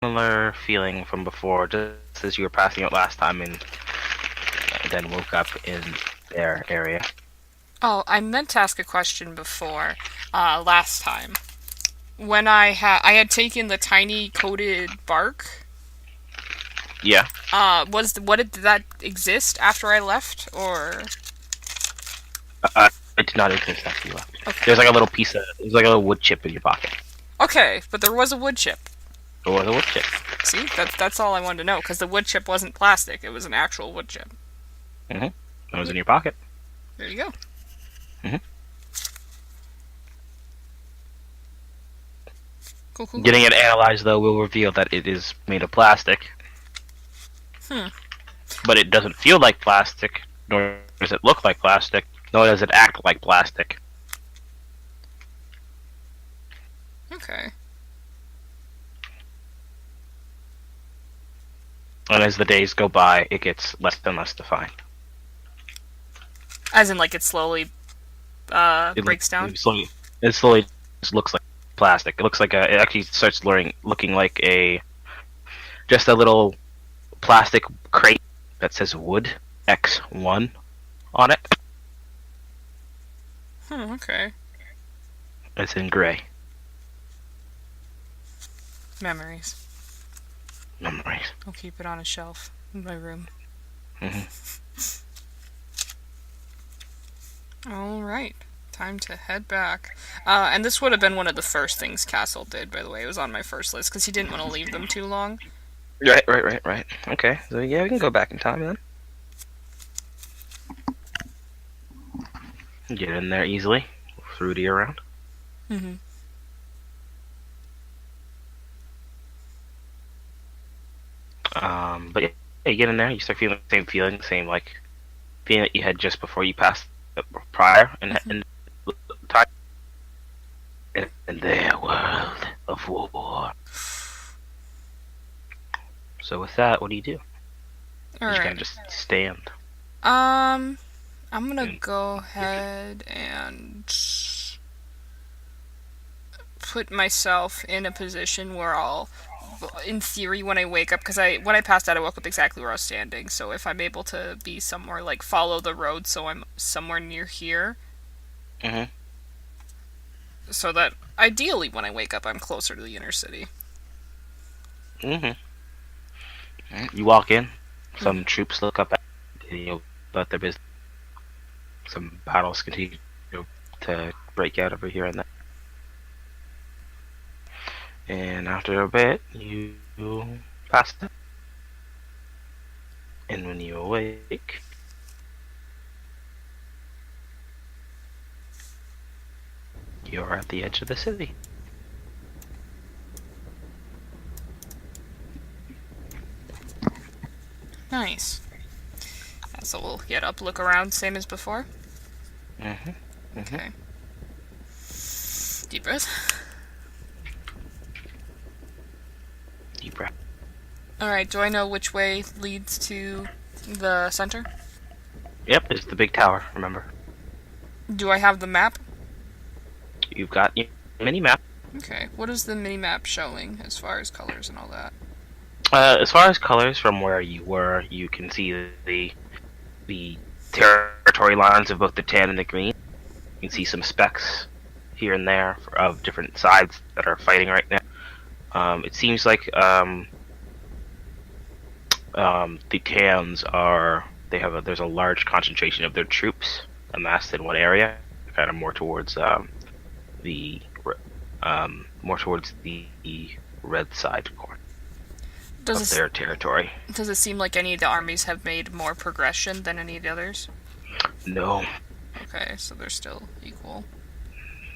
similar feeling from before, just as you were passing out last time and then woke up in their area. Oh, I meant to ask a question before, last time. When I had taken the tiny coated bark, Yeah. did that exist after I left, or? It did not exist after you left. Okay. There's like a little there's like a little wood chip in your pocket. Okay, but there was a wood chip. It was a wood chip. See, that's all I wanted to know, because the wood chip wasn't plastic, it was an actual wood chip. It was in your pocket. There you go. hmm Cool, cool, cool. Getting it analyzed, though, will reveal that it is made of plastic, Hmm. but it doesn't feel like plastic, nor does it look like plastic, nor does it act like plastic. Okay. And as the days go by, it gets less and less defined. As in, like, it slowly, It, breaks down? it slowly just looks like plastic. It looks like it actually starts looking like just a little plastic crate that says wood X1 on it. Okay. It's in gray. Memories. Memories. I'll keep it on a shelf in my room. hmm Alright. Time to head back. And this would have been one of the first things Castle did, by the way. It was on my first list, because he didn't want to leave them too long. Right. Okay, so yeah, we can go back in time then. Get in there easily. Fruity around. Mm-hmm. But yeah, you get in there, you start feeling the same feeling, feeling that you had just before you passed prior, and time in their world of war. So with that, what do? You just kind Alright. of just stand. I'm gonna And go ahead and put myself in a position where I'll, in theory, when I wake up, because when I passed out, I woke up exactly where I was standing. So if I'm able to be somewhere, like, follow the road, so I'm somewhere near here, hmm so that ideally when I wake up, I'm closer to the inner city. hmm You walk in. Mm-hmm. Some troops look up at you about their business. Some battles continue to break out over here and there. And after a bit, you pass it. And when you awake, you're at the edge of the city. Nice. So we'll get up, look around, same as before. hmm hmm Okay. Deep breath. Deep breath. Alright, do I know which way leads to the center? Yep, it's the big tower, remember. Do I have the map? You've got your mini map. Okay, what is the mini map showing as far as colors and all that? As far as colors from where you were, you can see the territory lines of both the tan and the green. You can see some specks here and there of different sides that are fighting right now. It seems like the tans there's a large concentration of their troops amassed in one area, kind of more towards the red side corner Does of this their territory. does it seem like any of the armies have made more progression than any of the others? No, Okay, so they're still equal.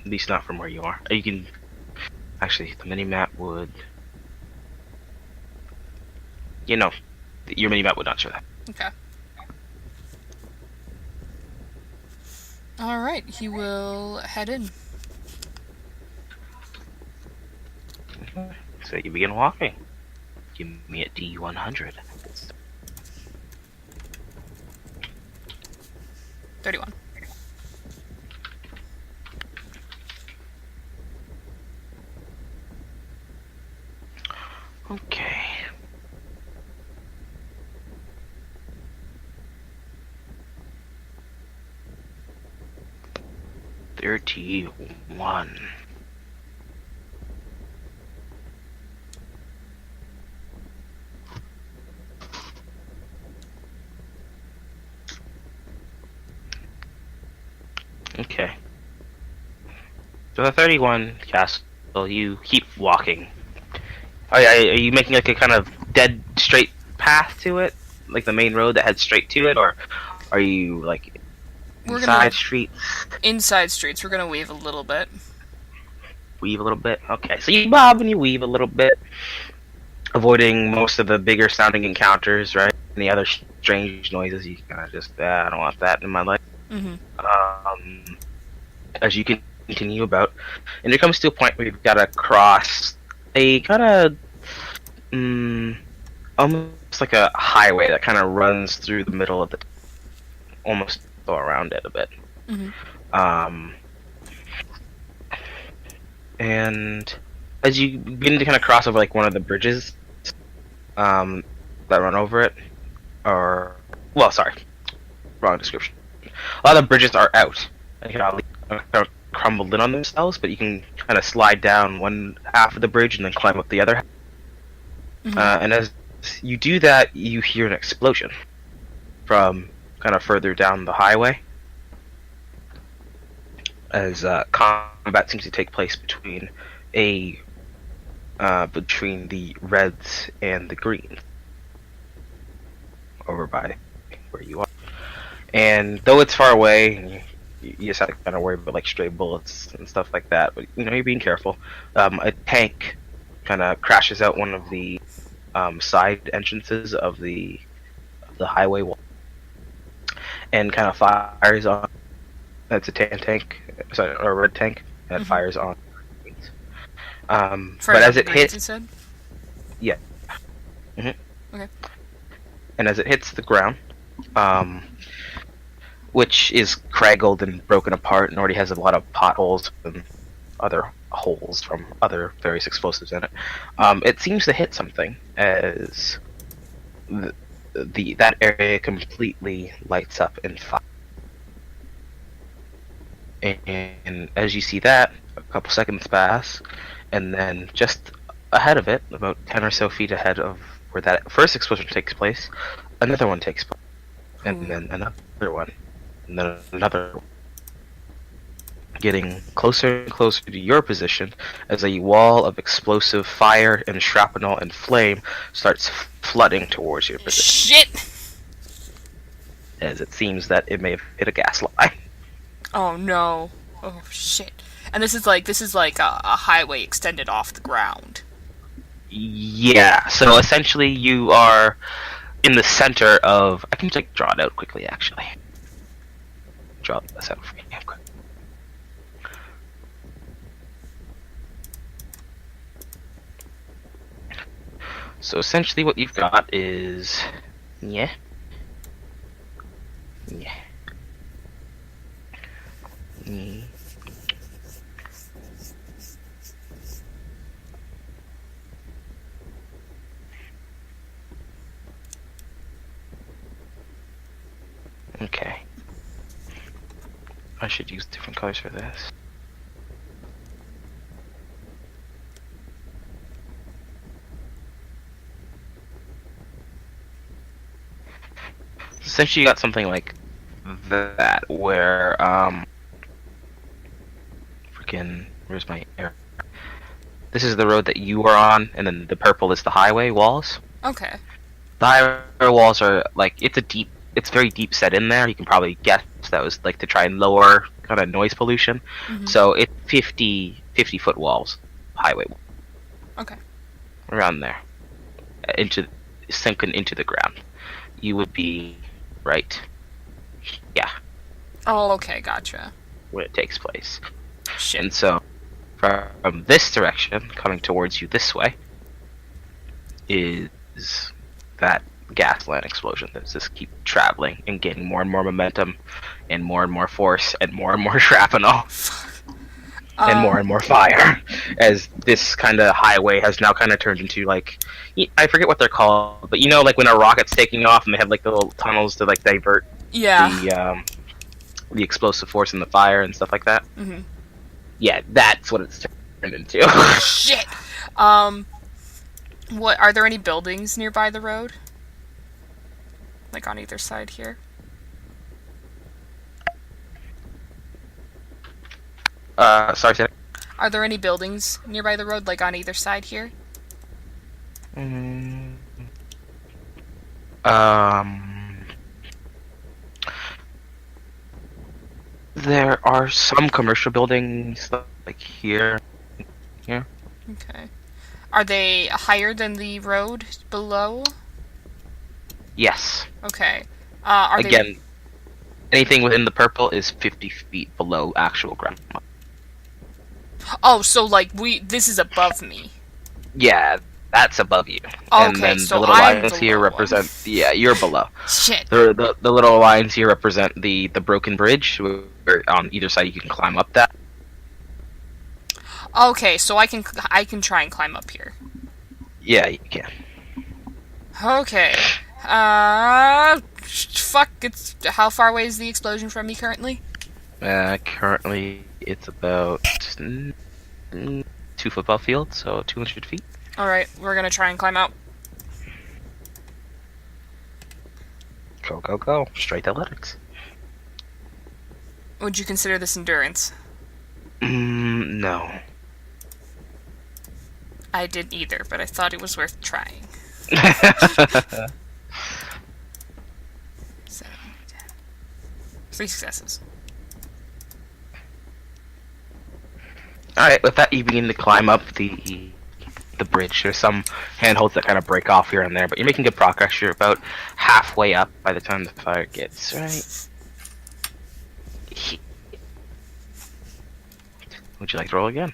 at least not from where you are. You can actually the mini map would, your mini map would not show that. Okay. Alright, he will head in. So you begin walking. Give me a D100. 31. Okay. 31. Okay. So the 31 castle, you keep walking. Are you making like a kind of dead straight path to it? Like the main road that heads straight to it? Or are you like We're gonna inside streets? inside streets. We're gonna weave a little bit. Weave a little bit? Okay, so you bob and you weave a little bit, avoiding most of the bigger sounding encounters, right? Any other strange noises, you kind of just, I don't want that in my life. Mm-hmm. As you continue about, and it comes to a point where you've got to cross a kind of, almost like a highway that kind of runs through the middle of the, almost go around it a bit. Mm-hmm. And as you begin to kind of cross over like one of the bridges, that run over it, or, well, sorry, wrong description. A lot of the bridges are out, and kind of crumbled in on themselves, but you can kind of slide down one half of the bridge and then climb up the other half. Mm-hmm. And as you do that, you hear an explosion from kind of further down the highway, as combat seems to take place between between the reds and the greens over by where you are. And though it's far away, you just have to kind of worry about like stray bullets and stuff like that. But you know, you're being careful. A tank kind of crashes out one of the side entrances of the highway wall and kind of fires on. That's a tan tank, sorry, or a red tank that fires on. But as it hits, you said? yeah. Mm-hmm. Okay. And as it hits the ground, which is craggled and broken apart and already has a lot of potholes and other holes from other various explosives in it, it seems to hit something as that area completely lights up in fire. And as you see that, a couple seconds pass, and then just ahead of it, about 10 or so feet ahead of where that first explosion takes place, another one takes place, and then another one, and then another one. Getting closer and closer to your position as a wall of explosive fire and shrapnel and flame starts flooding towards your position. Shit! As it seems that it may have hit a gas line. Oh no. Oh shit. And this is like a highway extended off the ground. Yeah, so essentially you are in the center of... I can just draw it out quickly, actually. Draw this out for you. Quick. So essentially what you've got is... Yeah. Okay. I should use different colors for this. Essentially, you got something like that, where freaking, where's my air? This is the road that you are on, and then the purple is the highway walls. Okay. The highway walls are like, it's very deep set in there. You can probably guess that was like to try and lower kind of noise pollution. Mm-hmm. So it's 50 foot walls, highway. Okay. Around there, sunken into the ground. You would be right. Yeah. Oh, okay, gotcha. When it takes place. Shit. And so, from this direction, coming towards you this way, is that gas line explosion that's just keep traveling and gaining more and more momentum, and more force, and more shrapnel, and more fire, as this kind of highway has now kind of turned into, like, I forget what they're called, but you know, like when a rocket's taking off and they have like the little tunnels to like divert the explosive force and the fire and stuff like that. Mm-hmm. Yeah, that's what it's turned into. Shit. Um, what are there any buildings nearby the road? Like on either side here? Sorry, say Are there any buildings nearby the road, like on either side here? that. Um, there are some commercial buildings like here. Here. Okay. Are they higher than the road below? Yes. Okay. Are Again, anything within the purple is 50 feet below actual ground. Oh, so like this is above me. Yeah, that's above you. Oh, And okay, then so the little I'm lines the here low represent. one. Yeah, you're below. Shit. The little lines here represent the broken bridge. Where on either side you can climb up that. Okay, so I can try and climb up here. Yeah, you can. Okay. Fuck. It's how far away is the explosion from me currently? Currently, it's about 2 football fields, so 200 feet. All right, we're gonna try and climb out. Go, go, go. Straight athletics. Would you consider this endurance? No. I didn't either, but I thought it was worth trying. 7, 10. 3 successes. Alright, with that, you begin to climb up the bridge. There's some handholds that kind of break off here and there, but you're making good progress. You're about halfway up by the time the fire gets right. Would you like to roll again?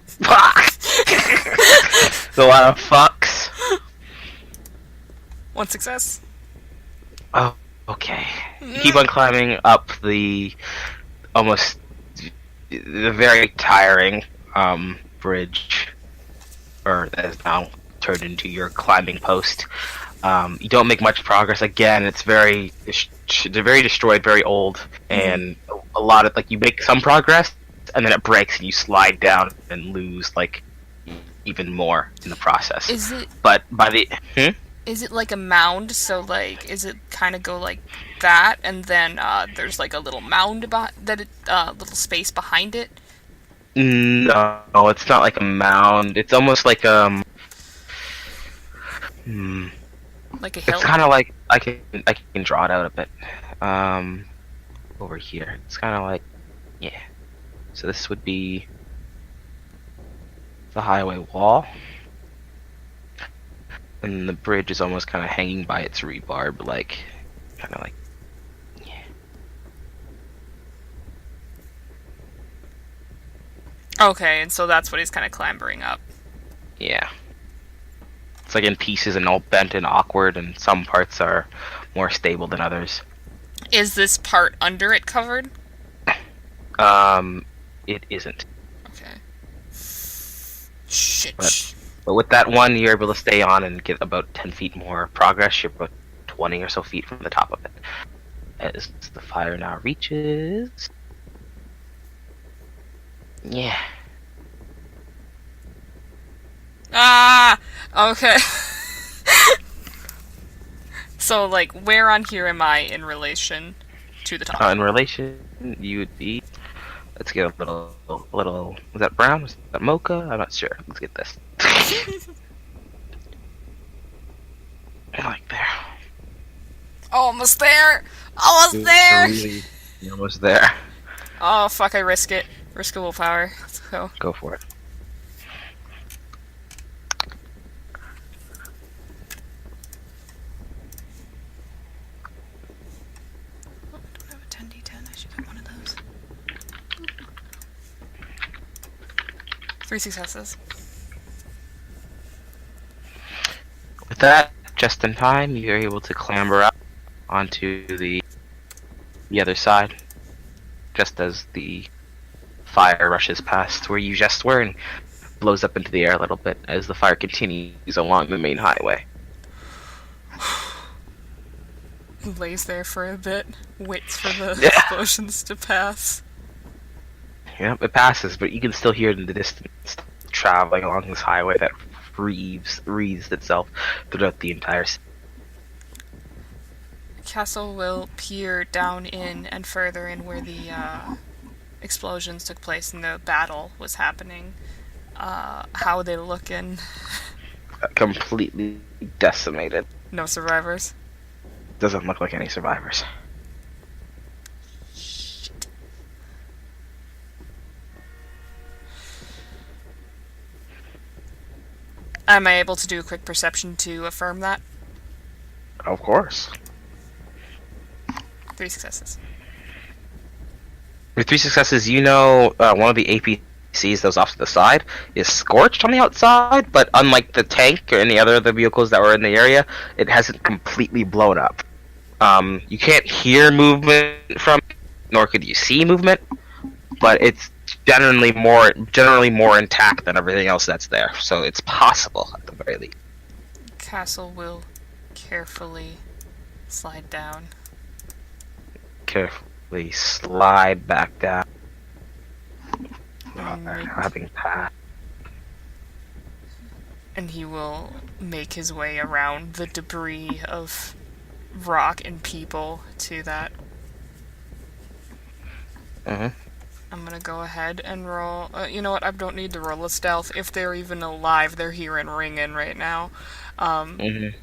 Fuck! There's a lot of fucks. 1 success. Oh, okay. You keep on climbing up the very tiring bridge, or that is now turned into your climbing post. You don't make much progress. Again, it's very destroyed, very old, and a lot of you make some progress, and then it breaks, and you slide down and lose even more in the process. Is it? But by the Is it like a mound? So like, is it kind of go like that, and then there's like a little mound little space behind it? No, it's not like a mound. It's almost like Like a hill. It's kind of like I can draw it out a bit. Over here, it's kind of like yeah. So this would be the highway wall, and the bridge is almost kind of hanging by its rebarb, kind of like yeah. Okay, and so that's what he's kind of clambering up. Yeah. It's like in pieces and all bent and awkward, and some parts are more stable than others. Is this part under it covered? It isn't. Okay. Shit. But with that one, you're able to stay on and get about 10 feet more progress. You're about 20 or so feet from the top of it. As the fire now reaches... Yeah. Ah! Okay. So, like, where on here am I in relation to the top? In relation, you would be... Let's get a little... Was that brown? Was that mocha? I'm not sure. Let's get this. Like there. Almost there! Almost there! You're almost there. Oh, fuck, I risk it. Risk a willpower. Let's go. Go for it. Oh, I don't have a 10d10. I should get one of those. 3 successes. With that, just in time, you're able to clamber up onto the other side, just as the fire rushes past where you just were and blows up into the air a little bit as the fire continues along the main highway. Lays there for a bit, waits for the Yeah, explosions to pass. yeah, it passes, but you can still hear it in the distance traveling along this highway that wreathes itself throughout the entire city. Castle will peer down in and further in where the explosions took place and the battle was happening. How are they looking? Completely decimated. No survivors. Doesn't look like any survivors. Am I able to do a quick perception to affirm that? Of course. 3 successes. With 3 successes, one of the APCs that was off to the side is scorched on the outside, but unlike the tank or any other of the vehicles that were in the area, it hasn't completely blown up. You can't hear movement from it, nor could you see movement, but it's generally more intact than everything else that's there. So it's possible at the very least. Castle will carefully slide down. Carefully slide back down. And, Having passed. and he will make his way around the debris of rock and people to that. Mm-hmm. I'm gonna go ahead and roll. You know what? I don't need to roll a stealth. If they're even alive, they're here and ringing right now. Mm-hmm.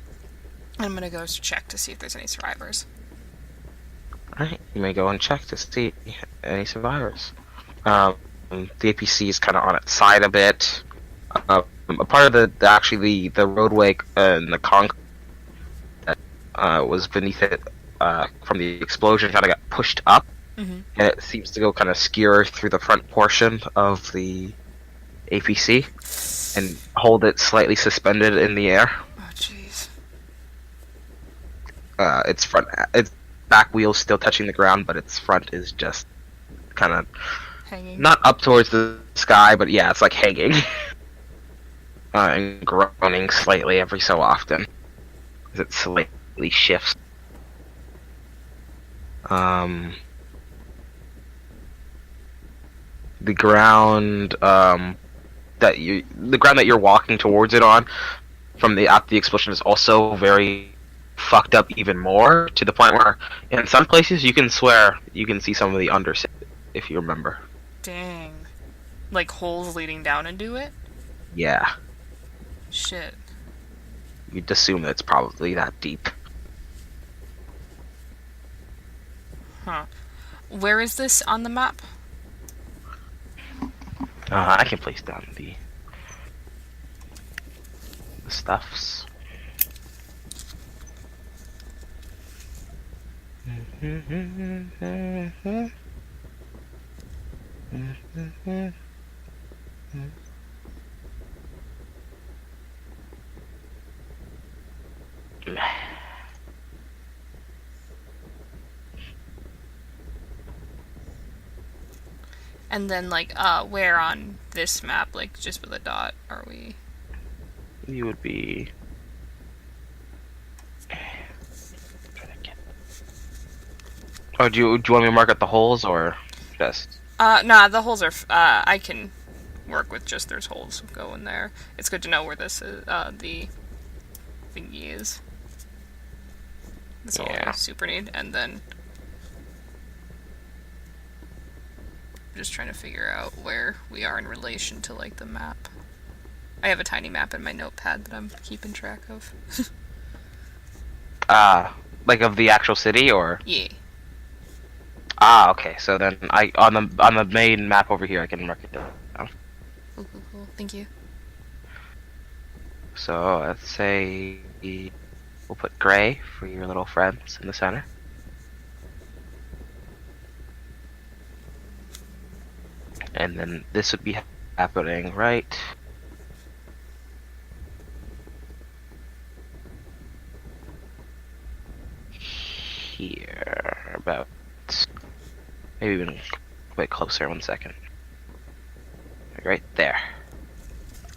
I'm gonna go check to see if there's any survivors. Alright, you may go and check to see any survivors. The APC is kind of on its side a bit. A part of the roadway and the concrete that was beneath it from the explosion kind of got pushed up, Mm-hmm. and it seems to go kind of skewer through the front portion of the APC and hold it slightly suspended in the air. Oh, jeez. Its back wheel's still touching the ground, but its front is just kind of Hanging. not up towards the sky, but yeah, it's like hanging and groaning slightly every so often as it slightly shifts. The ground that you're walking towards it on from after the explosion is also very fucked up even more, to the point where in some places you can swear you can see some of the underside, if you remember. Dang. Like holes leading down into it? Yeah, Shit. you'd assume that it's probably that deep. Huh. Where is this on the map? I can place down the stuffs. And then, like, where on this map, like, just with a dot, are we? You would be. Oh, do you want me to mark out the holes or just? Nah, the holes are, I can work with just there's holes going there. It's good to know where this is, the thingy is. That's all I super need, and then just trying to figure out where we are in relation to, like, the map. I have a tiny map in my notepad that I'm keeping track of. Like of the actual city, or? Yeah. Okay. So then on the main map over here, I can mark it down. Cool. Thank you. So let's say we'll put gray for your little friends in the center. And then this would be happening right here, about maybe even a bit closer. 1 second. Right there.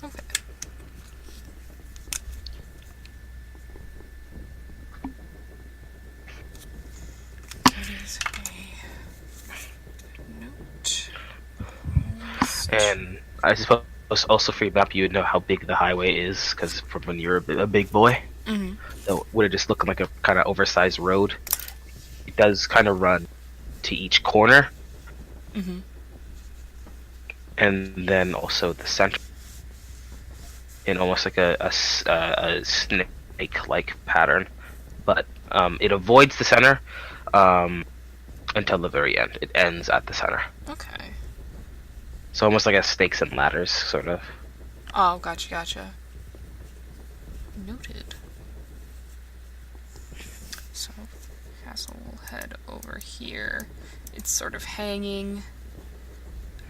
Okay. I suppose also for your map, you would know how big the highway is because from when you're a big boy, Mm-hmm. so would it just look like a kind of oversized road? It does kind of run to each corner, Mm-hmm. and then also the center in almost like a snake-like pattern. But it avoids the center um, until the very end. It ends at the center, Okay. so almost like a snakes and ladders sort of. Oh, gotcha, gotcha. Noted. So, castle will head over here. It's sort of hanging.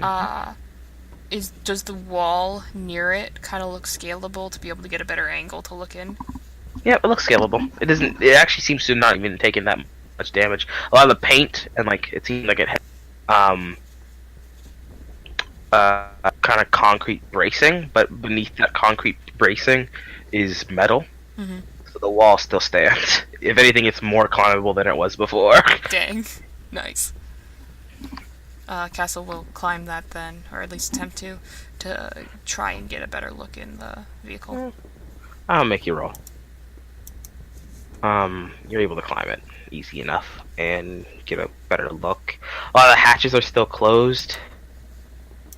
Uh, does the wall near it kind of look scalable to be able to get a better angle to look in? Yeah, it looks scalable. It doesn't. It actually seems to not even taking that much damage. A lot of the paint and like it seems like it had um kind of concrete bracing, but beneath that concrete bracing is metal. Mm-hmm. So the wall still stands. If anything, it's more climbable than it was before. Dang. Nice. Castle will climb that then, or at least attempt to try and get a better look in the vehicle. I'll make you roll. You're able to climb it easy enough and get a better look. A lot of the hatches are still closed,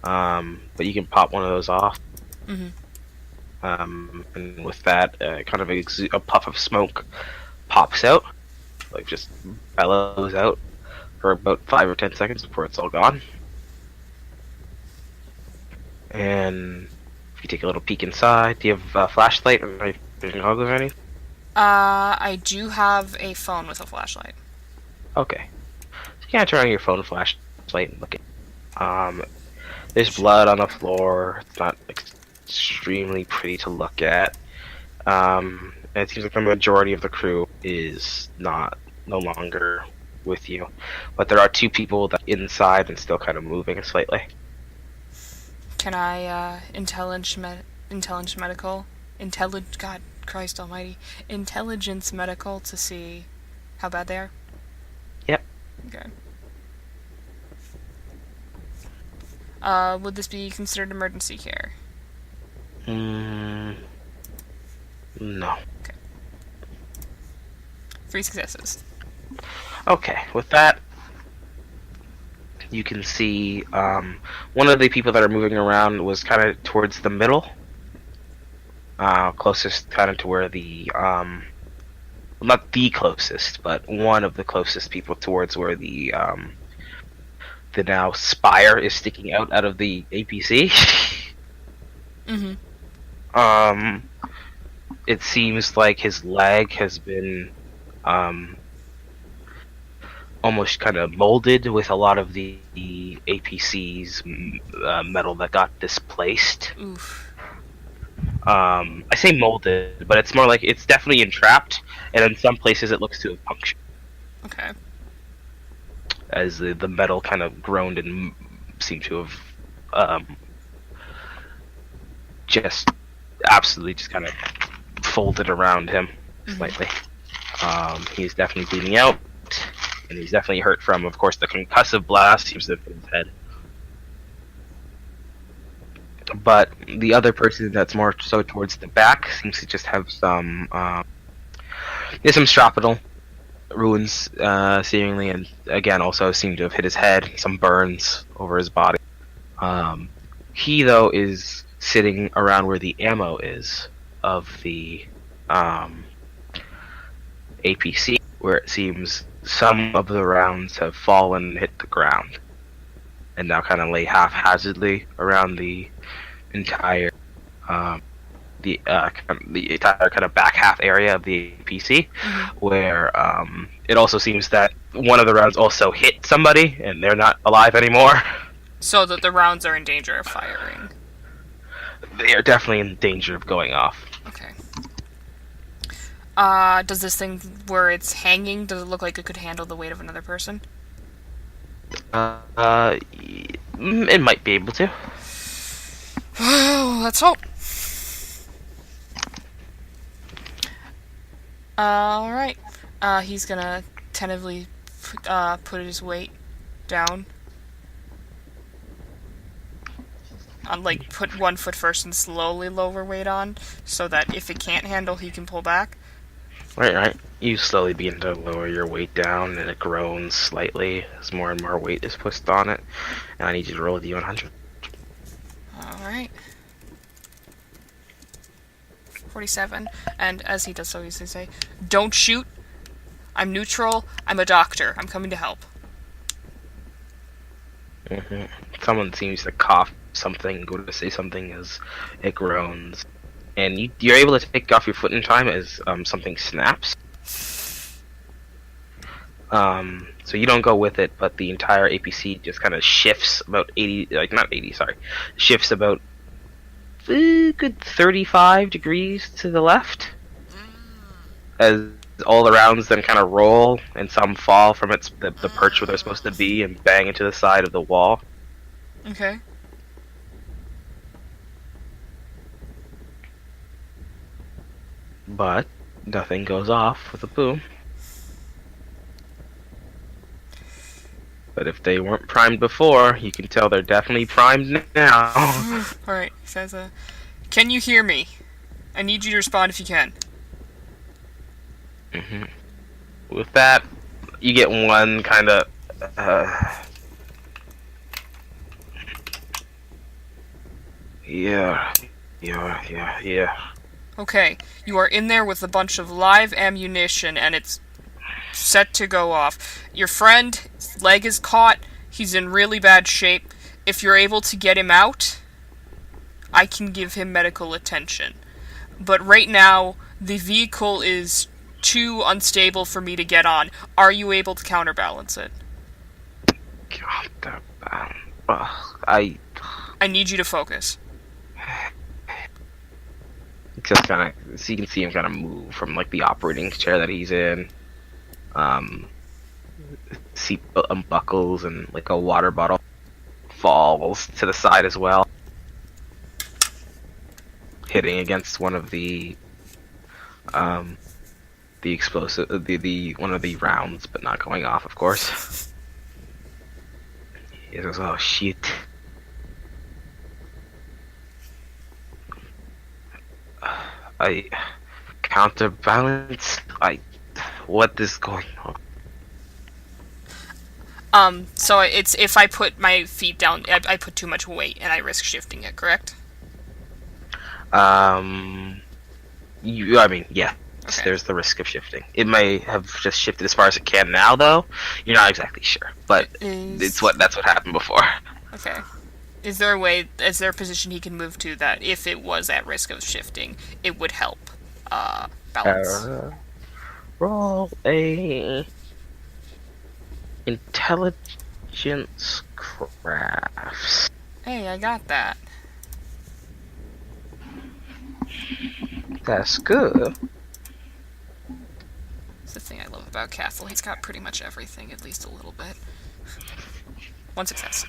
but you can pop one of those off. Mm-hmm. And with that, kind of a puff of smoke pops out, like just bellows out for about 5 or 10 seconds before it's all gone. And if you take a little peek inside, do you have a flashlight or night vision goggles or anything? I do have a phone with a flashlight. Okay. So you can turn on your phone flashlight and look at. There's blood on the floor. It's not extremely pretty to look at. And it seems like the majority of the crew is no longer with you, but there are two people that are inside and still kind of moving slightly. Can I God Christ Almighty, intelligence medical to see how bad they are? Yep. Okay. Would this be considered emergency care? No. Okay. 3 successes. Okay, with that, you can see one of the people that are moving around was kind of towards the middle, closest kind of to where the not the closest, but one of the closest people towards where the now spire is sticking out of the APC. Mm-hmm. It seems like his leg has been almost kind of molded with a lot of the APC's metal that got displaced. Oof. I say molded, but it's more like it's definitely entrapped, and in some places it looks to have punctured Okay. as the metal kind of groaned and seemed to have just absolutely just kind of folded around him slightly. He's definitely bleeding out, and he's definitely hurt from, of course, the concussive blast seems to have hit his head. But the other person that's more so towards the back seems to just have some strapital ruins, seemingly, and again also seem to have hit his head, some burns over his body. He though is sitting around where the ammo is of the APC, where it seems some of the rounds have fallen and hit the ground, and now kind of lay haphazardly around the entire the entire kind of back half area of the PC, where it also seems that one of the rounds also hit somebody and they're not alive anymore. So that the rounds are in danger of firing. They are definitely in danger of going off. Okay. Does this thing where it's hanging, does it look like it could handle the weight of another person? It might be able to. Let's hope. Alright. He's gonna tentatively put his weight down. like put one foot first and slowly lower weight on, so that if it can't handle, he can pull back. Right, right. You slowly begin to lower your weight down, and it groans slightly as more and more weight is pushed on it. And I need you to roll a d100. All right. 47. And as he does so, he's going to say, "Don't shoot. I'm neutral. I'm a doctor. I'm coming to help." Someone seems to cough something, go to say something as it groans. And you're able to take off your foot in time as something snaps. So you don't go with it, but the entire APC just kind of shifts about 80, like not 80, sorry, shifts about good 35 degrees to the left, as all the rounds then kind of roll, and some fall from the perch where they're supposed to be and bang into the side of the wall. Okay. But nothing goes off with a boom. But if they weren't primed before, you can tell they're definitely primed now. Alright, he says, "Can you hear me? I need you to respond if you can." With that, you get one kind of yeah. Okay, you are in there with a bunch of live ammunition, and it's set to go off. Your friend's leg is caught. He's in really bad shape. If you're able to get him out, I can give him medical attention. But right now, the vehicle is too unstable for me to get on. Are you able to counterbalance it? God, I need you to focus. just kind of, so you can see him kind of move from like the operating chair that he's in. Seat unbuckles and like a water bottle falls to the side as well, hitting against one of the explosive, the one of the rounds, but not going off, of course. He goes, "Oh shit." I counterbalance. What is going on? So it's if I put my feet down, I put too much weight and I risk shifting it, correct? I mean, yeah. Okay. There's the risk of shifting. It may have just shifted as far as it can now, though. You're not exactly sure, but that's what happened before. Okay. Is there a position he can move to that if it was at risk of shifting, it would help balance? Roll a intelligence crafts. Hey, I got that. That's good. That's the thing I love about Castle. He's got pretty much everything, at least a little bit. One success.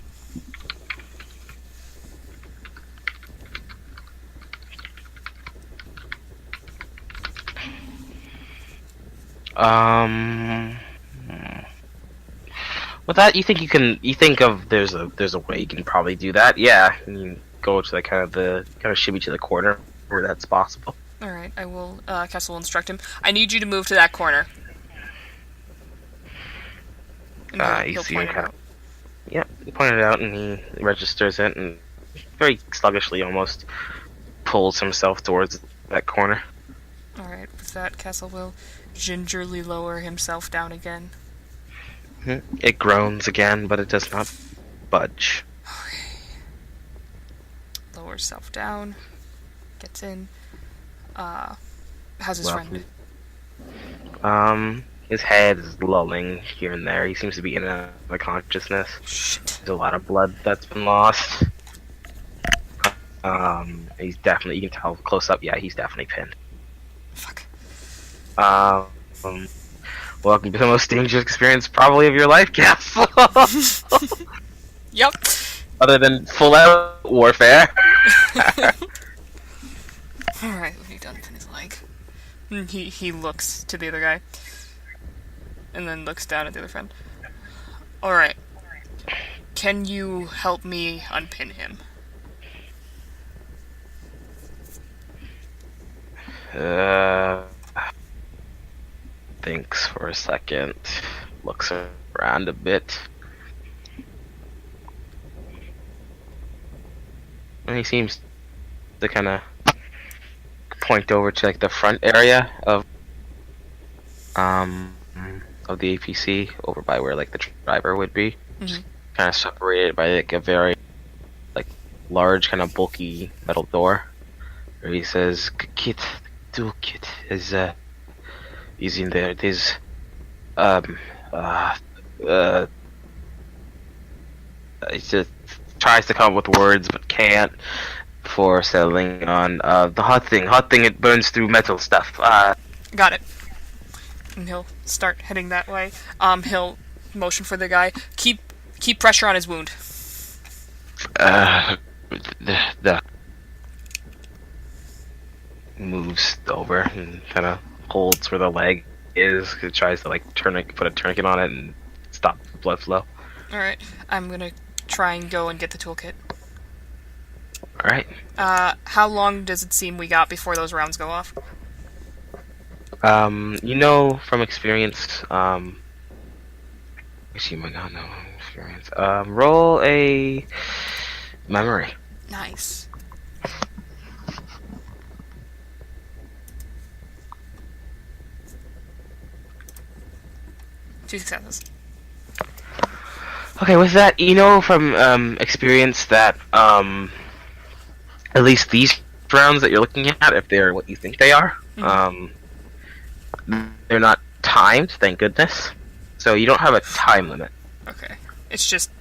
With that, you think of there's a way you can probably do that. Yeah, you can go to the kind of shimmy to the corner where that's possible. All right, I will. Castle will instruct him. I need you to move to that corner. And you see him kind of. Yep, he pointed it out and he registers it and very sluggishly almost pulls himself towards that corner. All right, with that, Castle will gingerly lower himself down again. It groans again, but it does not budge. Okay. Lowers self down. Gets in. How's his friend? His head is lulling here and there. He seems to be in and out of consciousness. Shit. There's a lot of blood that's been lost. He's definitely, you can tell close up, yeah, he's definitely pinned. Fuck. Welcome to the most dangerous experience probably of your life, Castle. Yep. Other than full-out warfare. Alright, what have you done pin his leg? He looks to the other guy. And then looks down at the other friend. Alright. Can you help me unpin him? Uh, thinks for a second. Looks around a bit. And he seems to kind of point over to like the front area um of the APC, over by where like the driver would be. Mm-hmm. Kind of separated by like a very like large, kind of bulky metal door. Where he says, "Kit, toolkit is in there. There's um uh he just tries to come up with words but can't before settling on the hot thing. Hot thing, it burns through metal stuff. Got it. And he'll start heading that way. He'll motion for the guy. Keep pressure on his wound. The moves over and kind of holds where the leg is. It tries to like put a tourniquet on it and stop the blood flow. All right. I'm gonna try and go and get the toolkit. All right. How long does it seem we got before those rounds go off? You know from experience. Actually, my God, no experience. Roll a memory. Nice. Two successes. Okay, with that, you know from experience that at least these rounds that you're looking at, if they're what you think they are, they're not timed, thank goodness. So you don't have a time limit. Okay. It's just...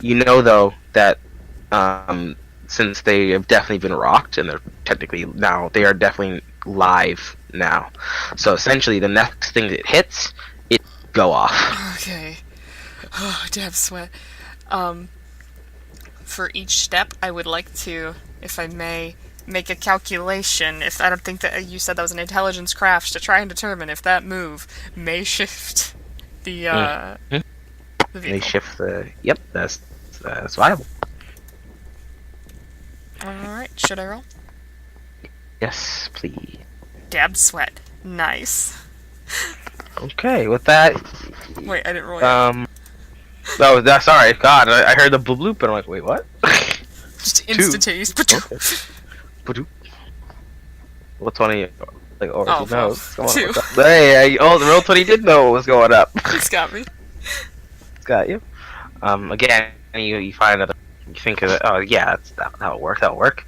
You know, though, that since they have definitely been rocked, and they're technically now, they are definitely live now. So essentially, the next thing that hits, it go off. Okay. Oh, damn sweat. For each step, I would like to, if I may, make a calculation. If I don't think that you said that was an intelligence craft, to try and determine if that move may shift the the vehicle. They shift the. Yep, that's viable. Alright, should I roll? Yes, please. Dab sweat. Nice. Okay, with that. Wait, I didn't roll yet. Oh, that's alright. God, I heard the bloop, and I'm like, wait, what? Just instantaneous. Okay. What's one of you? Like, oh, Oh, who knows? well, Come on, two. what's up? Hey, the real 20 did know what was going up. It's got me. Got you. Again, you find another. You think of it. Oh, yeah, that'll work. That'll work.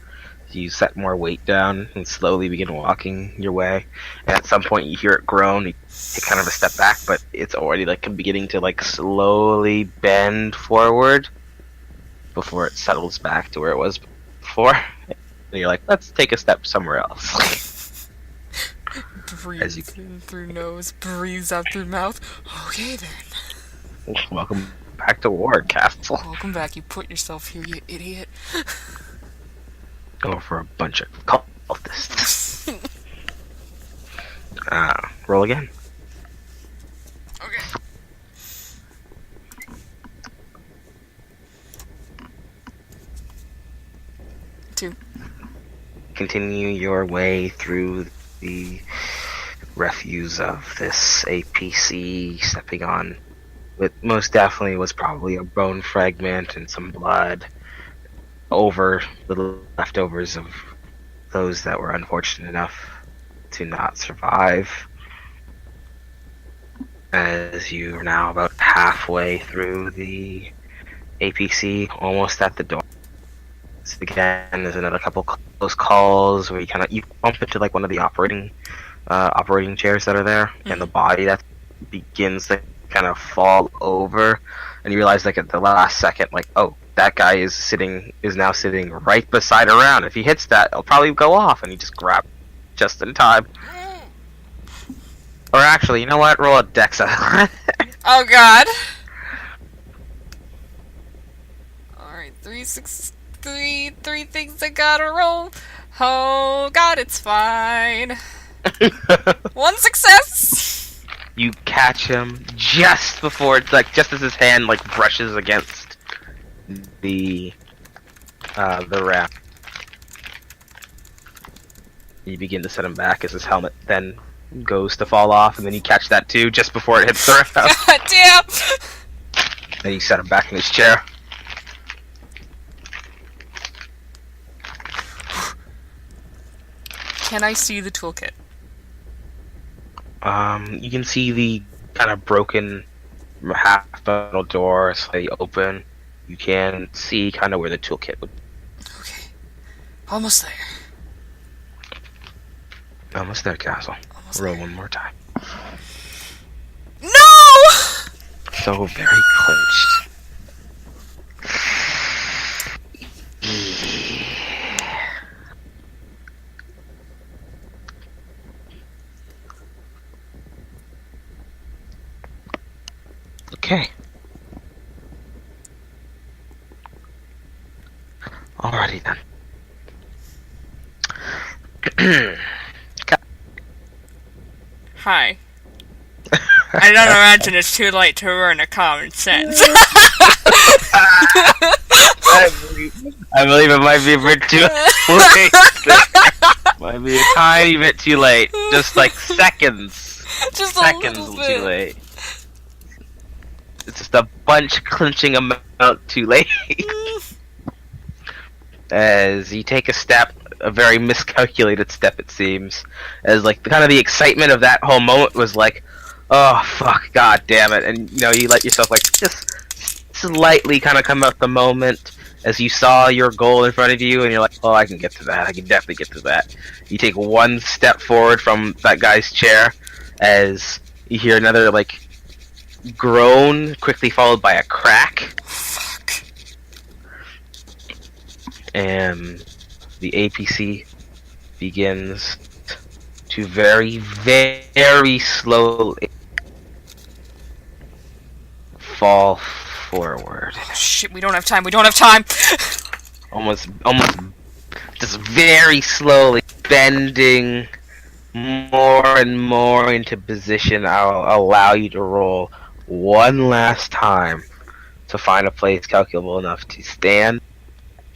You set more weight down and slowly begin walking your way. And at some point, you hear it groan. You take kind of a step back, but it's already like beginning to like slowly bend forward before it settles back to where it was before. And you're like, let's take a step somewhere else. Breathe in through nose, breathes out through mouth. Okay then. Welcome back to Ward Castle. Welcome back. You put yourself here, you idiot. Go for a bunch of cultists. Roll again. Okay. Two. Continue your way through the refuse of this APC, stepping on what most definitely was probably a bone fragment and some blood over the leftovers of those that were unfortunate enough to not survive. As you are now about halfway through the APC, almost at the door. So again, there's another couple close calls where you bump into like one of the operating chairs that are there, and the body that begins to kind of fall over, and you realize like at the last second, like, oh, that guy is now sitting right beside a round. If he hits that, it'll probably go off, and he just grab just in time. Or actually, you know what? Roll a Dexa. Oh god. Alright, three things I gotta roll. Oh god, it's fine. One success. You catch him just before it's like just as his hand like brushes against the ramp. You begin to set him back as his helmet then goes to fall off, and then you catch that too just before it hits the ground. God damn! Then you set him back in his chair. Can I see the toolkit? You can see the kind of broken half metal door slightly open. You can see kind of where the toolkit would. Okay. Almost there. Almost there, Castle. Almost Roll there. one more time. No! So very clinched. Okay. Alrighty then. Hi. I don't imagine it's too late to learn a common sense. I believe it might be a bit too late. Might be a tiny bit too late. Just like seconds. Just Seconds a little too bit. late. It's just a bunch clinching amount too late. As you take a step, a very miscalculated step it seems, as like kind of the excitement of that whole moment was like, oh fuck, god damn it, and you know you let yourself like just slightly kind of come out the moment as you saw your goal in front of you, and you're like, oh, I can get to that, I can definitely get to that. You take one step forward from that guy's chair, as you hear another like groan, quickly followed by a crack. And the APC begins to very, very slowly fall forward. Oh, shit, we don't have time. We don't have time. Almost, just very slowly bending more and more into position. I'll allow you to roll one last time to find a place calculable enough to stand,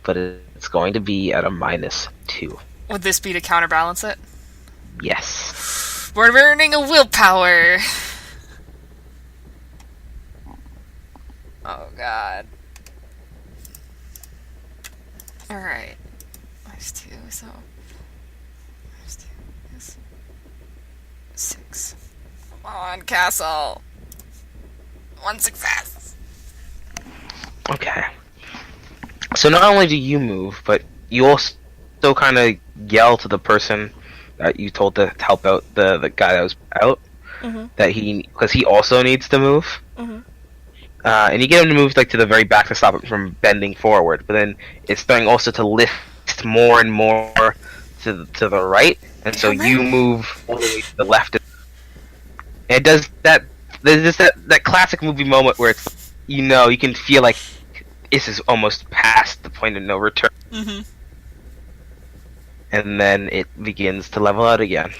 but it's going to be at a -2. Would this be to counterbalance it? Yes. We're burning a willpower. Oh god. Alright. -2, so. -2 is 6. Come on, Castle. One success. Okay. So not only do you move, but you also kind of yell to the person that you told to help out the guy that was out, that because he also needs to move. And you get him to move like to the very back to stop it from bending forward. But then it's starting also to lift more and more to the right, and so you move all the way to the left. And it does that. There's just that classic movie moment where it's, you know, you can feel like this is almost past the point of no return. And then it begins to level out again.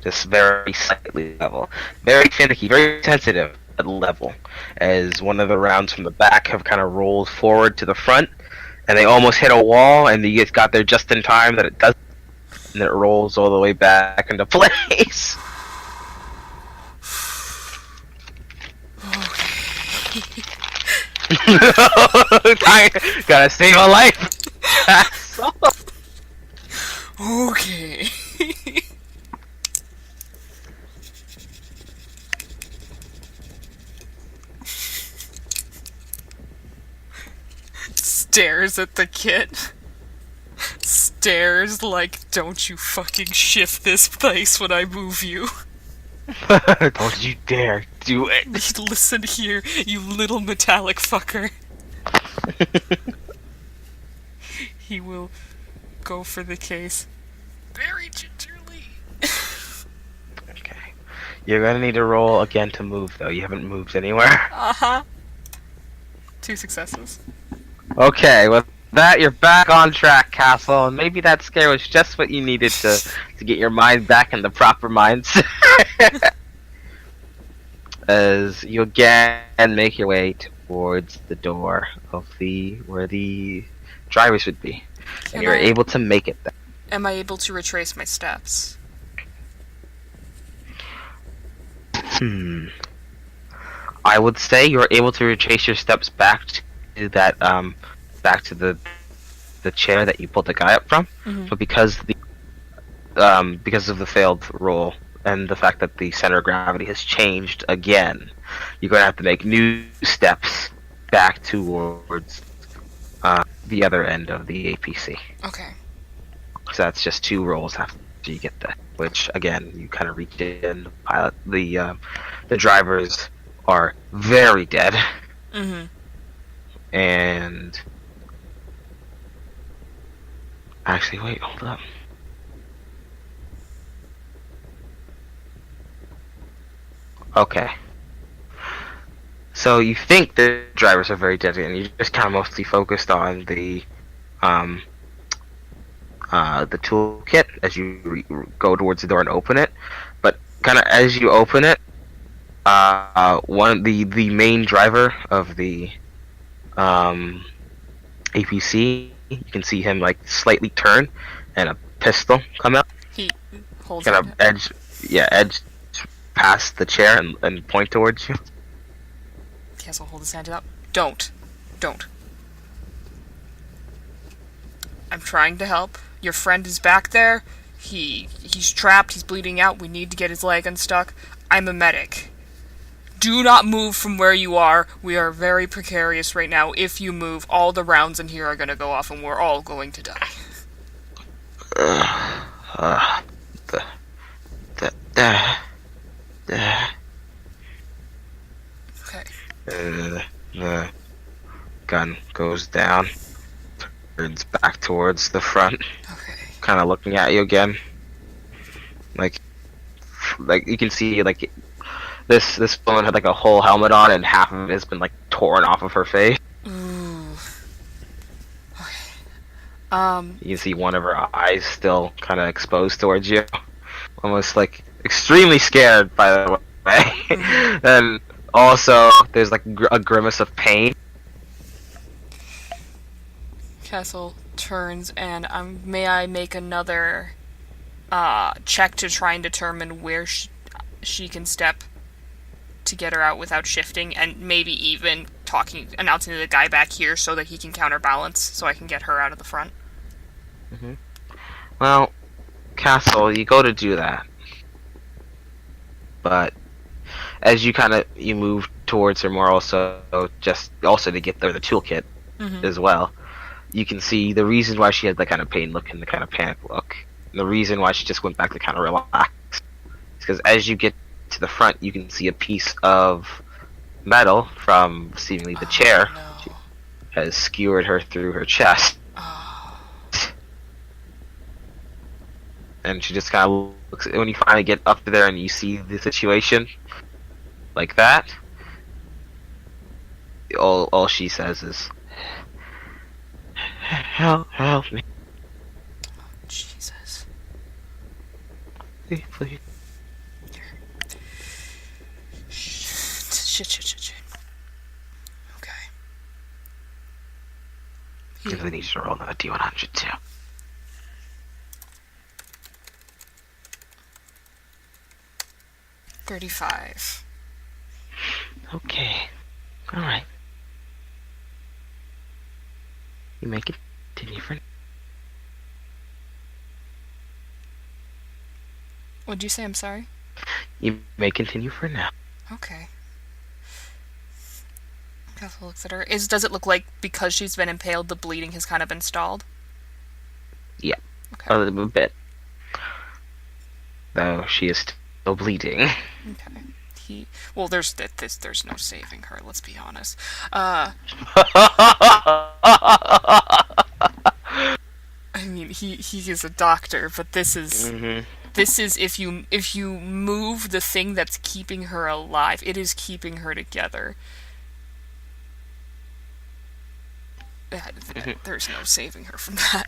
Just very slightly level. Very finicky, very sensitive at level. As one of the rounds from the back have kind of rolled forward to the front, and they almost hit a wall, and you guys got there just in time that it does, and it rolls all the way back into place. Gotta save a life. Okay. Stares at the kid. Stares like, don't you fucking shift this place when I move you. Don't you dare do it. Listen here, you little metallic fucker. He will go for the case very gingerly. Okay. You're gonna need to roll again to move, though. You haven't moved anywhere. 2 successes. Okay, with that, you're back on track, Castle, and maybe that scare was just what you needed to get your mind back in the proper mindset. As you again make your way towards the door of where the drivers would be. and Can you're I? able to make it there. Am I able to retrace my steps? Hmm. I would say you're able to retrace your steps back to that back to the chair that you pulled the guy up from, Mm-hmm. but because of the failed roll and the fact that the center of gravity has changed again, you're going to have to make new steps back towards the other end of the APC. Okay. So that's just 2 rolls after you get that. Which again, you kind of reach in. The pilot, the drivers are very dead, Mm-hmm. and actually, wait, hold up. Okay. So you think the drivers are very dead, and you're just kind of mostly focused on um, the toolkit as you go towards the door and open it. But kind of as you open it, the main driver of the APC, you can see him like slightly turn, and a pistol come out, He holds kind it. of edge past the chair and point towards you. Castle hold his hand up. Don't. Don't. I'm trying to help. Your friend is back there. He's trapped. He's bleeding out. We need to get his leg unstuck. I'm a medic. Do not move from where you are. We are very precarious right now. If you move, all the rounds in here are going to go off and we're all going to die. Uh, the, the, Okay. the gun goes down, turns back towards the front, Okay. kind of looking at you again. Like you can see, like this woman had like a whole helmet on, and half of it has been like torn off of her face. Ooh. Okay. You can see one of her eyes still kind of exposed towards you, almost like extremely scared. By the way, Mm-hmm. and also there's like a grimace of pain. Castle turns and may I make another check to try and determine where she can step to get her out without shifting, and maybe even announcing to the guy back here so that he can counterbalance, so I can get her out of the front. Mm-hmm. Well, Castle, you go to do that, but as you move towards her more, also to get there the toolkit Mm-hmm. as well, you can see the reason why she had the kind of pain look and the kind of panic look. And the reason why she just went back to kind of relax is because as you get to the front, you can see a piece of metal from seemingly the chair No. has skewered her through her chest, Oh. and she just kind of looks. When you finally get up there and you see the situation like that, all she says is, "Help me, Jesus. please." Shit. Okay. I really need you to roll another D100 too. 35. Okay. Alright. You may continue for. What'd you say? I'm sorry? You may continue for now. Okay. Castle looks at her. Does it look like because she's been impaled, the bleeding has kind of been stalled? Yeah. Okay. A little bit. Though she is still bleeding. Okay. Well, there's no saving her. Let's be honest. I mean, he is a doctor, but this is Mm-hmm. if you move the thing that's keeping her alive, it is keeping her together. There's no saving her from that.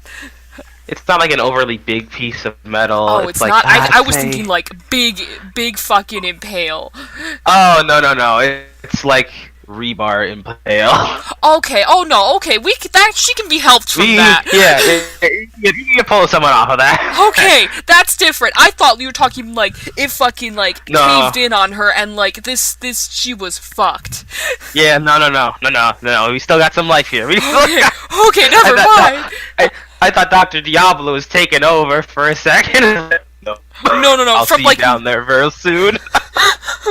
It's not like an overly big piece of metal. Oh, it's like, not. I was say... thinking like big fucking impale. Oh no! It's like rebar impale. Okay. Oh no. Okay. That she can be helped from that. You can pull someone off of that. Okay, that's different. I thought you were talking like it fucking like No. caved in on her and like this she was fucked. Yeah, no. We still got some life here. We still Okay, got... okay, never mind. I thought Dr. Diablo was taking over for a second. No. No. I'll From see like you down there very soon.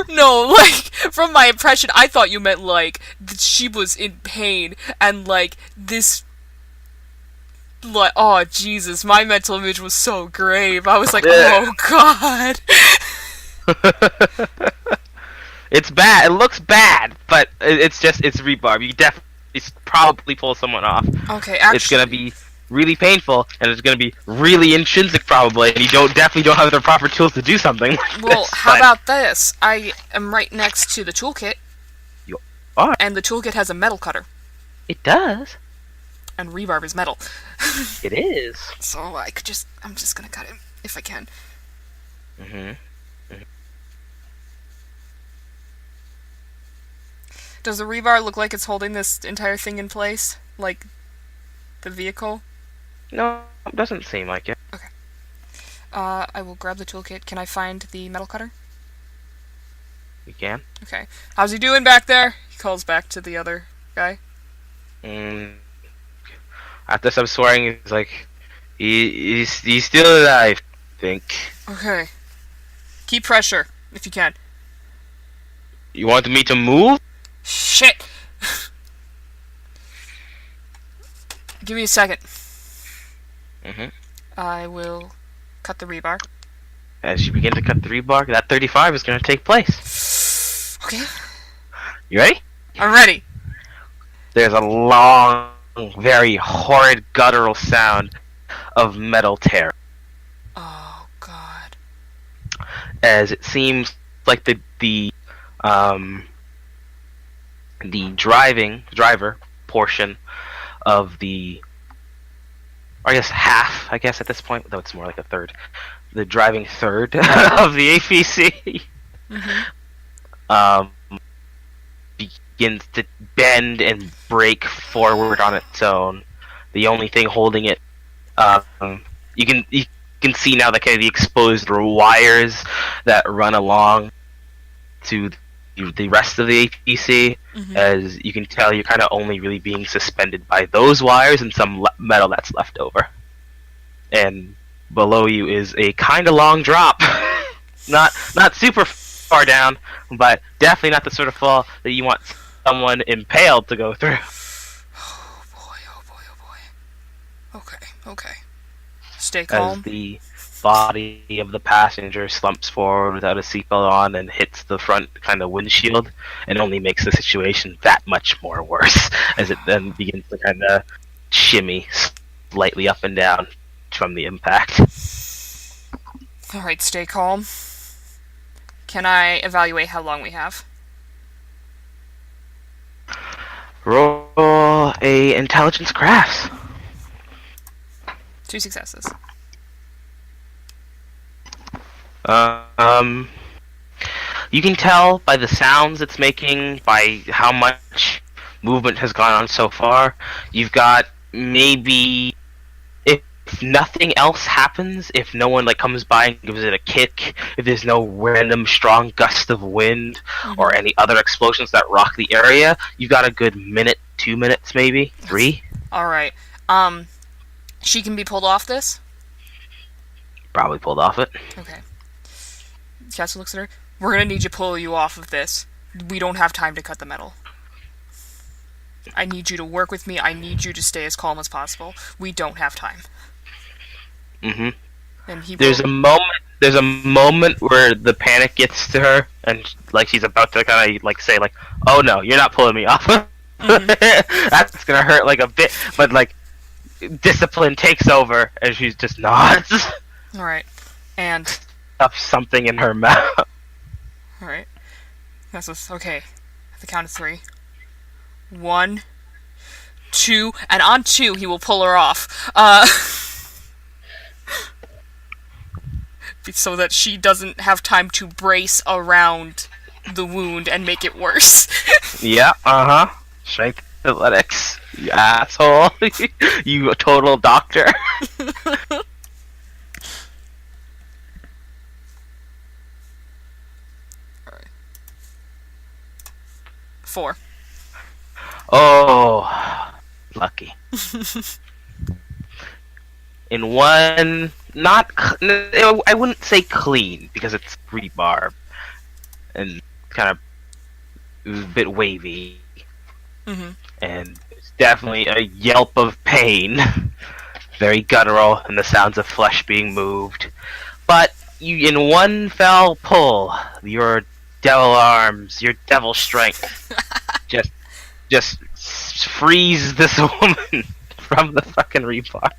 no, like from my impression, I thought you meant like that she was in pain and like this. Like, oh Jesus, my mental image was so grave. I was like, oh God. It's bad. It looks bad, but it's rebarb. You definitely probably pull someone off. Okay, actually, It's gonna be really painful, and it's gonna be really intrinsic probably, and you definitely don't have the proper tools to do something like well, this. how about this? I am right next to the toolkit, You are. and the toolkit has a metal cutter, It does. and rebarb is metal. It is. So I'm just gonna cut it if I can. Mm-hmm. Does the rebar look like it's holding this entire thing in place? Like the vehicle? No, it doesn't seem like it. Okay. I will grab the toolkit. Can I find the metal cutter? You can. Okay. How's he doing back there? He calls back to the other guy. After some swearing, he's like, he's still alive, I think. Okay. Keep pressure, if you can. You want me to move? Shit! Give me a second. Mm-hmm. I will cut the rebar. As you begin to cut the rebar, that 35 is going to take place. Okay. You ready? I'm ready. There's a long, very horrid guttural sound of metal tear, Oh God. as it seems like the driver portion of the, I guess half, I guess at this point, though it's more like a third, the driving third of the APC begins to bend and break forward on its own. The only thing holding it, you can see now the kind of the exposed wires that run along to the rest of the APC. As you can tell, you're kind of only really being suspended by those wires and some metal that's left over. And below you is a kind of long drop. not super far down, but definitely not the sort of fall that you want someone impaled to go through. Oh boy, oh boy, oh boy. Okay. Stay calm. As the body of the passenger slumps forward without a seatbelt on and hits the front kind of windshield, and only makes the situation that much more worse as it then begins to kind of shimmy slightly up and down from the impact. Alright, stay calm. Can I evaluate how long we have? Roll a intelligence crafts. 2 successes. You can tell by the sounds it's making, by how much movement has gone on so far. You've got maybe, if nothing else happens, if no one like comes by and gives it a kick, if there's no random strong gust of wind or any other explosions that rock the area, you've got a good minute, 2 minutes maybe, 3. Alright. She can be pulled off this? Probably pulled off it. Okay. Cassie looks at her. We're gonna need to pull you off of this. We don't have time to cut the metal. I need you to work with me. I need you to stay as calm as possible. We don't have time. And There's a moment where the panic gets to her, and like she's about to kind of like say like, "Oh no, you're not pulling me off." That's gonna hurt like a bit, but like discipline takes over, and she's just nods. All right, and stuffs something in her mouth. All right, that's okay. At the count of 3, 1, 2, and on 2 he will pull her off. So that she doesn't have time to brace around the wound and make it worse. Yeah, uh-huh. Strength athletics. You asshole. You a total doctor. All right. 4. Oh, lucky. In one, not, I wouldn't say clean because it's rebar and kind of a bit wavy, Mm-hmm. and it's definitely a yelp of pain, very guttural, and the sounds of flesh being moved. But you, in one fell pull, your devil arms, your devil strength, just just freeze this woman from the fucking rebar.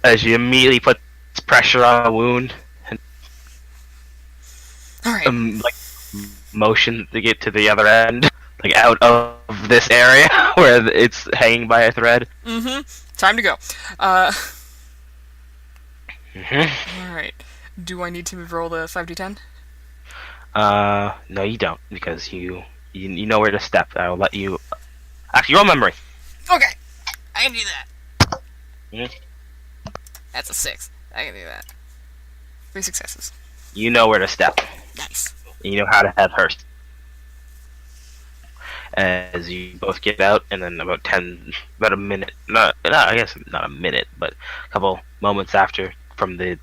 As you immediately put pressure on the wound and All right. like motion to get to the other end, like out of this area where it's hanging by a thread. Mm-hmm. Time to go. Uh, Mm-hmm. all right. Do I need to roll the 5d10? No, you don't because you know where to step. I'll let you. Actually, roll memory. Okay. I can do that. Mhm. That's a 6. I can do that. 3 successes. You know where to step. Nice. And you know how to have her. As you both get out, and then about a minute, I guess not a minute, but a couple moments after, from the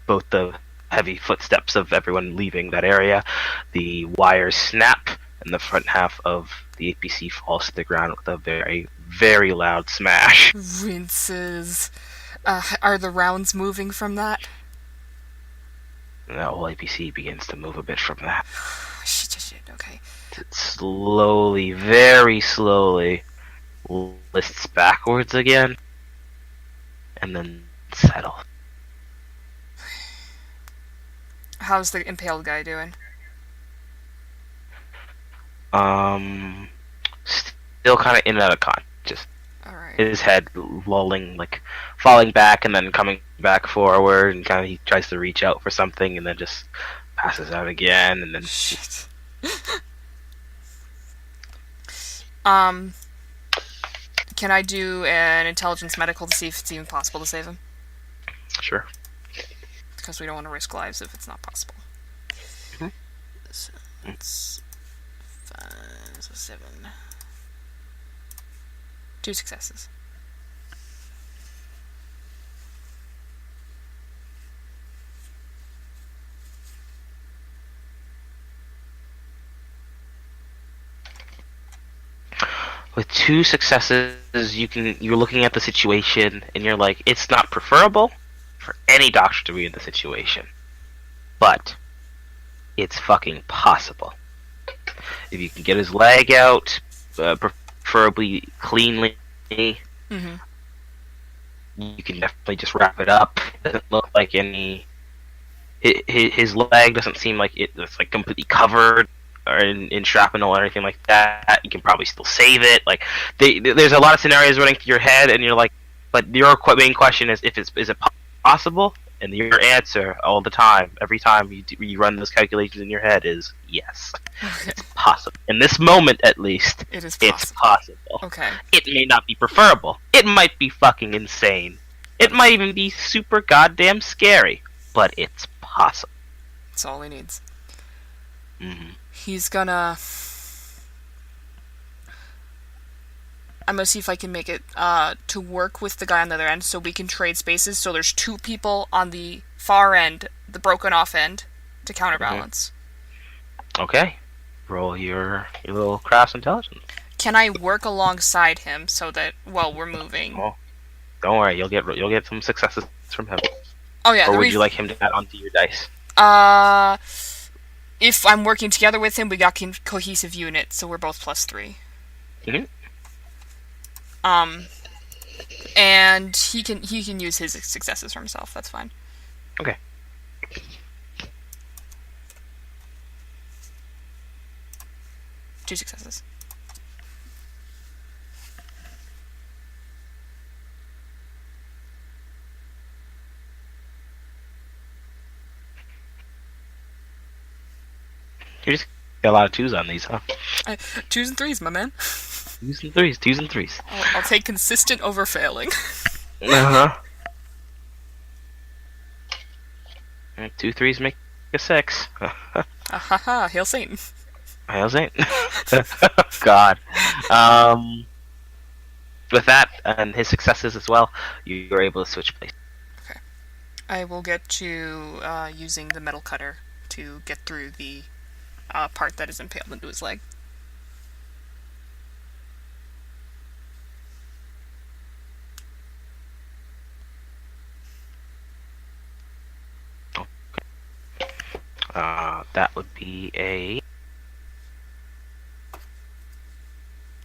both the heavy footsteps of everyone leaving that area, the wires snap, and the front half of the APC falls to the ground with a very, very loud smash. Rinses. Are the rounds moving from that? And the whole APC begins to move a bit from that. Shit. Okay. It slowly, very slowly, lists backwards again, and then settles. How's the impaled guy doing? Um, Still kind of in and out of conscious. All right. His head lolling, like falling back and then coming back forward, and kind of he tries to reach out for something, and then just passes out again, and then Shit. Um, can I do an intelligence medical to see if it's even possible to save him? sure. Because we don't want to risk lives if it's not possible. Mhm. So that's 5, so 7. 2 successes. With 2 successes, you're looking at the situation, and you're like, it's not preferable for any doctor to be in the situation, but it's fucking possible. If you can get his leg out, preferably cleanly, Mm-hmm. you can definitely just wrap it up. It doesn't look like any. His leg doesn't seem like it's like completely covered or in shrapnel or anything like that. You can probably still save it. Like there's a lot of scenarios running through your head, and you're like, but your main question is is it possible? And your answer all the time, every time you run those calculations in your head, is yes, Okay. it's possible. In this moment, at least, It is it's possible. possible. Okay. It may not be preferable. It might be fucking insane. It might even be super goddamn scary, but it's possible. That's all he needs. Mm-hmm. He's gonna. I'm gonna see if I can make it to work with the guy on the other end so we can trade spaces. So there's 2 people on the far end, the broken off end, to counterbalance. Okay. Roll your little craft intelligence. Can I work alongside him so that while we're moving? Oh, don't worry, you'll get some successes from him. Oh yeah. Or would you like him to add onto your dice? If I'm working together with him, we got cohesive unit, so we're both +3. Mm-hmm. And he can use his successes for himself. That's fine. Okay. Two successes. You just got a lot of twos on these, huh? I, twos and threes, my man. Twos and threes, twos and threes. I'll take consistent over failing. Uh huh. Two threes make a six. Ahaha, hail Satan. Hail Satan. God. With that and his successes as well, you are able to switch places. Okay. I will get to using the metal cutter to get through the part that is impaled into his leg. That would be a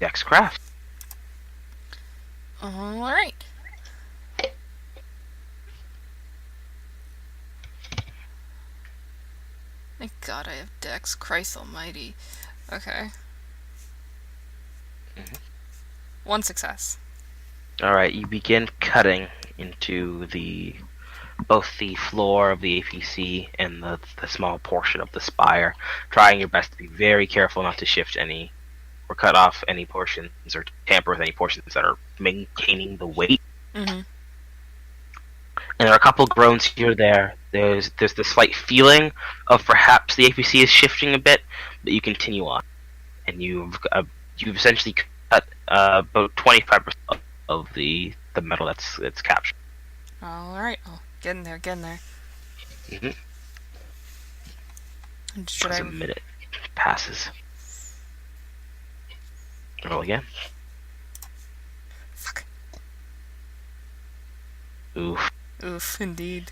Dex Craft. Alright. Thank God I have Dex. Christ almighty. Okay. One success. Alright, you begin cutting into both the floor of the APC and the small portion of the spire, trying your best to be very careful not to shift any or cut off any portions or tamper with any portions that are maintaining the weight. Mm-hmm. And there are a couple groans here or there. There's the slight feeling of perhaps the APC is shifting a bit, but you continue on, and you've essentially cut about 25% of the metal that's captured. Alright. Oh, getting there. Mm-hmm. Should As I... a minute passes. Roll again. Fuck. Oof. Oof, indeed.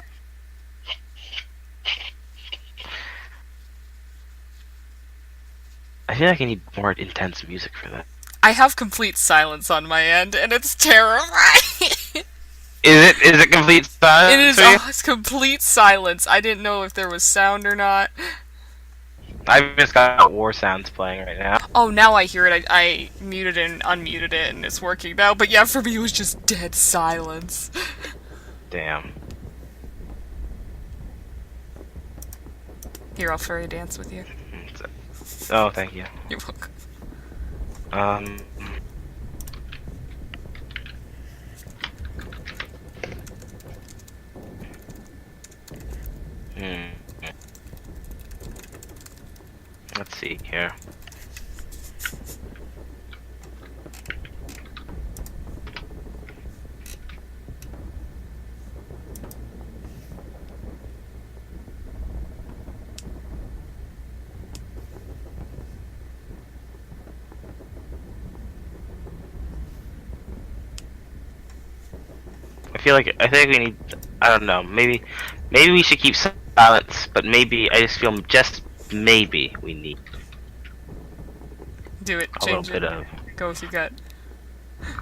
I feel like I need more intense music for that. I have complete silence on my end, and it's terrifying. Is it complete silence? It is for you? it's complete silence. I didn't know if there was sound or not. I've just got war sounds playing right now. Oh, now I hear it. I muted and unmuted it, and it's working now. But yeah, for me, it was just dead silence. Damn. Here, I'll furry dance with you. Oh, thank you. You're welcome. Hmm. Let's see here. I think we need. I don't know. Maybe we should keep silence. But maybe I just feel maybe we need Do it. a Change little bit it. of. Go with your gut.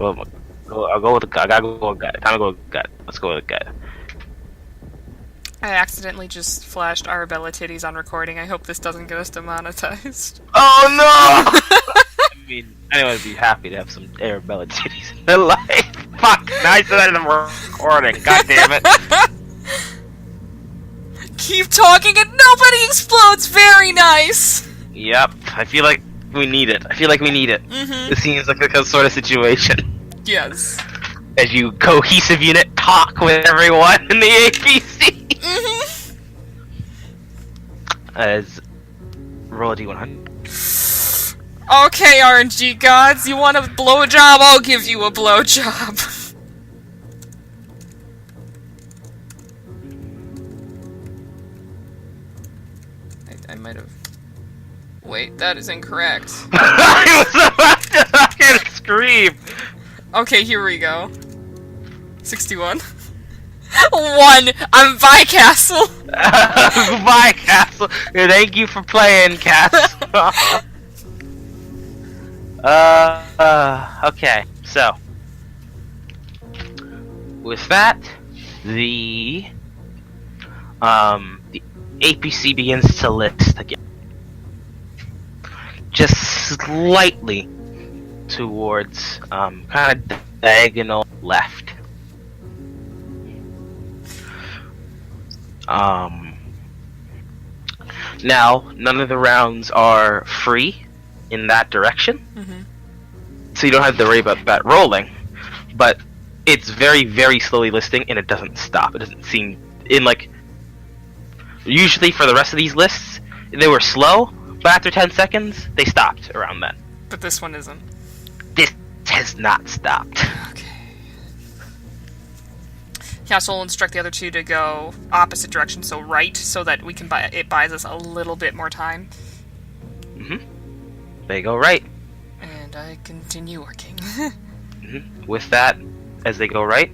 I'll go with the gut. I gotta go with gut. Time to go with gut. Let's go with gut. I accidentally just flashed Arabella titties on recording. I hope this doesn't get us demonetized. Oh no! I mean, anyone would be happy to have some Arabella titties in their life. Fuck! Now I said that in the recording. God damn it! Keep talking and nobody explodes. Very nice. Yep. I feel like we need it. Mm-hmm. This seems like a sort of situation. Yes. As you cohesive unit talk with everyone in the APC. Mm-hmm. As roll a d100. Okay, RNG gods, you want a blowjob? I'll give you a blowjob. I might have... Wait, that is incorrect. I was about to fucking scream! Okay, here we go. 61. 1! I'm by Castle! Bye, Castle! Thank you for playing, Castle! Okay, so. With that, the APC begins to lift again. Just slightly towards, kind of diagonal left. Now, none of the rounds are free in that direction, so you don't have to worry about that rolling. But it's very, very slowly listing, and it doesn't stop. It doesn't seem in like. Usually, for the rest of these lists, they were slow, but after 10 seconds, they stopped around then. But this one isn't. This has not stopped. Okay. Castle will instruct the other two to go opposite direction, so right, so that we can it buys us a little bit more time. They go right. And I continue working. With that, as they go right,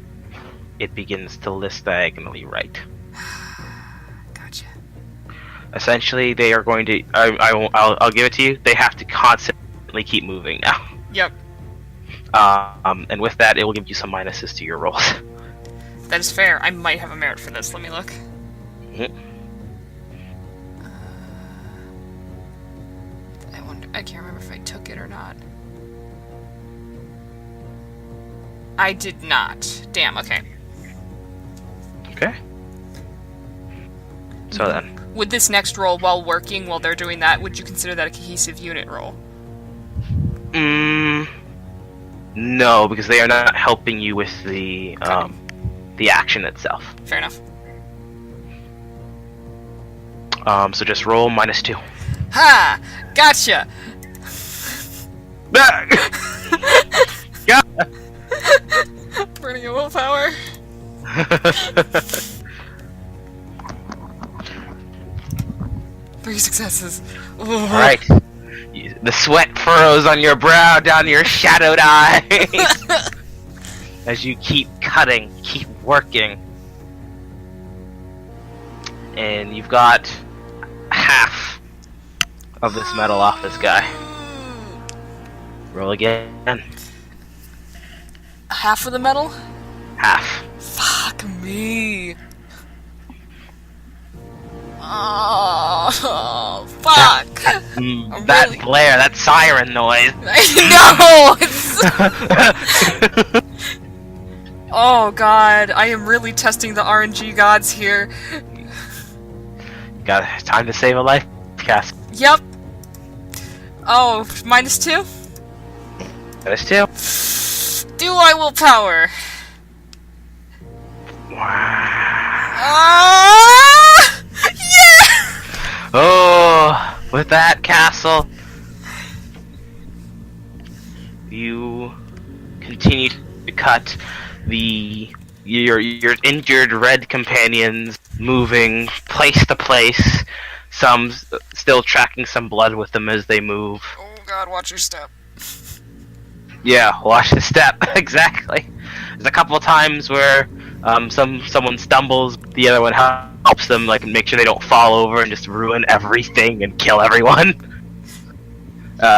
it begins to list diagonally right. Gotcha. Essentially, they are going to. I'll give it to you. They have to constantly keep moving now. Yep. And with that, it will give you some minuses to your rolls. That is fair. I might have a merit for this. Let me look. I can't remember if I took it or not. I did not. Damn, okay. Okay. So then. Would this next roll, while working, while they're doing that, would you consider that a cohesive unit roll? No, because they are not helping you with the action itself. Fair enough. So just roll -2. Ha! Gotcha! Burning a willpower. 3 successes. Alright. The sweat furrows on your brow, down your shadowed eyes. As you keep cutting, keep working. And you've got half of this metal off this guy. Roll again. Half of the metal? Half. Fuck me. Oh, fuck. That glare, that siren noise. I know! Oh god, I am really testing the RNG gods here. Got time to save a life, Cass. Yep. Oh, -2? -2. Do I willpower? Yeah! Oh, with that castle, you continue to cut your injured red companions, moving place to place. Some still tracking some blood with them as they move. Oh god, watch your step. Yeah, watch the step. Exactly. There's a couple of times where someone stumbles, the other one helps them, like, make sure they don't fall over and just ruin everything and kill everyone.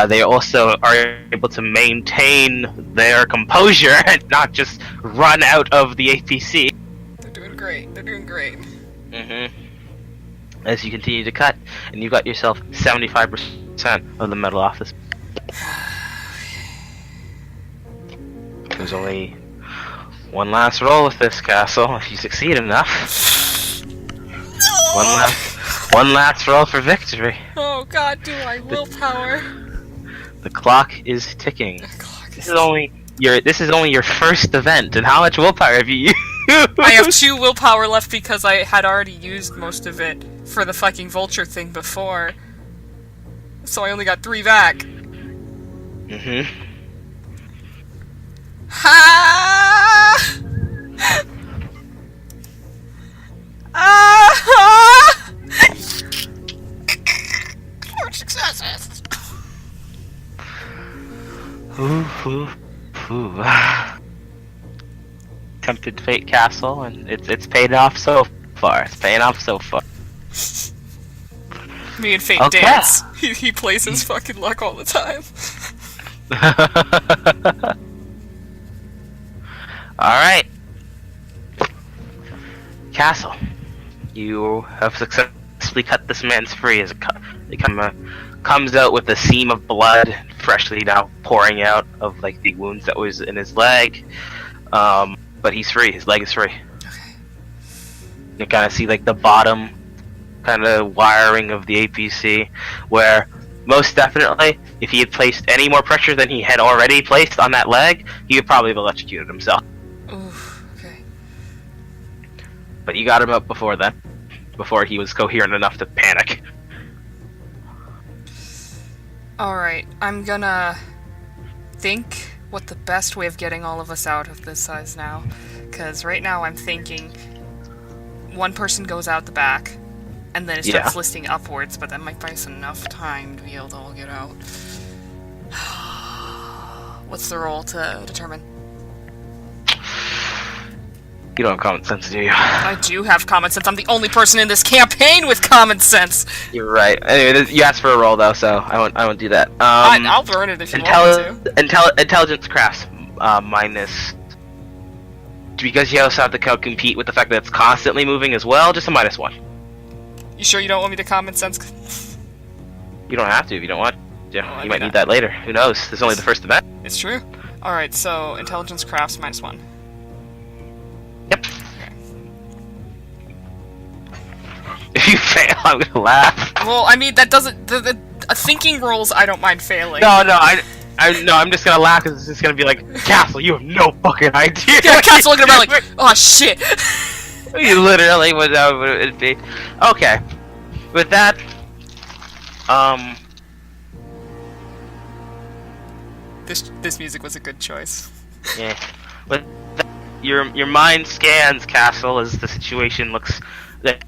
They also are able to maintain their composure and not just run out of the APC. They're doing great. They're doing great. As you continue to cut, and you got yourself 75% of the metal off this. There's only one last roll with this castle. If you succeed enough, one last roll for victory. Oh god, do I willpower? The clock is ticking. This is only your first event, and how much willpower have you used? I have 2 willpower left because I had already used most of it for the fucking vulture thing before. So I only got 3 back. Ha! 4 successes. Tempted Fate Castle, and it's paid off so far. It's paying off so far. Me and Fate dance. He plays his fucking luck all the time. Alright. Castle. You have successfully cut this man's free as it comes out with a seam of blood, freshly now pouring out of like the wounds that was in his leg. But he's free. His leg is free. Okay. You kind of see like the bottom kind of wiring of the APC, where most definitely, if he had placed any more pressure than he had already placed on that leg, he would probably have electrocuted himself. Oof, okay. But you got him up before then, before he was coherent enough to panic. Alright, I'm gonna think what the best way of getting all of us out of this is now. Because right now I'm thinking one person goes out the back, and then it starts listing upwards, but that might buy us enough time to be able to all get out. What's the roll to determine? You don't have common sense, do you? I do have common sense. I'm the only person in this campaign with common sense. You're right. Anyway, you asked for a roll though, so I won't do that. I'll burn it if you want me to. Intelligence crafts minus. Because you also have to compete with the fact that it's constantly moving as well. Just a -1. You sure you don't want me to common sense? You don't have to if you don't want to. Well, you might need that later. Who knows? This is only the first event. It's true. Alright, so intelligence crafts -1. Yep. Okay. If you fail, I'm gonna laugh. Well, I mean, that doesn't... The thinking rolls, I don't mind failing. No, I'm just gonna laugh because it's just gonna be like, Castle, you have no fucking idea. Yeah, Castle looking around like, oh shit. You literally would it be. Okay. With that, This music was a good choice. yeah. With that, your mind scans Castle as the situation looks that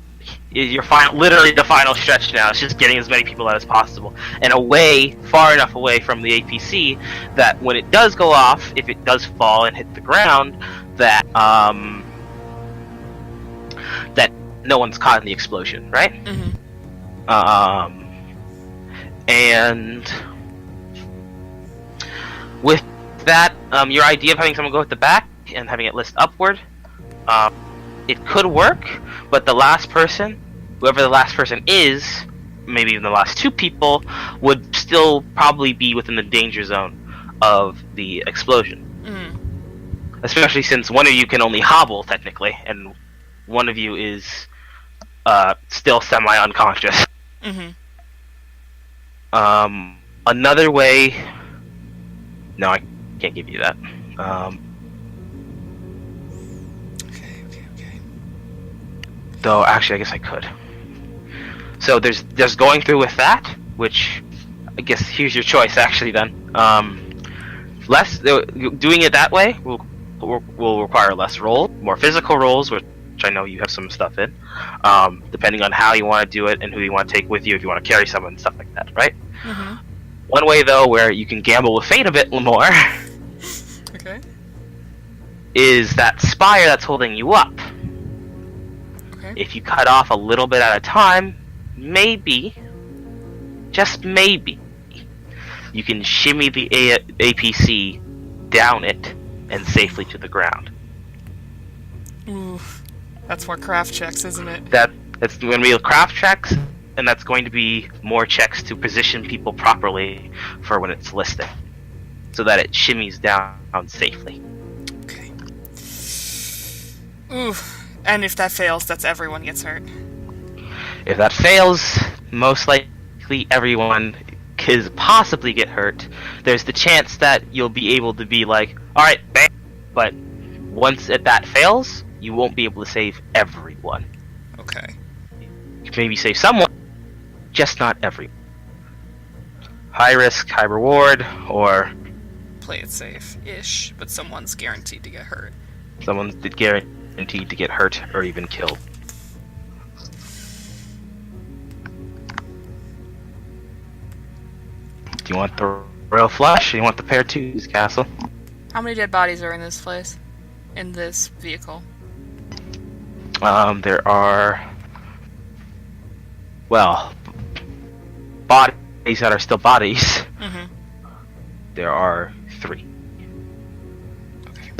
you're literally the final stretch now. It's just getting as many people out as possible and away, far enough away from the APC that when it does go off, if it does fall and hit the ground, that that no one's caught in the explosion, right? Mm-hmm. And with that, your idea of having someone go at the back and having it list upward, it could work, but the last person, whoever the last person is, maybe even the last two people, would still probably be within the danger zone of the explosion. Mm. Especially since one of you can only hobble, technically, and one of you is still semi-unconscious. Mm-hmm. Another way... No, I can't give you that. Okay. Though, actually, I guess I could. So there's going through with that, which I guess here's your choice. Actually, then, doing it that way will require less roll, more physical rolls, which I know you have some stuff in. Depending on how you want to do it and who you want to take with you, if you want to carry someone, stuff like that, right? Mm-hmm. One way though, where you can gamble with fate a bit more, Okay. is that spire that's holding you up. Okay. If you cut off a little bit at a time, maybe, just maybe, you can shimmy the APC down it and safely to the ground. Ooh, that's more craft checks, isn't it? That's going to be craft checks, and that's going to be more checks to position people properly for when it's listing, so that it shimmies down safely. Okay. Ooh, and if that fails, that's everyone gets hurt. If that fails, most likely everyone could possibly get hurt. There's the chance that you'll be able to be like, alright, bang, but once that fails, you won't be able to save everyone. Okay. You can maybe save someone, just not everyone. High risk, high reward, or Play it safe-ish, but someone's guaranteed to get hurt. someone's guaranteed to get hurt or even killed. Do you want the royal flush or you want the pair twos, Castle? How many dead bodies are in this place? In this vehicle? There are... Well, bodies that are still bodies. Mm-hmm. There are 3. Okay.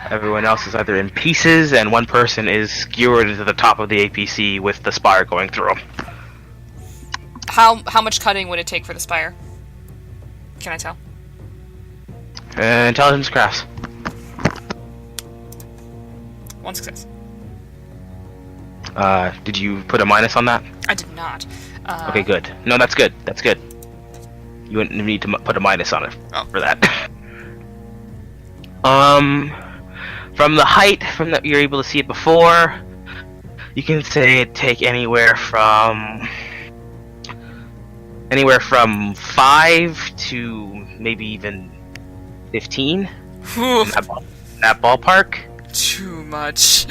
Everyone else is either in pieces, and one person is skewered into the top of the APC with the spire going through them. How much cutting would it take for the spire? Can I tell? Intelligence crafts. 1 success. Did you put a minus on that? I did not. Okay, good. No, that's good. That's good. You wouldn't need to put a minus on it for that. From the height, from that you're able to see it before, you can say it take anywhere from 5 to maybe even 15 Whew, in that ballpark. too much.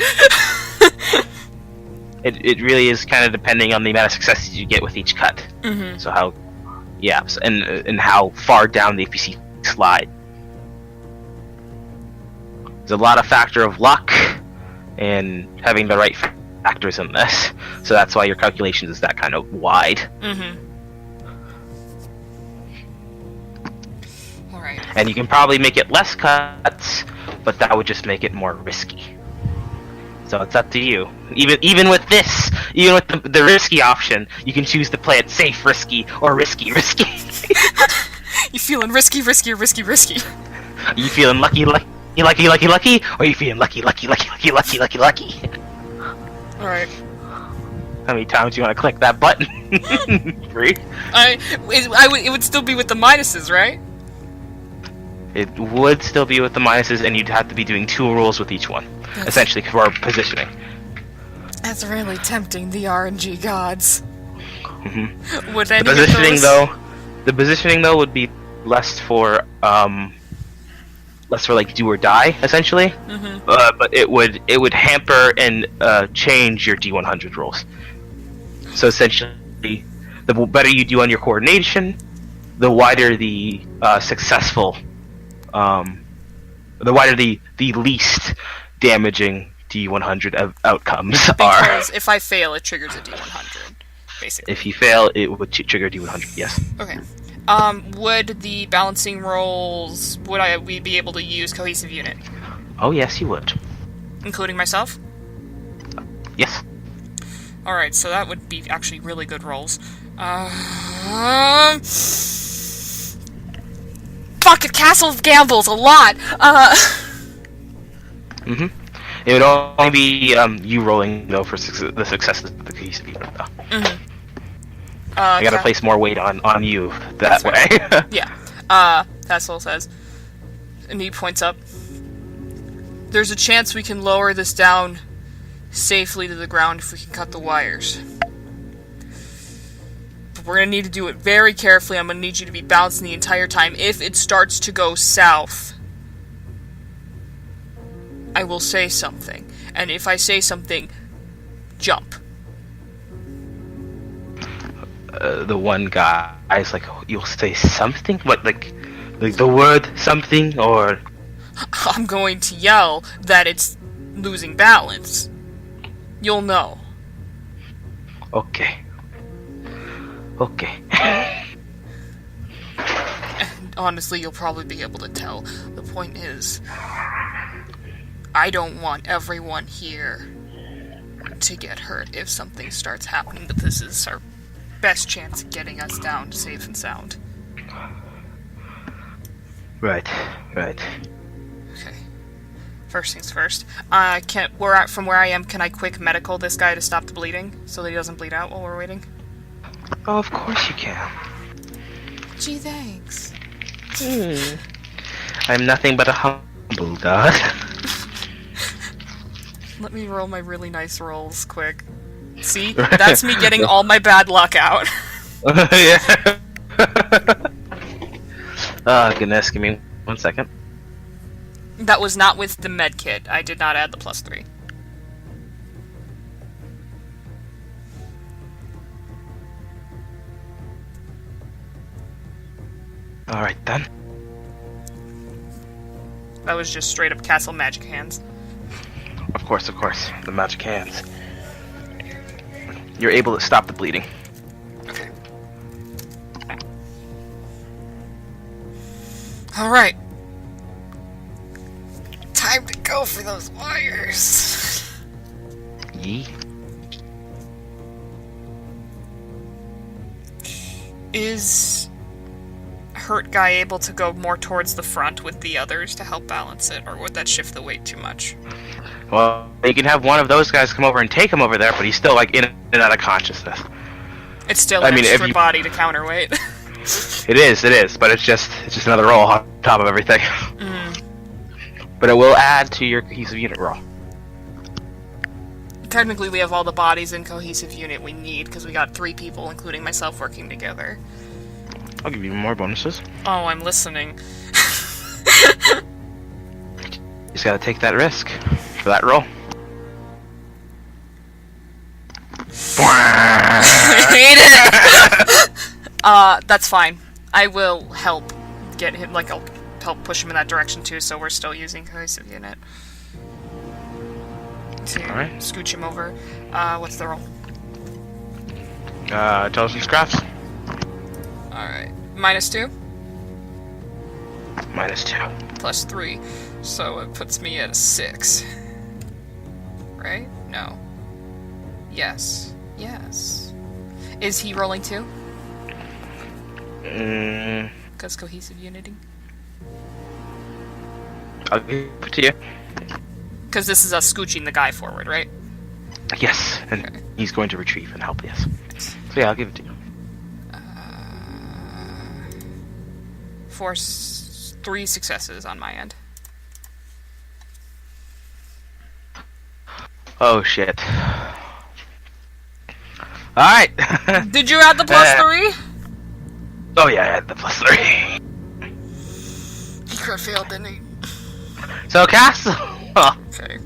It really is kind of depending on the amount of successes you get with each cut. Mm-hmm. So how, yeah, and how far down the APC slide. There's a lot of factor of luck and having the right factors in this. So that's why your calculations is that kind of wide. Mm-hmm. All right. And you can probably make it less cuts, but that would just make it more risky. So it's up to you. Even with this, even with the risky option, you can choose to play it safe, risky, or risky. You feeling risky, risky, or risky, risky? Are you feeling lucky, or are you feeling lucky? All right. How many times do you want to click that button? 3? It would still be with the minuses, right? It would still be with the minuses, and you'd have to be doing 2 rolls with each one, essentially for positioning. That's really tempting, the RNG gods. Mm-hmm. Would any of those... The positioning though would be less for like do or die, essentially. Mm-hmm. But it would hamper and change your D100 rolls. So essentially, the better you do on your coordination, the wider the successful, the wider the least damaging D100 outcomes are. Because if I fail, it triggers a D100, basically. If you fail, it would trigger D100. Yes. Okay. Would the balancing rolls, we be able to use cohesive unit? Oh yes, you would. Including myself? Yes. Alright, so that would be actually really good rolls. Fuck, Castle gambles a lot! Mm-hmm. It would only be you rolling though for the success of the cohesive unit though. Mm-hmm. I gotta place more weight on you that way. Right. Yeah. Tassel says, and he points up. There's a chance we can lower this down safely to the ground if we can cut the wires. But we're gonna need to do it very carefully. I'm gonna need you to be bouncing the entire time. If it starts to go south, I will say something. And if I say something, jump. The one guy is like, you'll say something? What, like the word something, or? I'm going to yell that it's losing balance. You'll know. Okay. And honestly, you'll probably be able to tell. The point is, I don't want everyone here to get hurt if something starts happening, but this is our best chance of getting us down safe and sound. Right. Okay. First things first. From where I am, can I quick medical this guy to stop the bleeding so that he doesn't bleed out while we're waiting? Oh, of course you can. Gee, thanks. I'm nothing but a humble god. Let me roll my really nice rolls quick. See? That's me getting all my bad luck out. Yeah. Oh, goodness. Give me 1 second. That was not with the med kit. I did not add the +3. Alright then. That was just straight up castle magic hands. Of course. The magic hands. You're able to stop the bleeding. Okay. Alright. Time to go for those wires. Yee. Is hurt guy able to go more towards the front with the others to help balance it, or would that shift the weight too much? Well, you can have one of those guys come over and take him over there, but he's still like in and out of consciousness. It's still an extra body to counterweight. It is, but it's just another roll on top of everything. But it will add to your cohesive unit roll. Technically, we have all the bodies in cohesive unit we need, because we got 3 people, including myself, working together. I'll give you more bonuses. Oh, I'm listening. You just gotta take that risk for that roll. I hate it! That's fine. I will help get him, like, I'll help push him in that direction too, so we're still using cohesive unit. To scooch him over. What's the roll? Intelligence crafts. Alright. -2? -2. +3. So it puts me at a 6. Right? No. Yes. Yes. Is he rolling too? Because cohesive unity? I'll give it to you. Because this is us scooching the guy forward, right? Yes, and okay. He's going to retrieve and help, yes. So yeah, I'll give it to you. 3 successes on my end. Oh shit. Alright! Did you add the +3? Oh yeah, I had the +3. He crit failed, didn't he? So, Castle! Okay.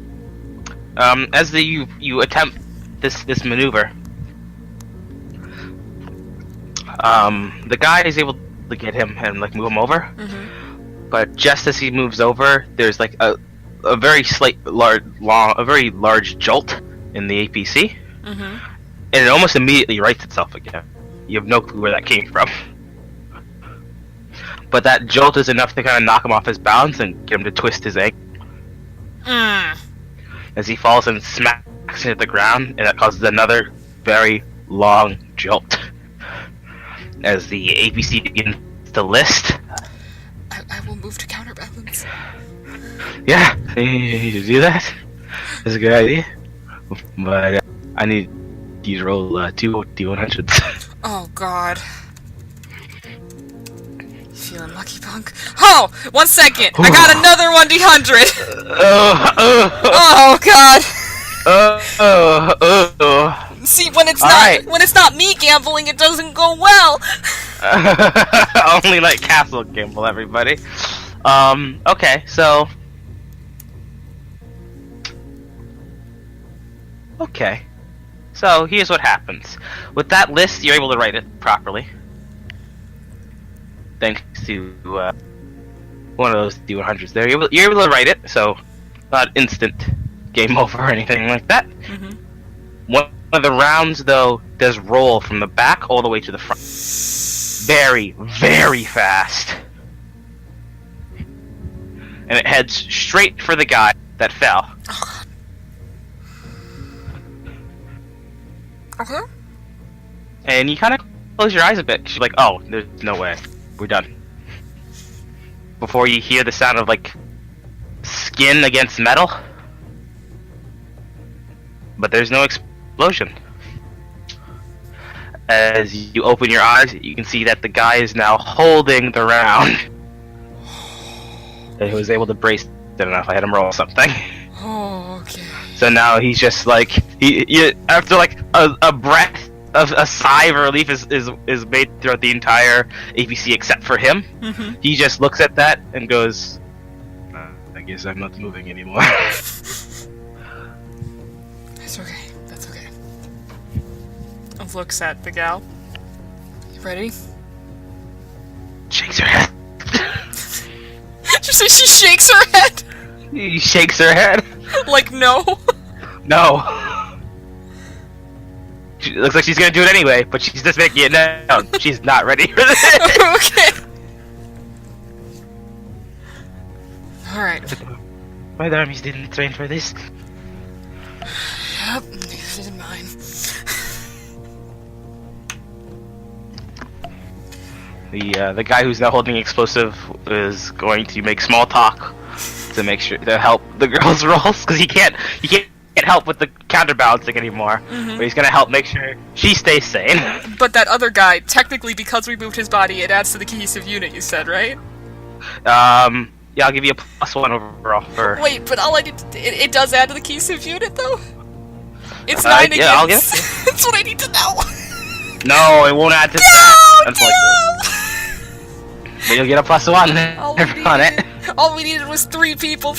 As you attempt this maneuver, the guy is able to get him and like move him over. But just as he moves over, there's like a very very large jolt in the APC, and it almost immediately rights itself again. You have no clue where that came from. But that jolt is enough to kind of knock him off his balance and get him to twist his ankle. As he falls and smacks into the ground, and that causes another very long jolt. As the APC begins to list. I will move to counterbalance. Yeah, you should do that. That's a good idea. But I need you to roll 2 D100s. Oh god. Feeling lucky, punk? Oh! 1 second! I got another 1D100! Oh god! See, when it's not me gambling, it doesn't go well! Only like Castle gamble, everybody. Okay, so... Okay. So, here's what happens. With that list, you're able to write it properly. Thanks to one of those D100s there. You're able to write it, so not instant game over or anything like that. One of the rounds, though, does roll from the back all the way to the front. Very, very fast. And it heads straight for the guy that fell. Okay. And you kind of close your eyes a bit. She's like, oh, there's no way. We're done. Before you hear the sound of, like, skin against metal. But there's no explosion. As you open your eyes, you can see that the guy is now holding the round. And he was able to brace it enough. I had him roll something. Oh, okay. So now he's just like, after like a breath of a sigh of relief is made throughout the entire APC except for him. He just looks at that and goes, I guess I'm not moving anymore. That's okay. That's okay. Of looks at the gal. You ready? Shakes her head. Did you say she shakes her head? He shakes her head. Like, no? No. She looks like she's gonna do it anyway, but she's just making it known. She's not ready for this. Okay. Alright. My armies didn't train for this. Yep, neither did mine. The guy who's now holding explosive is going to make small talk to make sure to help the girl's rolls because he can't help with the counterbalancing anymore. But he's gonna help make sure she stays sane. But that other guy, technically, because we moved his body, it adds to the cohesive unit. You said, right? Yeah, I'll give you a +1 overall for. Wait, but all I need it does add to the cohesive unit though. It's 9 against. Yeah, I'll give it. That's what I need to know. No, it won't add to that, unfortunately. But you'll get a +1 on it. All we needed was 3 people,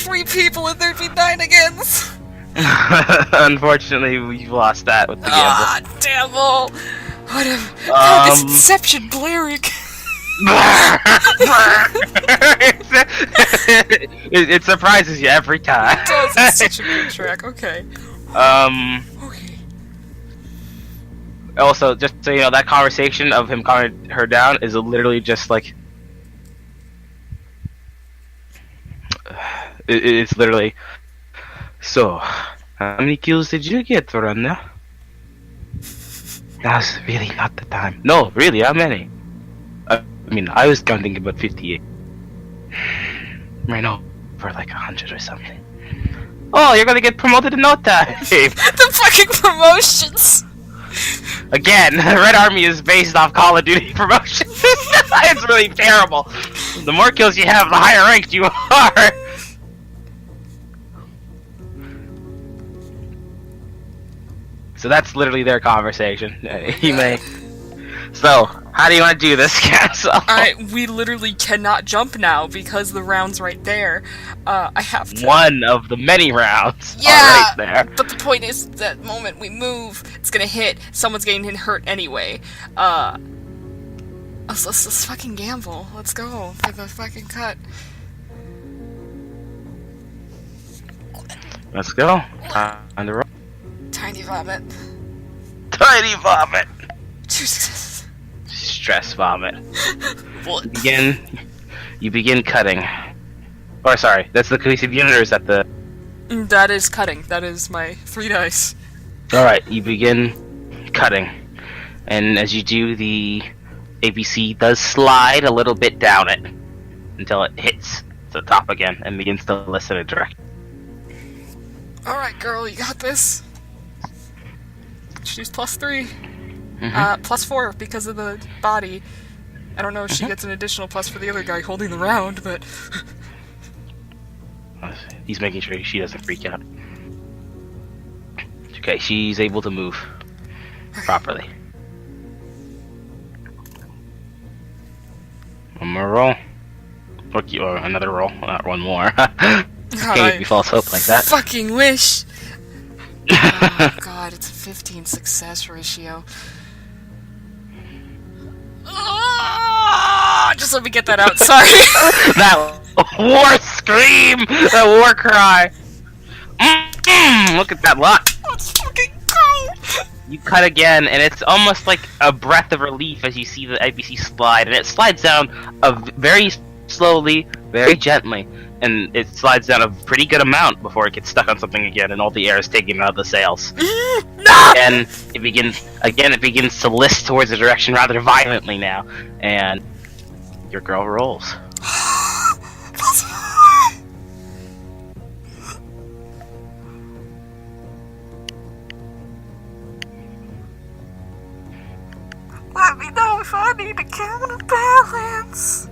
and there'd be 9 against. Unfortunately, we've lost that with the gamble. Ah, damn! Whatever. God, this Inception blaring. It surprises you every time. It does. It's such a good track. Okay. Okay. Also, just so you know, that conversation of him calming her down is literally just like. It's literally. So, how many kills did you get, Rana? That's really not the time. No, really, how many? I mean, I was counting about 58. Right now, for like 100 or something. Oh, you're gonna get promoted in no time! The fucking promotions! Again, Red Army is based off Call of Duty promotions. It's really terrible. The more kills you have, the higher ranked you are. So that's literally their conversation. He may. So, how do you want to do this, Castle? We literally cannot jump now because the round's right there. I have to. One of the many rounds. Yeah. Right there. But the point is, that moment we move, it's gonna hit. Someone's getting hurt anyway. Let's fucking gamble. Let's go. Take the fucking cut. Let's go. On the road. Tiny vomit. Tiny vomit. 2 successes. Stress vomit. What? You begin cutting. Or sorry, that's the cohesive unit, or is that the? That is cutting. That is my 3 dice. All right, you begin cutting, and as you do, the ABC does slide a little bit down it until it hits the top again and begins to listen in direct. All right, girl, you got this. She's +3. +4 because of the body. I don't know if she gets an additional plus for the other guy holding the round, but... He's making sure she doesn't freak out. Okay, she's able to move properly. One more roll. Or another roll, not one more. Can't make me false hope like that. Fucking wish! Oh god, it's a 15 success ratio. Just let me get that out, sorry. That war scream! That war cry! Look at that luck! Let's fucking go! You cut again, and it's almost like a breath of relief as you see the IBC slide, and it slides down very slowly, very gently, and it slides down a pretty good amount before it gets stuck on something again, and all the air is taken out of the sails. No! And it begins to list towards the direction rather violently now, and your girl rolls. Let me know if I need to counterbalance.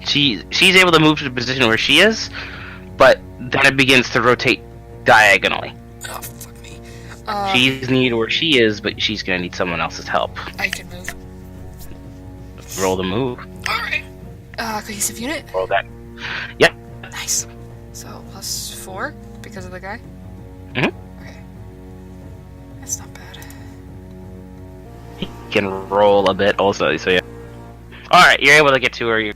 She's able to move to the position where she is, but then it begins to rotate diagonally. Oh, fuck me. She's needed where she is, but she's gonna need someone else's help. I can move. Roll the move. Alright. Cohesive unit? Roll that. Yep. Nice. So, +4 because of the guy? Mm-hmm. Okay. That's not bad. You can roll a bit also, so yeah. Alright, you're able to get to where you...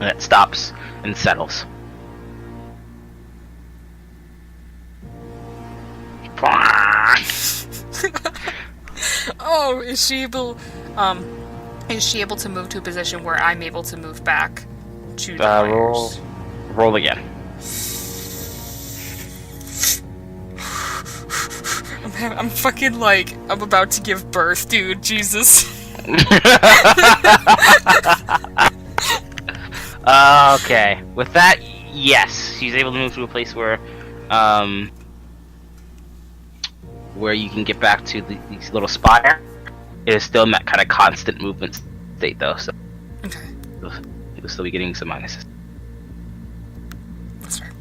And it stops and settles. Oh, is she able to move to a position where I'm able to move back to the wires? Roll again. I'm fucking like, I'm about to give birth, dude. Jesus. Okay. With that, yes, she's able to move to a place where you can get back to these little spire. It is still in that kind of constant movement state, though, so Okay. you'll still be getting some minuses. That's right.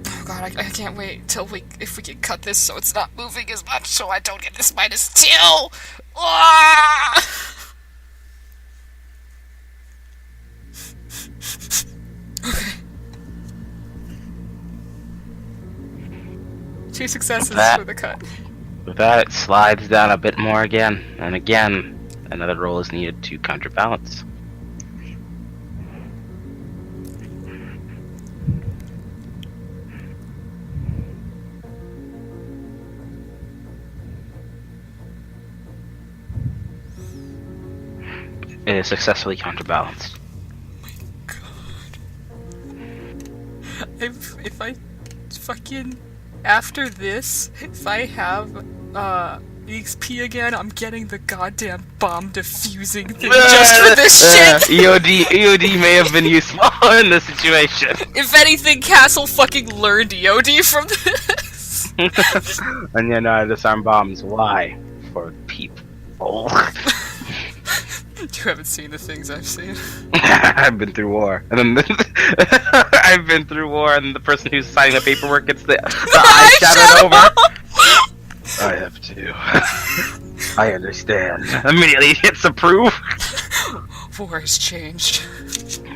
Oh god, I can't wait till if we can cut this so it's not moving as much so I don't get this -2. Ah! Okay. 2 successes for the cut. With that, it slides down a bit more again, and again, another roll is needed to counterbalance. It is successfully counterbalanced. God. If I fucking after this, if I have EXP again, I'm getting the goddamn bomb defusing thing just for this shit. EOD may have been useful in this situation. If anything, Castle fucking learned EOD from this. And you know, disarm bombs. Why? For people. You haven't seen the things I've seen. I've been through war, and then I've been through war, and the person who's signing the paperwork gets the eyeshadow over. I have to. I understand. Immediately hits approve. War has changed.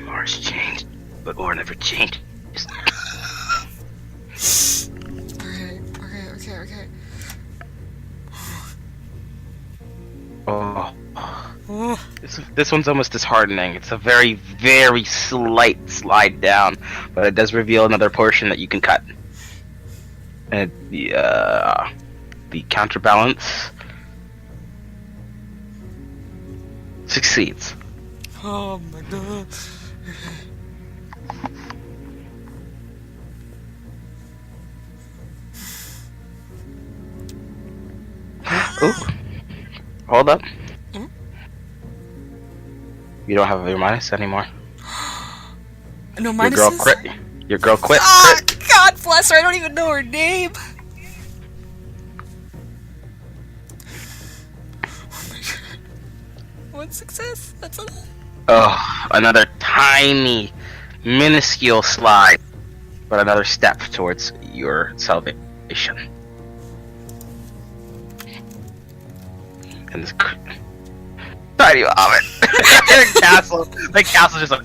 War has changed, but war never changed. Okay. Oh. This one's almost disheartening. It's a very, very slight slide down, but it does reveal another portion that you can cut. And the counterbalance succeeds. Oh my god. Ooh. Hold up. Hmm? You don't have your minus anymore. No Your minuses? girl quit. Your girl quit. Ah, God bless her. I don't even know her name. Oh my god. 1 success. That's a. Oh, another tiny, minuscule slide, but another step towards your salvation. And this tiny vomit. The castle's just like.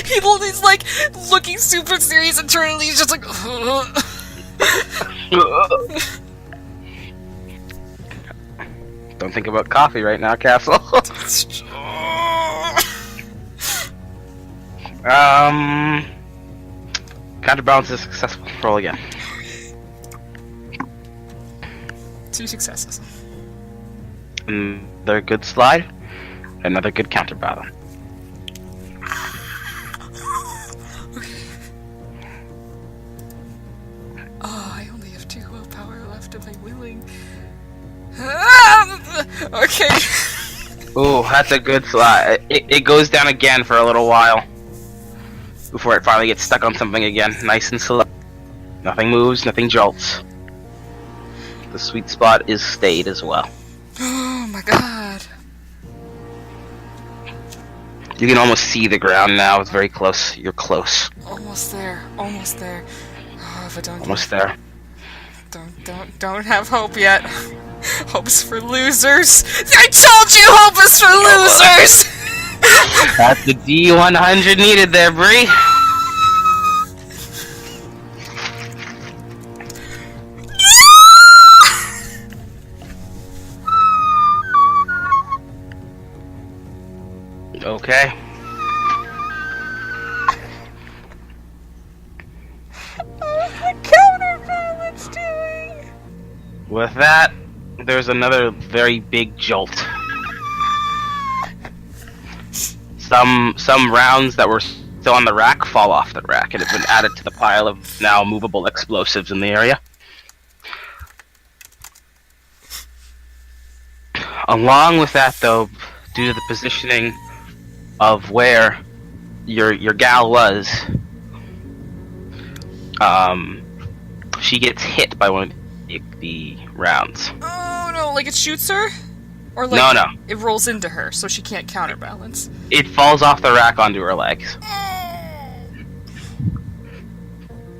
He's like looking super serious internally. He's just like. Don't think about coffee right now, Castle. Counterbalance is successful. Roll again. 2 successes. Another good slide. Another good counterbalance. Oh, I only have 2 willpower left. Am I willing? Okay. Ooh, that's a good slide. It goes down again for a little while before it finally gets stuck on something again. Nice and slow. Nothing moves, nothing jolts. The sweet spot is stayed as well. Oh my god. You can almost see the ground now. It's very close. You're close. Almost there. Almost there. Oh, if I don't Almost there. Don't have hope yet. Hope's for losers. I told you hope is for losers. That's the D100 needed there, Bree. Okay. What's the counterbalance doing? With that, there's another very big jolt. Some rounds that were still on the rack fall off the rack and have been added to the pile of now movable explosives in the area. Along with that, though, due to the positioning of where your gal was, she gets hit by one of the rounds. Oh no, like it shoots her? Or like No, no. it rolls into her so she can't counterbalance. It falls off the rack onto her legs.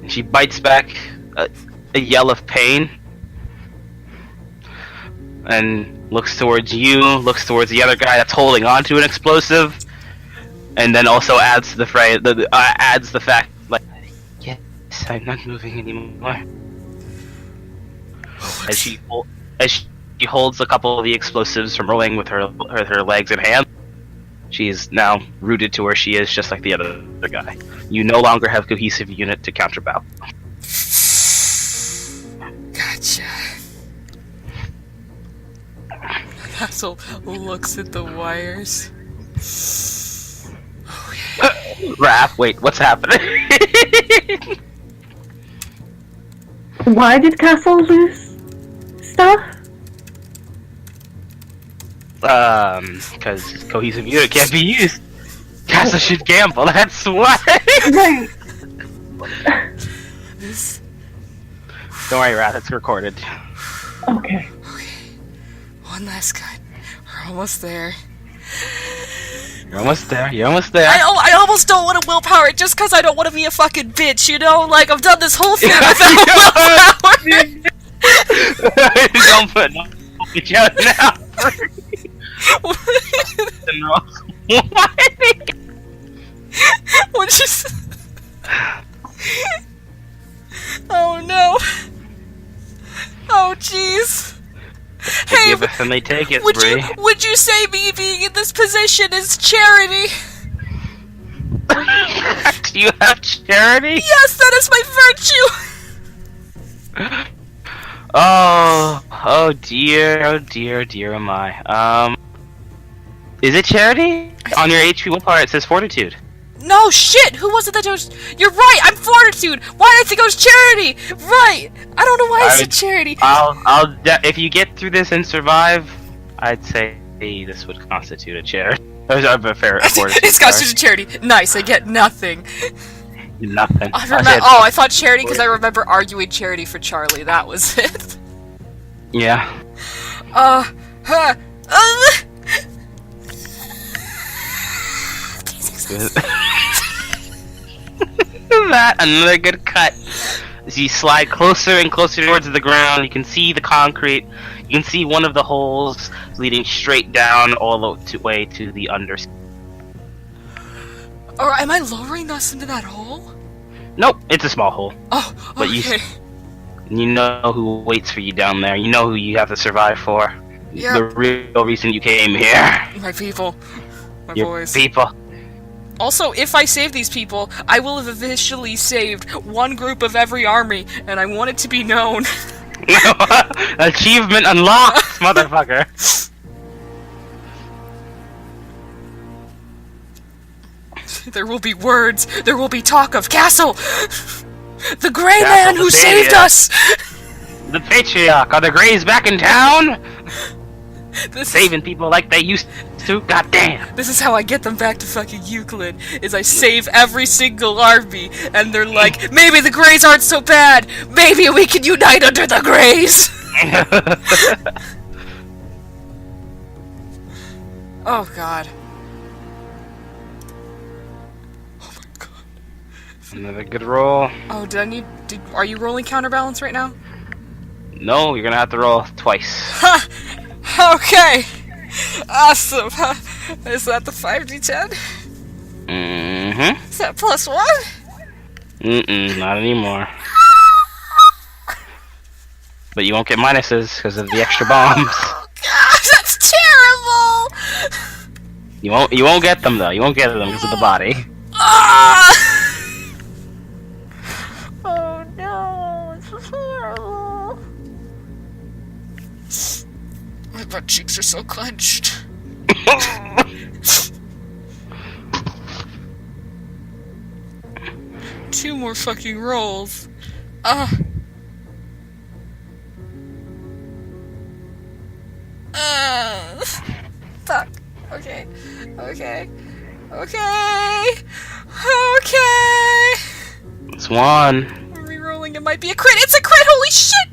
And she bites back a yell of pain and looks towards you, looks towards the other guy that's holding onto an explosive, and then also adds to the fray. Adds the fact, like, yes, I'm not moving anymore. As she holds a couple of the explosives from rolling with her legs and hands, she is now rooted to where she is, just like the other guy. You no longer have cohesive unit to counterbalance. Gotcha. Hassel looks at the wires. Raph, wait, what's happening? Why did Castle lose stuff? Because cohesive unit can't be used. Castle should gamble, that's why. Right. This. Don't worry, Raph, it's recorded. Okay. One last cut. We're almost there. You're almost there, you're almost there. I almost don't want to willpower it just because I don't want to be a fucking bitch, you know? Like, I've done this whole thing without willpower! Don't put no each other now. What just... Oh no. Oh jeez. Hey, give us and they take it, Bree. would you say me being in this position is charity? Do you have charity? Yes, that is my virtue! Oh dear am I. Is it charity? On your HP willpower it says fortitude. No, shit! Who was it that was... You're right, I'm fortitude! Why did I think it was charity? Right! I don't know why I said charity. If you get through this and survive, I'd say this would constitute a charity. A fair fortitude. It's constituted charity. Nice, I get nothing. Nothing. I thought charity because I remember arguing charity for Charlie. That was it. Yeah. That another good cut. As you slide closer and closer towards the ground, you can see the concrete. You can see one of the holes leading straight down all the way to the underside. Or am I lowering us into that hole? Nope, it's a small hole. Oh, okay. But you know who waits for you down there. You know who you have to survive for. Yeah. The real reason you came here. My people. My Your boys. people. Also, if I save these people, I will have officially saved one group of every army, and I want it to be known. Achievement unlocked, motherfucker. There will be words. There will be talk of Castle. The Grey Castle Man who the saved Savior. us. The patriarch. Are the Greys back in town? This Saving people like they used to? Goddamn. This is how I get them back to fucking Euclid, is I save every single army, and they're like, maybe the Greys aren't so bad! Maybe we can unite under the Greys! Oh god. Oh my god. Another good roll. Oh, are you rolling counterbalance right now? No, you're gonna have to roll twice. Ha! Okay! Awesome! Is that the 5d10? Mm-hmm. Is that +1? Not anymore. But you won't get minuses because of the extra bombs. Oh gosh, that's terrible! You won't get them though. You won't get them because of the body. Ah! Oh no, this is horrible. My butt cheeks are so clenched. Two more fucking rolls. Okay. Okay. Okay. It's one. I'm rerolling. It might be a crit. It's a crit. Holy shit!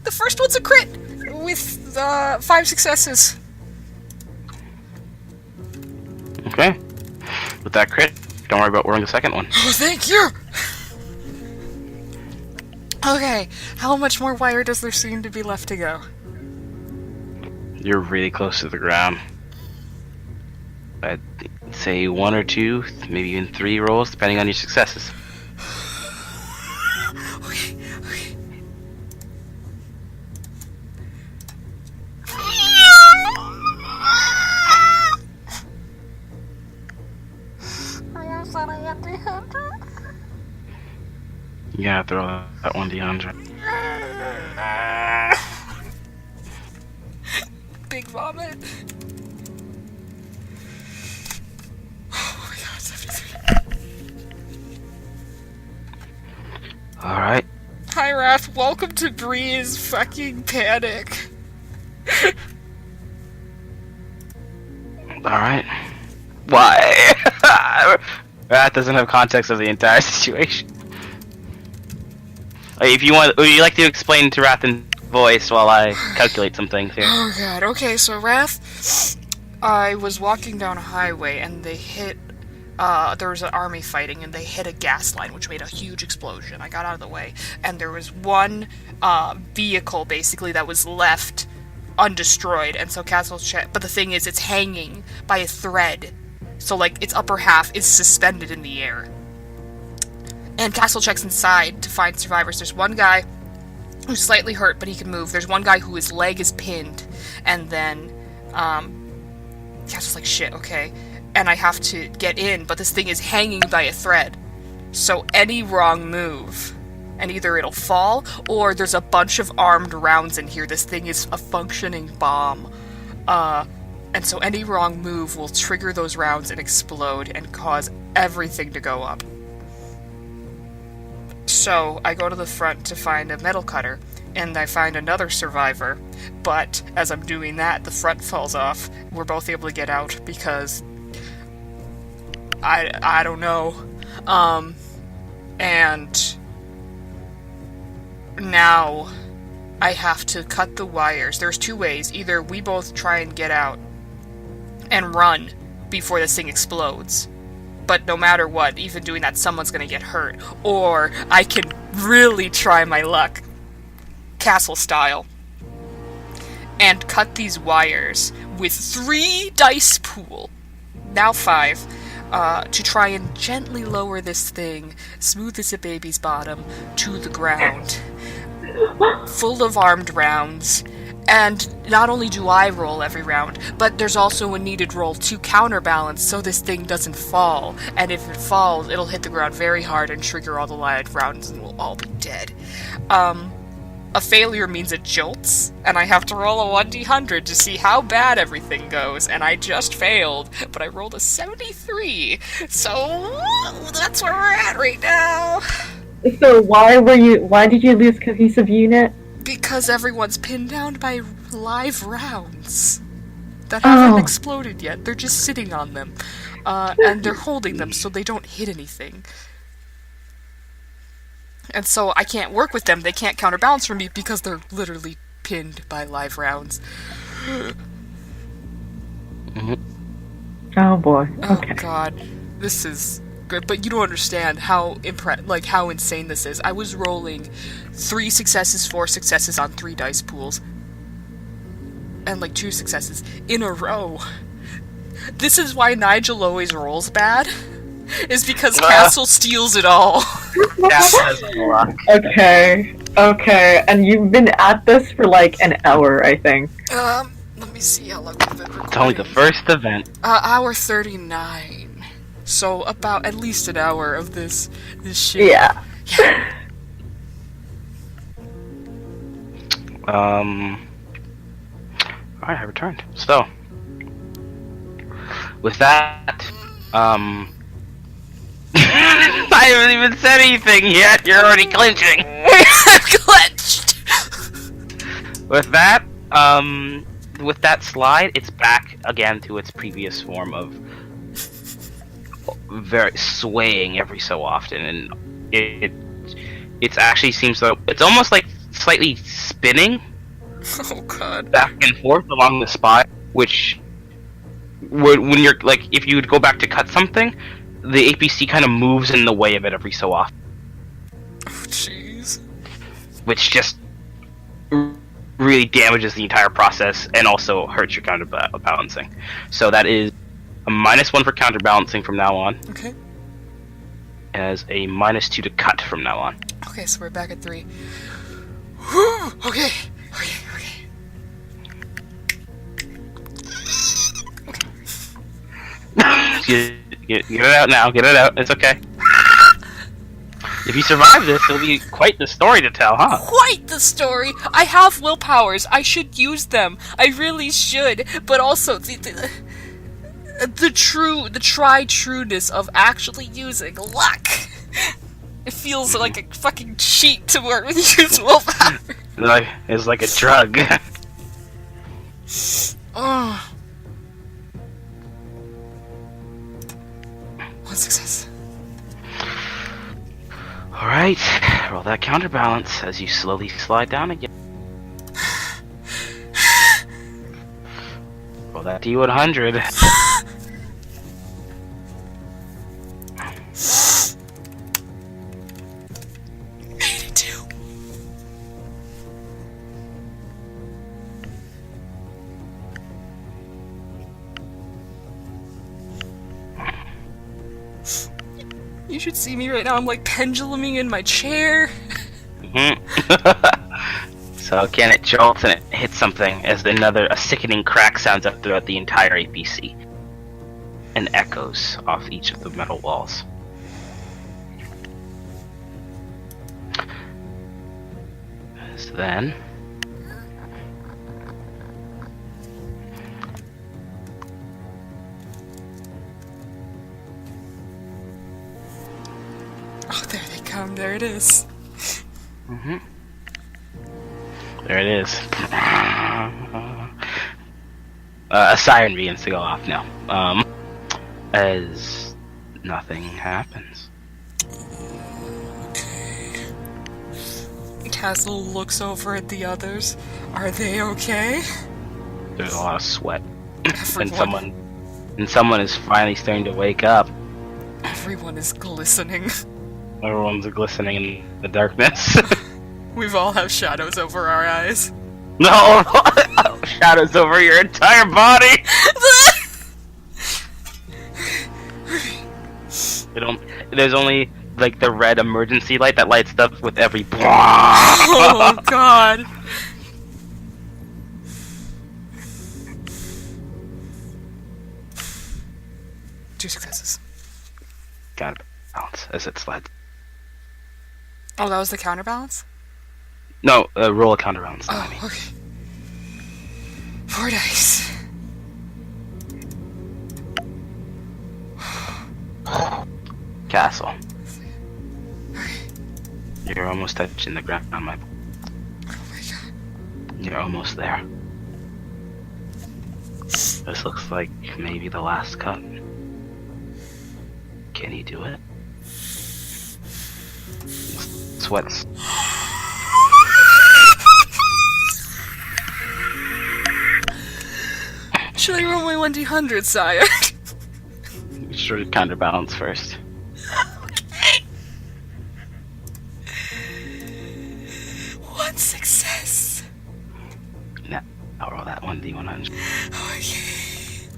The first one's a crit with 5 successes. Okay. With that crit, don't worry about rolling the second one. Oh, thank you. Okay, how much more wire does there seem to be left to go? You're really close to the ground. I'd say 1 or 2, maybe even 3 rolls, depending on your successes. Okay, okay. You gotta throw that 1d100. Big vomit. Oh my god, 73. Alright. Hi, Wrath. Welcome to Bree's fucking panic. Alright. Why? That doesn't have context of the entire situation. If you want, would you like to explain to Wrath in voice while I calculate some things here? Oh god, okay, so Wrath, I was walking down a highway and they hit, there was an army fighting and they hit a gas line which made a huge explosion. I got out of the way and there was one vehicle basically that was left undestroyed, and so but the thing is it's hanging by a thread, so like its upper half is suspended in the air. And Castle checks inside to find survivors. There's one guy who's slightly hurt, but he can move. There's one guy who his leg is pinned, and then, Castle's like, shit, okay. And I have to get in, but this thing is hanging by a thread. So any wrong move, and either it'll fall, or there's a bunch of armed rounds in here. This thing is a functioning bomb. And so any wrong move will trigger those rounds and explode and cause everything to go up. So I go to the front to find a metal cutter, and I find another survivor, but as I'm doing that, the front falls off. We're both able to get out because I don't know. And now I have to cut the wires. There's 2 ways. Either we both try and get out and run before this thing explodes. But no matter what, even doing that, someone's gonna get hurt. Or I can really try my luck, Castle style, and cut these wires with 3 dice pool, now 5, to try and gently lower this thing, smooth as a baby's bottom, to the ground, full of armed rounds. And not only do I roll every round, but there's also a needed roll to counterbalance so this thing doesn't fall. And if it falls, it'll hit the ground very hard and trigger all the live rounds and we'll all be dead. A failure means it jolts, and I have to roll a 1d100 to see how bad everything goes, and I just failed, but I rolled a 73, so that's where we're at right now. So why did you lose cohesive unit? Because everyone's pinned down by live rounds that haven't exploded yet. They're just sitting on them. And they're holding them so they don't hit anything. And so I can't work with them. They can't counterbalance for me because they're literally pinned by live rounds. Mm-hmm. Oh boy. Okay. Oh god. This is good, but you don't understand how how insane this is. I was rolling 3 successes, 4 successes on 3 dice pools. And 2 successes in a row. This is why Nigel always rolls bad. Is because Castle steals it all. Okay, and you've been at this for an hour, I think. Let me see how long we've been recording. It's only the first event. Hour 39. So about at least an hour of this shit. Yeah. Alright, I returned. So, with that, I haven't even said anything yet, you're already clinching! Clinched! With that, with that slide, it's back again to its previous form of very swaying every so often, and it actually seems like it's almost like slightly spinning Oh god. back and forth along the spine, which when you're like, if you would go back to cut something, the APC kind of moves in the way of it every so often, Oh jeez. which just really damages the entire process and also hurts your counterbalancing. So that is a -1 for counterbalancing from now on, Okay. as a -2 to cut from now on. Okay, so we're back at 3. Whew, okay. Get it out now. Get it out. It's okay. If you survive this, it'll be quite the story to tell, huh? Quite the story! I have willpowers. I should use them. I really should. But also, the try-trueness of actually using luck. It feels like a fucking cheat to work with use willpower. It's like a drug. Oh. 1 success. Alright, roll that counterbalance as you slowly slide down again. Roll that D100. 82. You should see me right now. I'm like penduluming in my chair. So again, it jolts and it hits something as a sickening crack sounds up throughout the entire APC and echoes off each of the metal walls. So then, Oh, there they come. There it is. there it is. A siren begins to go off now. As nothing happens. Castle looks over at the others. Are they okay? There's a lot of sweat, Everyone. and someone is finally starting to wake up. Everyone is glistening. Everyone's glistening in the darkness. We've all have shadows over our eyes. No, shadows over your entire body. There's only like the red emergency light that lights up with every. Oh god. Two successes. Counterbalance as it slides. Oh, that was the counterbalance? No, roll a counterbalance. Oh, okay. 4 dice. Castle. You're almost touching the ground, my boy. Oh my god. You're almost there. This looks like maybe the last cut. Can you do it? Sweats. Should I roll my 1d100, sire? Sure, counterbalance first. Okay. 1 success. Now, I'll roll that 1d100. Okay.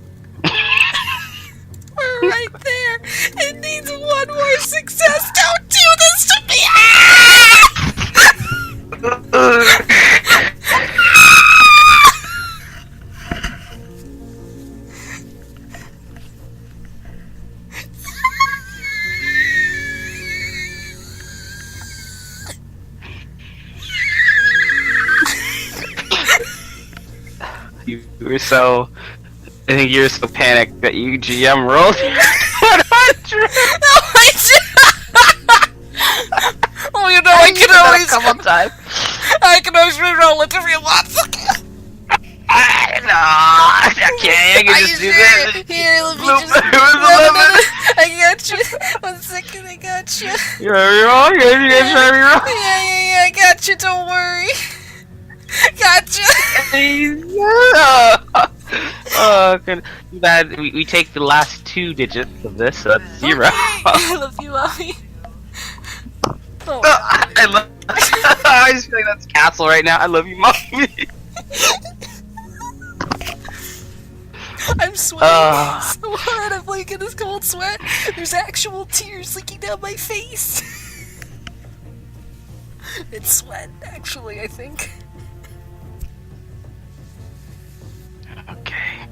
We're right there. It needs 1 more success. Don't do this to me. You were so. I think you were so panicked that you GM rolled 100. Oh, you know, I can always a couple times. I can always re-roll it if you want. I Okay, I can Are just you do sure? this. Here, let me Bloop. just. It was No, I got you. 1 second, I got you. You're wrong. You guys try me wrong. Yeah, I got you. Don't worry. Gotcha. Oh, good. Too bad we take the last 2 digits of this, so that's 0. I love you, mommy. Oh, I love. I just feel like that's Castle right now. I love you, mommy. I'm sweating so hard. I'm like in this cold sweat. There's actual tears leaking down my face. It's sweat, actually, I think. Okay.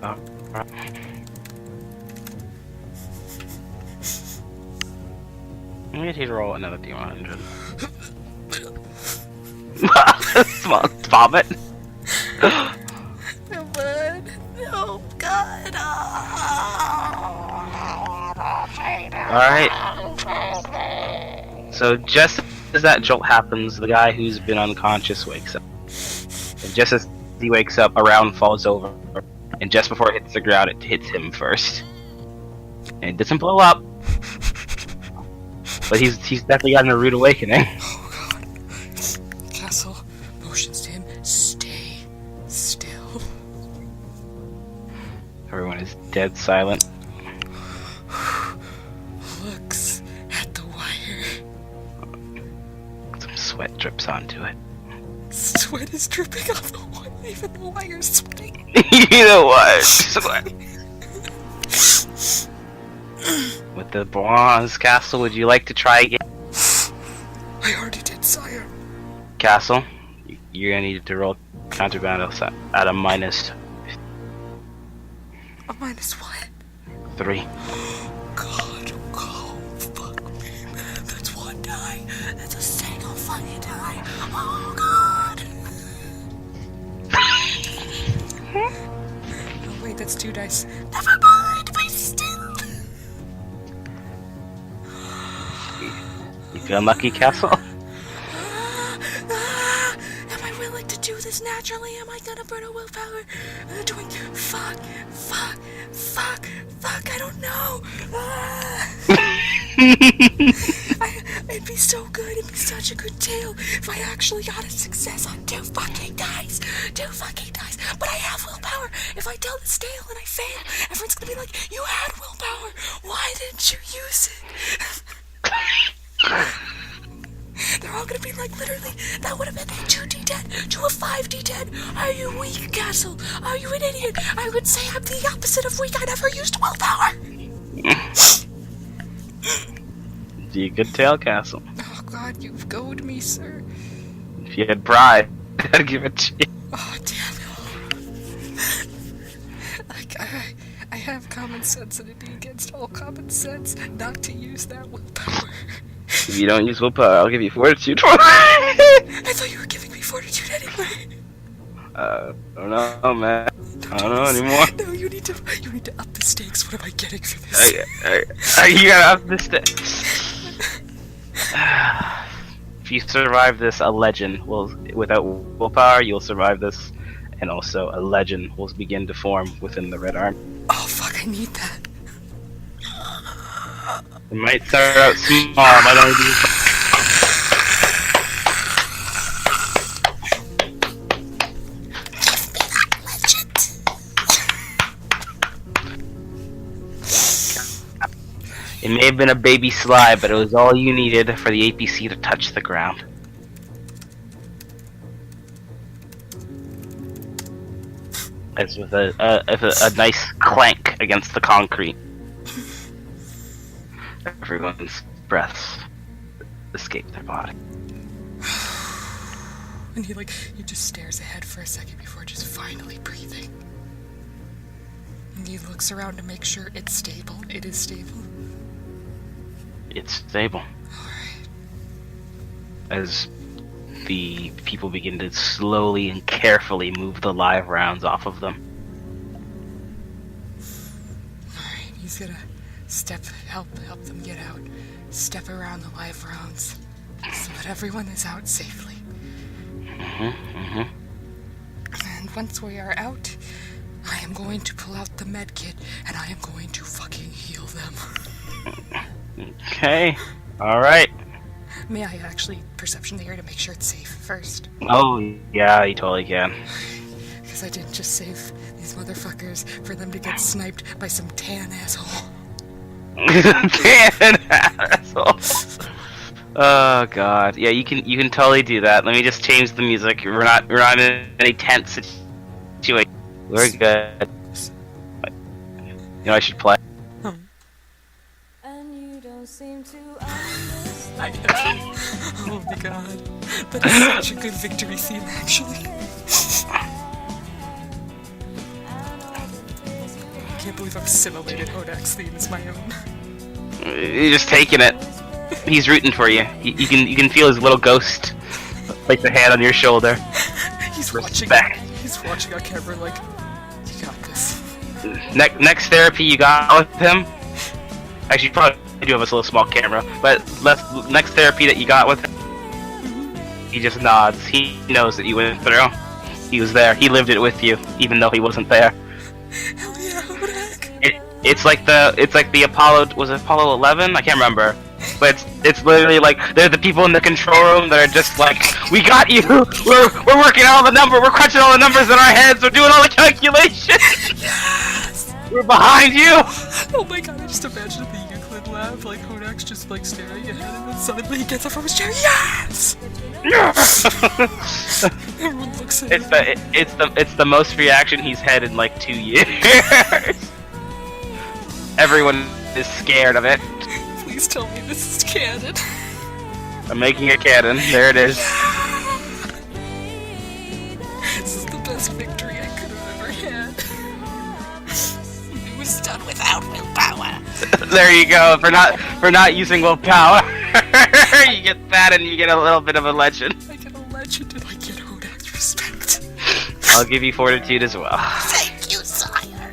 Oh. I'm gonna need to roll another D100. Small vomit. No, bud. Oh, God. Alright. So just as that jolt happens, the guy who's been unconscious wakes up. And just as he wakes up, a round falls over. And just before it hits the ground, it hits him first. And it doesn't blow up. But he's definitely gotten a rude awakening. Oh, God. Castle motions to him. Stay still. Everyone is dead silent. Looks at the wire. Some sweat drips onto it. Sweat is dripping off the wire. Even the wire's sweating. You know what? Sweat. With the bronze castle, would you like to try again? I already did, sire. Castle, you're gonna need to roll counterbalance at a minus A minus what? 3. God, oh, fuck me. That's 1 die. That's a single fucking die. Oh, God. Oh, wait, that's 2 dice. Never mind, my still. You feel unlucky, Castle? Am I willing to do this naturally? Am I gonna burn a willpower? Doing fuck, I don't know. It'd be so good, it'd be such a good tale if I actually got a success on 2 fucking dice. 2 fucking dice. But I have willpower. If I tell this tale and I fail, everyone's gonna be like, you had willpower. Why didn't you use it? They're all gonna be like, literally, that would have been a 2d10 to a 5d10. Are you weak, Castle? Are you an idiot? I would say I'm the opposite of weak. I never used willpower. You could tell, Castle. Oh, God, you've goaded me, sir. If you had pride, I'd give it to you. Oh, damn it. Like, I have common sense and it'd be against all common sense not to use that willpower. If you don't use willpower, I'll give you fortitude. I thought you were giving me fortitude anyway. I don't know, man. I don't know anymore. No, you need to up the stakes. What am I getting for this? You gotta up the stakes. If you survive this, a legend will, without willpower, you'll survive this, and also a legend will begin to form within the Red Army. Oh, fuck, I need that. It might start out small, might only be... It may have been a baby slide, but it was all you needed for the APC to touch the ground. As with a nice clank against the concrete. Everyone's breaths escape their body. And he just stares ahead for a second before just finally breathing. And he looks around to make sure it's stable. It is stable. It's stable. Alright. As the people begin to slowly and carefully move the live rounds off of them. Alright, he's gonna help them get out. Step around the live rounds so that everyone is out safely. once we are out, I am going to pull out the med kit and I am going to fucking heal them. Okay. Alright. May I actually perception the area to make sure it's safe first? Oh, yeah, you totally can. Because I didn't just save these motherfuckers for them to get sniped by some tan asshole. Tan asshole. Oh god. Yeah, you can totally do that. Let me just change the music. We're not in any tense situation. We're good. You know I should play. And you don't seem to Oh my god. That is such a good victory theme, actually. I can't believe I've assimilated Hodak's theme as my own. You're just taking it. He's rooting for you. You can feel his little ghost, like the hand on your shoulder. He's Respect. watching on camera like, you got this. Next therapy you got with him. Actually, you probably do have a little small camera, but next therapy that you got with him, he just nods. He knows that you went through. He was there. He lived it with you, even though he wasn't there. Hell yeah, Hodak! It's like the Apollo, was it Apollo 11? I can't remember. But it's literally like they're the people in the control room that are just like, we got you. We're working out all the numbers. We're crunching all the numbers in our heads. We're doing all the calculations. Yes! We're behind you. Oh my god, I just imagined the Euclid lab, like Hodak's just like staring at him, and then suddenly he gets up from his chair. Yes! Everyone looks at him. It's the most reaction he's had in like 2 years. Everyone is scared of it. Please tell me this is canon. I'm making it canon. There it is. This is the best victory I could have ever had. It was done without willpower. There you go. For not using willpower, you get that, and you get a little bit of a legend. I get a legend and I get Hodak's respect. I'll give you fortitude as well. Thank you, sire.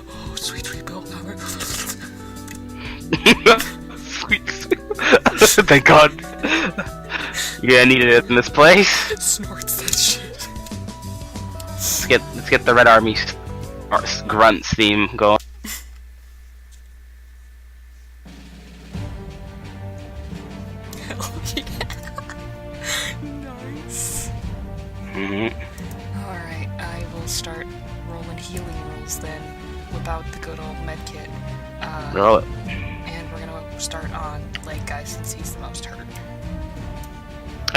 Oh, sweet willpower. Sweet. Thank God. Yeah, I needed it in this place. Snorts that shit. Let's get the Red Army grunts theme going. Hell yeah. Nice. Alright, I will start rolling healing rolls then. Whip out the good old medkit. Roll it. And we're gonna start on leg guy since he's the most hurt.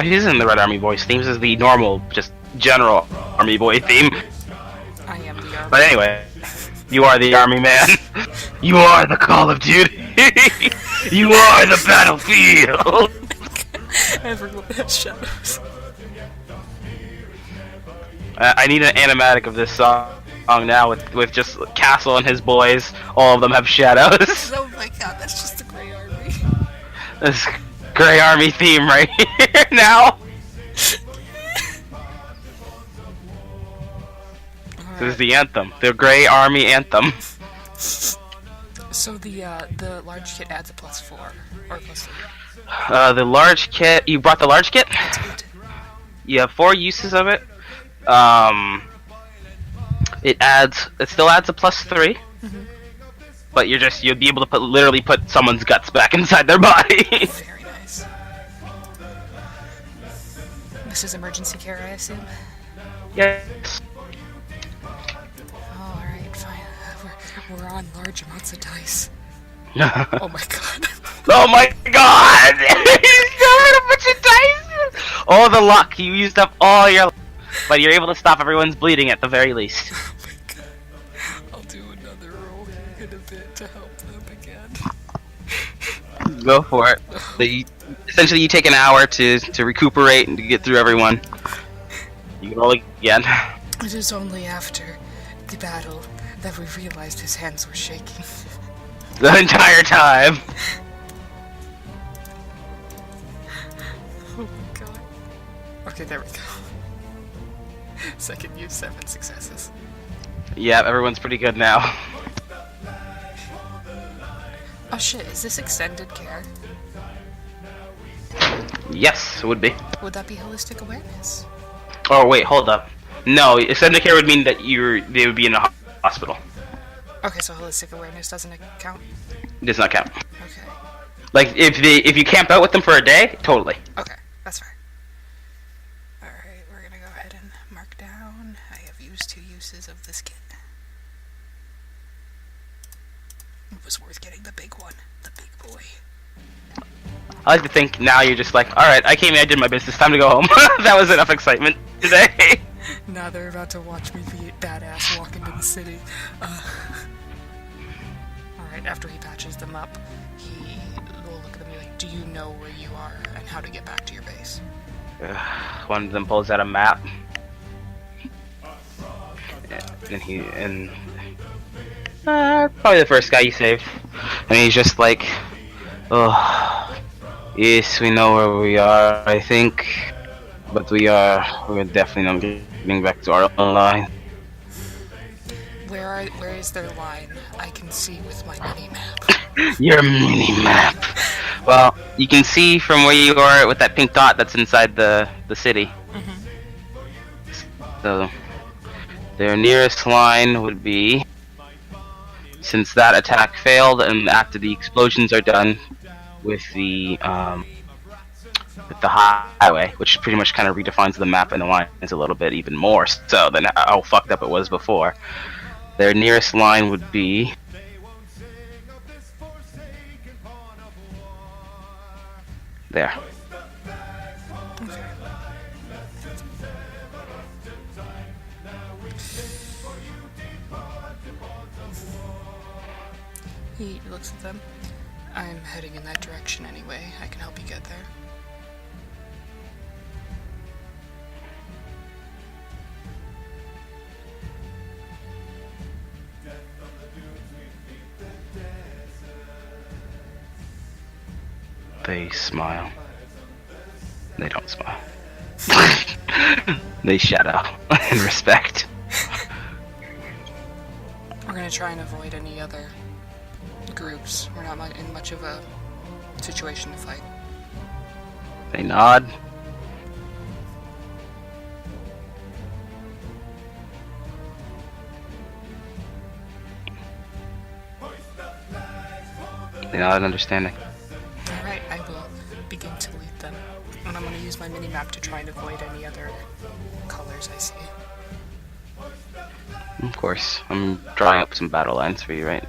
He isn't the Red Army voice theme. This is the normal, just general Army boy theme. I am the army. But anyway, you are the Army man. You are the Call of Duty. You are the battlefield. Everyone has shadows. I need an animatic of this song now with just Castle and his boys. All of them have shadows. Oh my god, that's just the Grey Army. This Grey Army theme right here now. This is the anthem, the Grey Army anthem. So the large kit adds a +4 or +3. The large kit. You brought the large kit? You have 4 uses of it. It still adds a +3. But you'll be able to literally put someone's guts back inside their body. Very nice. This is emergency care, I assume? Yes. Oh, alright, fine. We're on large amounts of dice. Oh my god. Oh my god! He's got a bunch of dice! All the luck, you used up all your luck. But you're able to stop everyone's bleeding at the very least. Oh my god. I'll do another roll here in a bit to help them again. Go for it. Essentially, you take an hour to recuperate and to get through everyone. You can roll again. It is only after the battle that we realized his hands were shaking. The entire time. Oh my god. Okay, there we go. Second use, 7 successes. Yeah, everyone's pretty good now. Oh shit, is this extended care? Yes, it would be. Would that be holistic awareness? Oh wait, hold up. No, extended care would mean that they would be in a hospital. Okay, so holistic awareness doesn't count. It does not count. Okay. Like if you camp out with them for a day, totally. Okay, that's fair. Alright, we're gonna go ahead and mark down. I have used 2 uses of this kit. It was worth getting the big one, the big boy. I like to think now you're just like, alright, I came here, I did my business, time to go home. That was enough excitement today. Now they're about to watch me be badass walk into the city. Alright, after he patches them up, he will look at them and be like, do you know where you are and how to get back to your base? One of them pulls out a map. And probably the first guy you saved. And he's just like, oh, yes, we know where we are, I think. But we're definitely not getting back to our own line. Where is their line? I can see with my mini-map. Your mini-map. Well, you can see from where you are with that pink dot that's inside the city. Mm-hmm. So, their nearest line would be, since that attack failed and after the explosions are done with the highway, which pretty much kind of redefines the map and the lines a little bit even more so than how fucked up it was before. Their nearest line would be there. Okay. He looks at them. I'm heading in that direction anyway. I can help you get there. They smile. They don't smile. They shadow in respect. We're gonna try and avoid any other groups. We're not in much of a situation to fight. They nod. They nod understanding. Alright, I will begin to lead them. And I'm gonna use my mini-map to try and avoid any other colors I see. Of course. I'm drawing up some battle lines for you, right?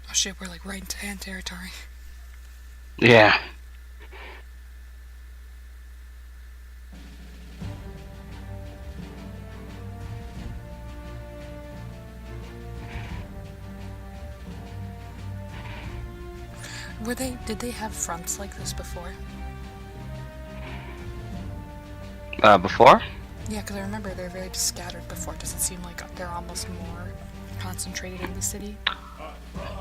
Oh shit, we're like right into hand territory. Yeah. Did they have fronts like this before? Before? Yeah, because I remember they're very scattered before. Does it seem like they're almost more concentrated in the city?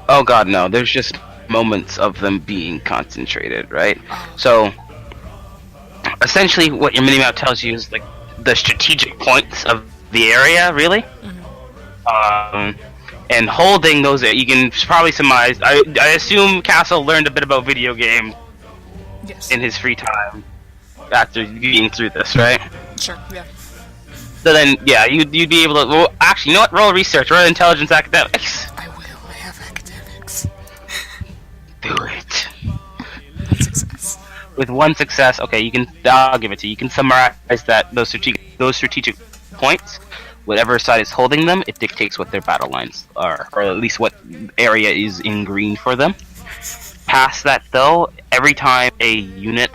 Oh god, no. There's just moments of them being concentrated, right? Oh. So, essentially what your minimap tells you is like the strategic points of the area, really. Mm-hmm. And holding those, you can probably surmise. I assume Castle learned a bit about video game Yes. in his free time after being through this, right? Sure, yeah. So then, yeah, you'd be able to. Well, actually, you know what? Roll research, roll intelligence, academics. I will. I have academics. Do it. One success. With one success, okay, you can. I'll give it to you. You can summarize that those strategic points. Whatever side is holding them, it dictates what their battle lines are, or at least what area is in green for them. Past that, though, every time a unit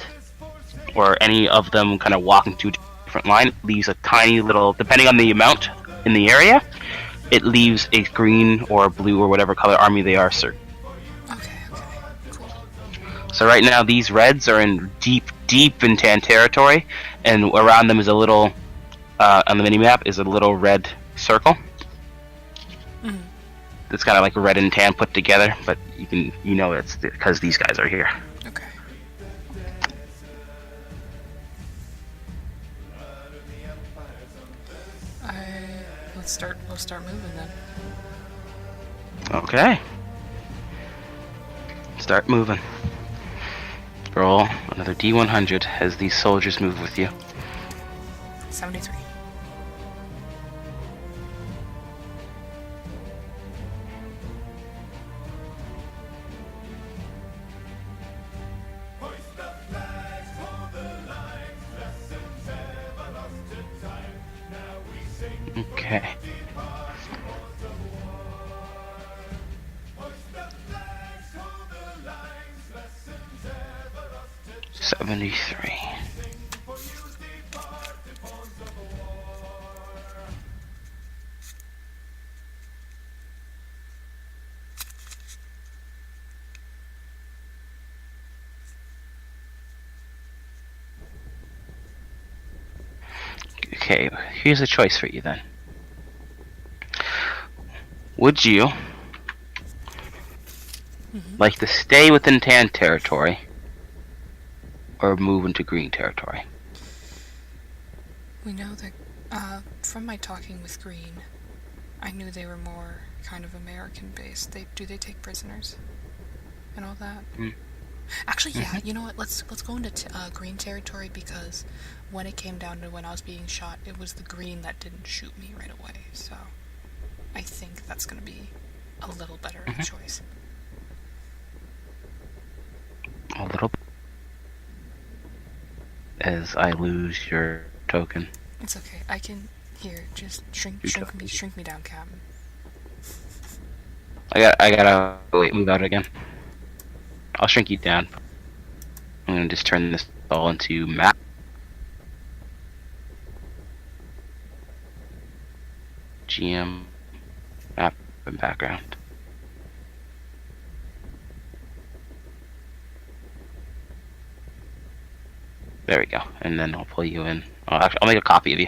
or any of them kind of walk into a different line, it leaves a tiny little, depending on the amount in the area, it leaves a green or blue or whatever color army they are circled. Okay, cool. So right now, these reds are in deep in tan territory, and around them is a little. On the minimap is a little red circle. Mm-hmm. It's kind of like red and tan put together, but you know it's because these guys are here. Okay. I We'll start moving then. Okay. Start moving. Roll another D100 as these soldiers move with you. 73. Okay. 73. Okay, here's a choice for you then. Would you like to stay within tan territory or move into green territory? We know that, from my talking with Green, I knew they were more kind of American-based. Do they take prisoners? And all that? Mm. Actually, yeah, you know what, let's go into green territory, because when it came down to when I was being shot, it was the green that didn't shoot me right away, so I think that's gonna be a little better of a choice. A little. As I lose your token. It's okay. I can just shrink me down, Captain. I gotta wait, move out again. I'll shrink you down. I'm gonna just turn this all into map. GM map and background. There we go. And then I'll pull you in. I'll make a copy of you.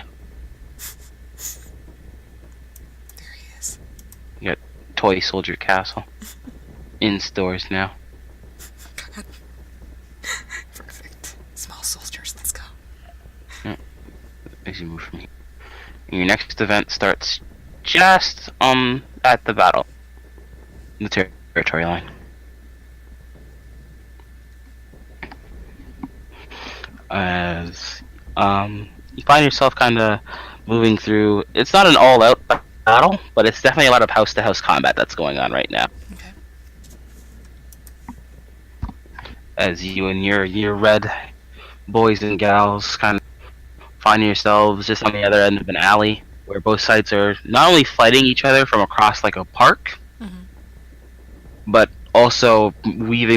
There he is. You got Toy Soldier Castle. In stores now. Perfect. Small soldiers, let's go. Yeah. As you move from here. Your next event starts just at the battle. The territory line. As you find yourself kind of moving through. It's not an all-out battle, but it's definitely a lot of house-to-house combat that's going on right now. Okay. As you and your red boys and gals kind of find yourselves just on the other end of an alley where both sides are not only fighting each other from across like a park, but also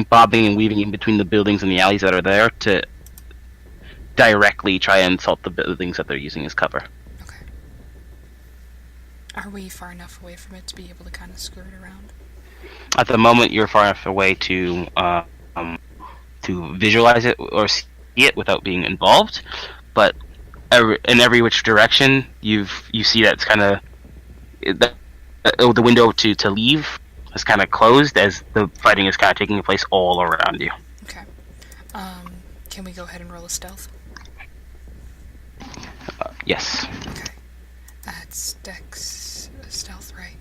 bobbing and weaving in between the buildings and the alleys that are there to directly try and insult the buildings that they're using as cover. Okay. Are we far enough away from it to be able to kind of skirt around? At the moment, you're far enough away to visualize it or see it without being involved, but in every which direction you see that it's kind of the window to leave is kind of closed as the fighting is kind of taking place all around you. Okay. Can we go ahead and roll a stealth? Yes. Okay. That's Dex stealth, right?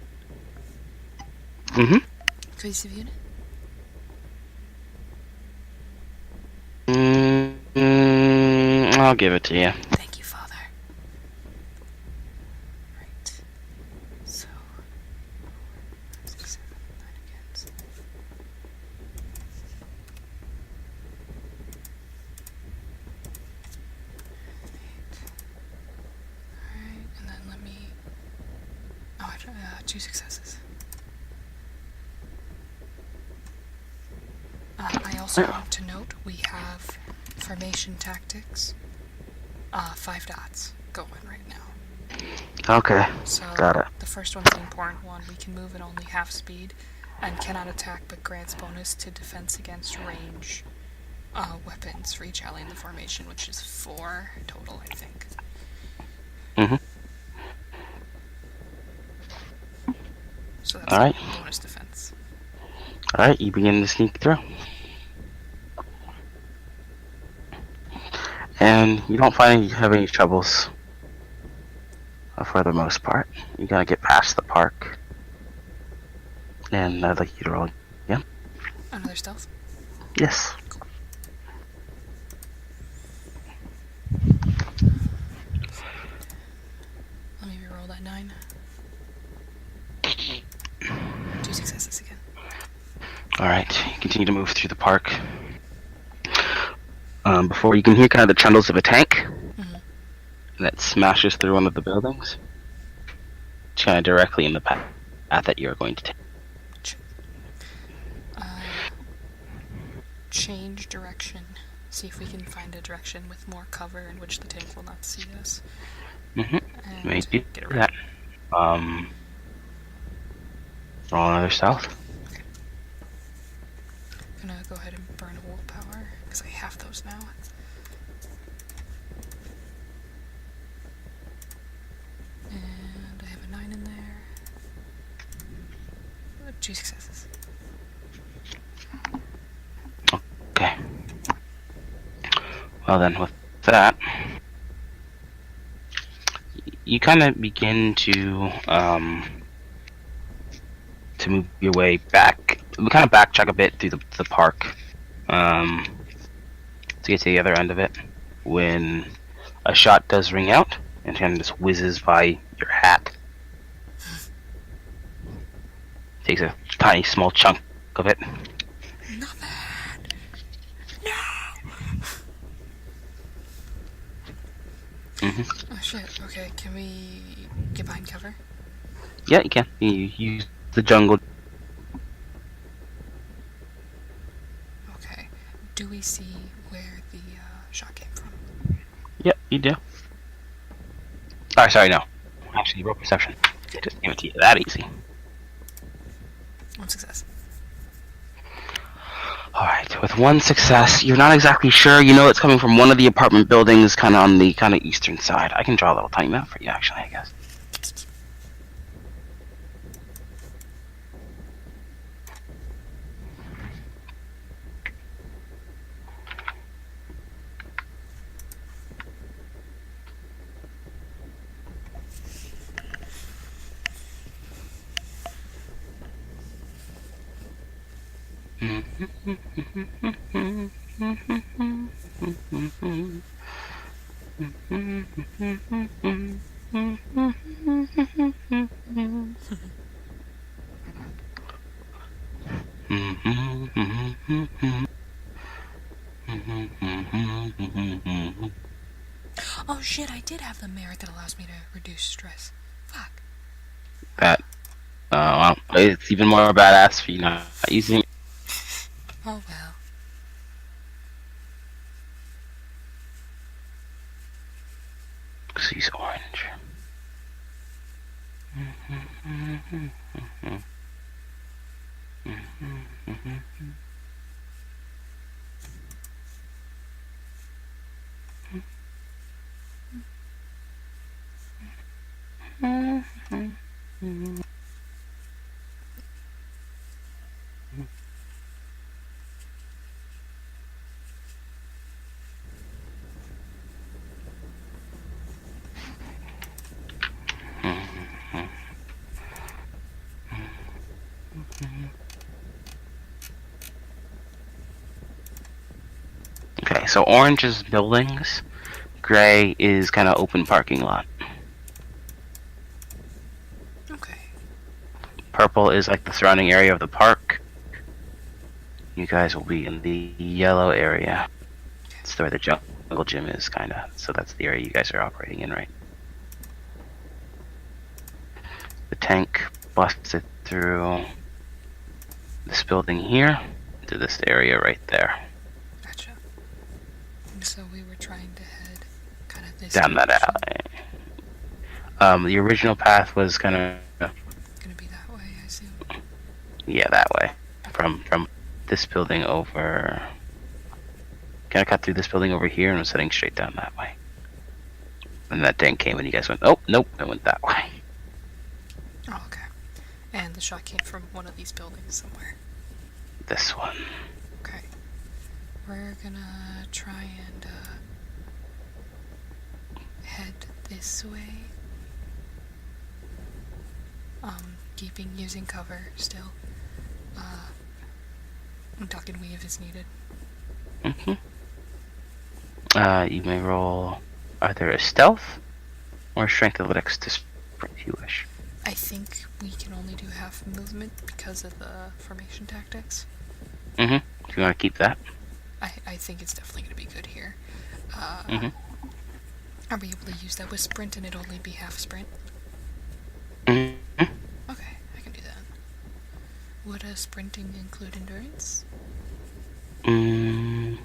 Mm-hmm. Cohesive unit? I'll give it to you. Thank you, Father. Right. So, 6, 7, 9 against. Alright, and then let me... Oh, 2 successes. I also want to note we have formation tactics. 5 dots going right now. Okay. So Got it. the first one's the important one. We can move at only half speed and cannot attack, but grants bonus to defense against range weapons for each ally in the formation, which is 4 total, I think. Mm-hmm. So that's Alright. bonus defense. Alright, you begin to sneak through. And you don't find you have any troubles. for the most part. You gotta get past the park. And I'd like you to roll again. Another stealth? Yes. Let me reroll that 9. 2 successes again. Alright, you continue to move through the park. Before you can hear kind of the trundles of a tank that smashes through one of the buildings. It's kind of directly in the path that you're going to take. Change direction. See if we can find a direction with more cover in which the tank will not see us. Maybe get do around. that. Roll another stealth. Okay. I'm gonna go ahead and burn a willpower, because I have those now. And I have a 9 in there. 2 successes. Okay. Well then, with that, you kind of begin to move your way back. We kind of backtrack a bit through the park to get to the other end of it. When a shot does ring out and kind of just whizzes by your hat, takes a tiny small chunk of it. Not bad. No. Oh shit. Okay, can we get behind cover? Yeah, you can. You use the jungle. Okay. Do we see where the shot came from? Yep, you do. Oh, sorry, no. Actually, roll perception. Just give it to you that easy. 1 success. Alright, with 1 success, you're not exactly sure. You know it's coming from one of the apartment buildings, kind of on the kind of eastern side. I can draw a little tiny map for you, actually, I guess. Oh shit, I did have the merit that allows me to reduce stress. Fuck. That, well, it's even more badass for you not using it. Oh well. Because he's orange. Okay, so orange is buildings, gray is kind of open parking lot. Okay. Purple is like the surrounding area of the park. You guys will be in the yellow area. It's where the jungle gym is, kind of. So that's the area you guys are operating in, right? The tank busted through this building here to this area right there. Gotcha. And so we were trying to head kind of this Down that direction. alley. The original path was kind of Gonna be that way, I assume. yeah, that way. From this building over. Kind of cut through this building over here and was heading straight down that way. And that tank came and you guys went, oh, nope, it went that way. Oh, okay. And the shot came from one of these buildings somewhere. This one. Okay. We're gonna try and head this way. Keeping using cover still. I'm talking weave as needed. Mm-hmm. You may roll either a stealth or strength athletics to sprint if you wish. I think we can only do half movement because of the formation tactics. Mm-hmm. If you want to keep that. I think it's definitely going to be good here. Mm-hmm. Are we able to use that with sprint and it only be half sprint? Mm-hmm. Okay, I can do that. Would sprinting include endurance? Mm.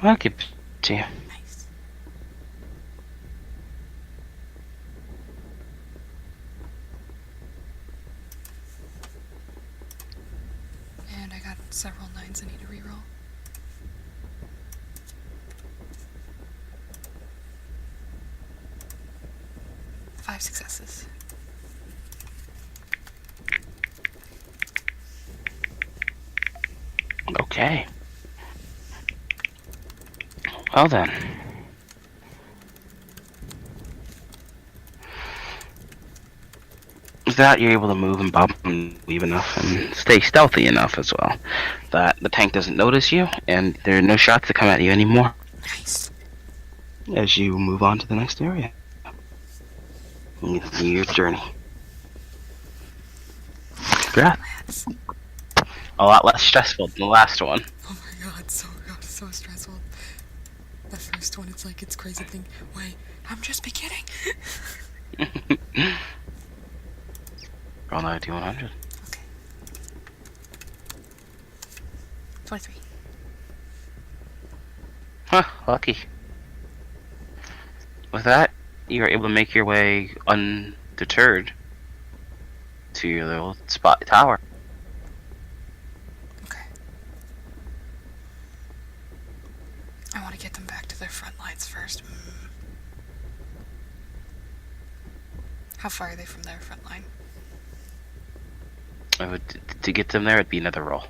I'll give it to you. Nice. And I got several 9s I need to reroll. Five successes. Okay. Well then. With that, you're able to move and bob and weave enough and stay stealthy enough as well that the tank doesn't notice you and there are no shots that come at you anymore Nice. as you move on to the next area. Your journey. Yeah. Lads. A lot less stressful than the last one. Oh my god, so stressful. The first one, it's like it's crazy thing. Wait, I'm just beginning. Roll another D100. Okay. 23. Huh, lucky. With that, you're able to make your way undeterred to your little spot tower. Okay. I want to get them back to their front lines first. How far are they from their front line? To get them there, it'd be another roll.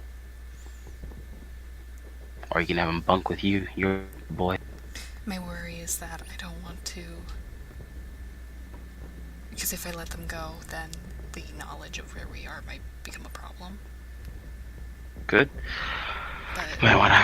Or you can have them bunk with you, your boy. My worry is that I don't want to... Because if I let them go, then the knowledge of where we are might become a problem. Good. But You might want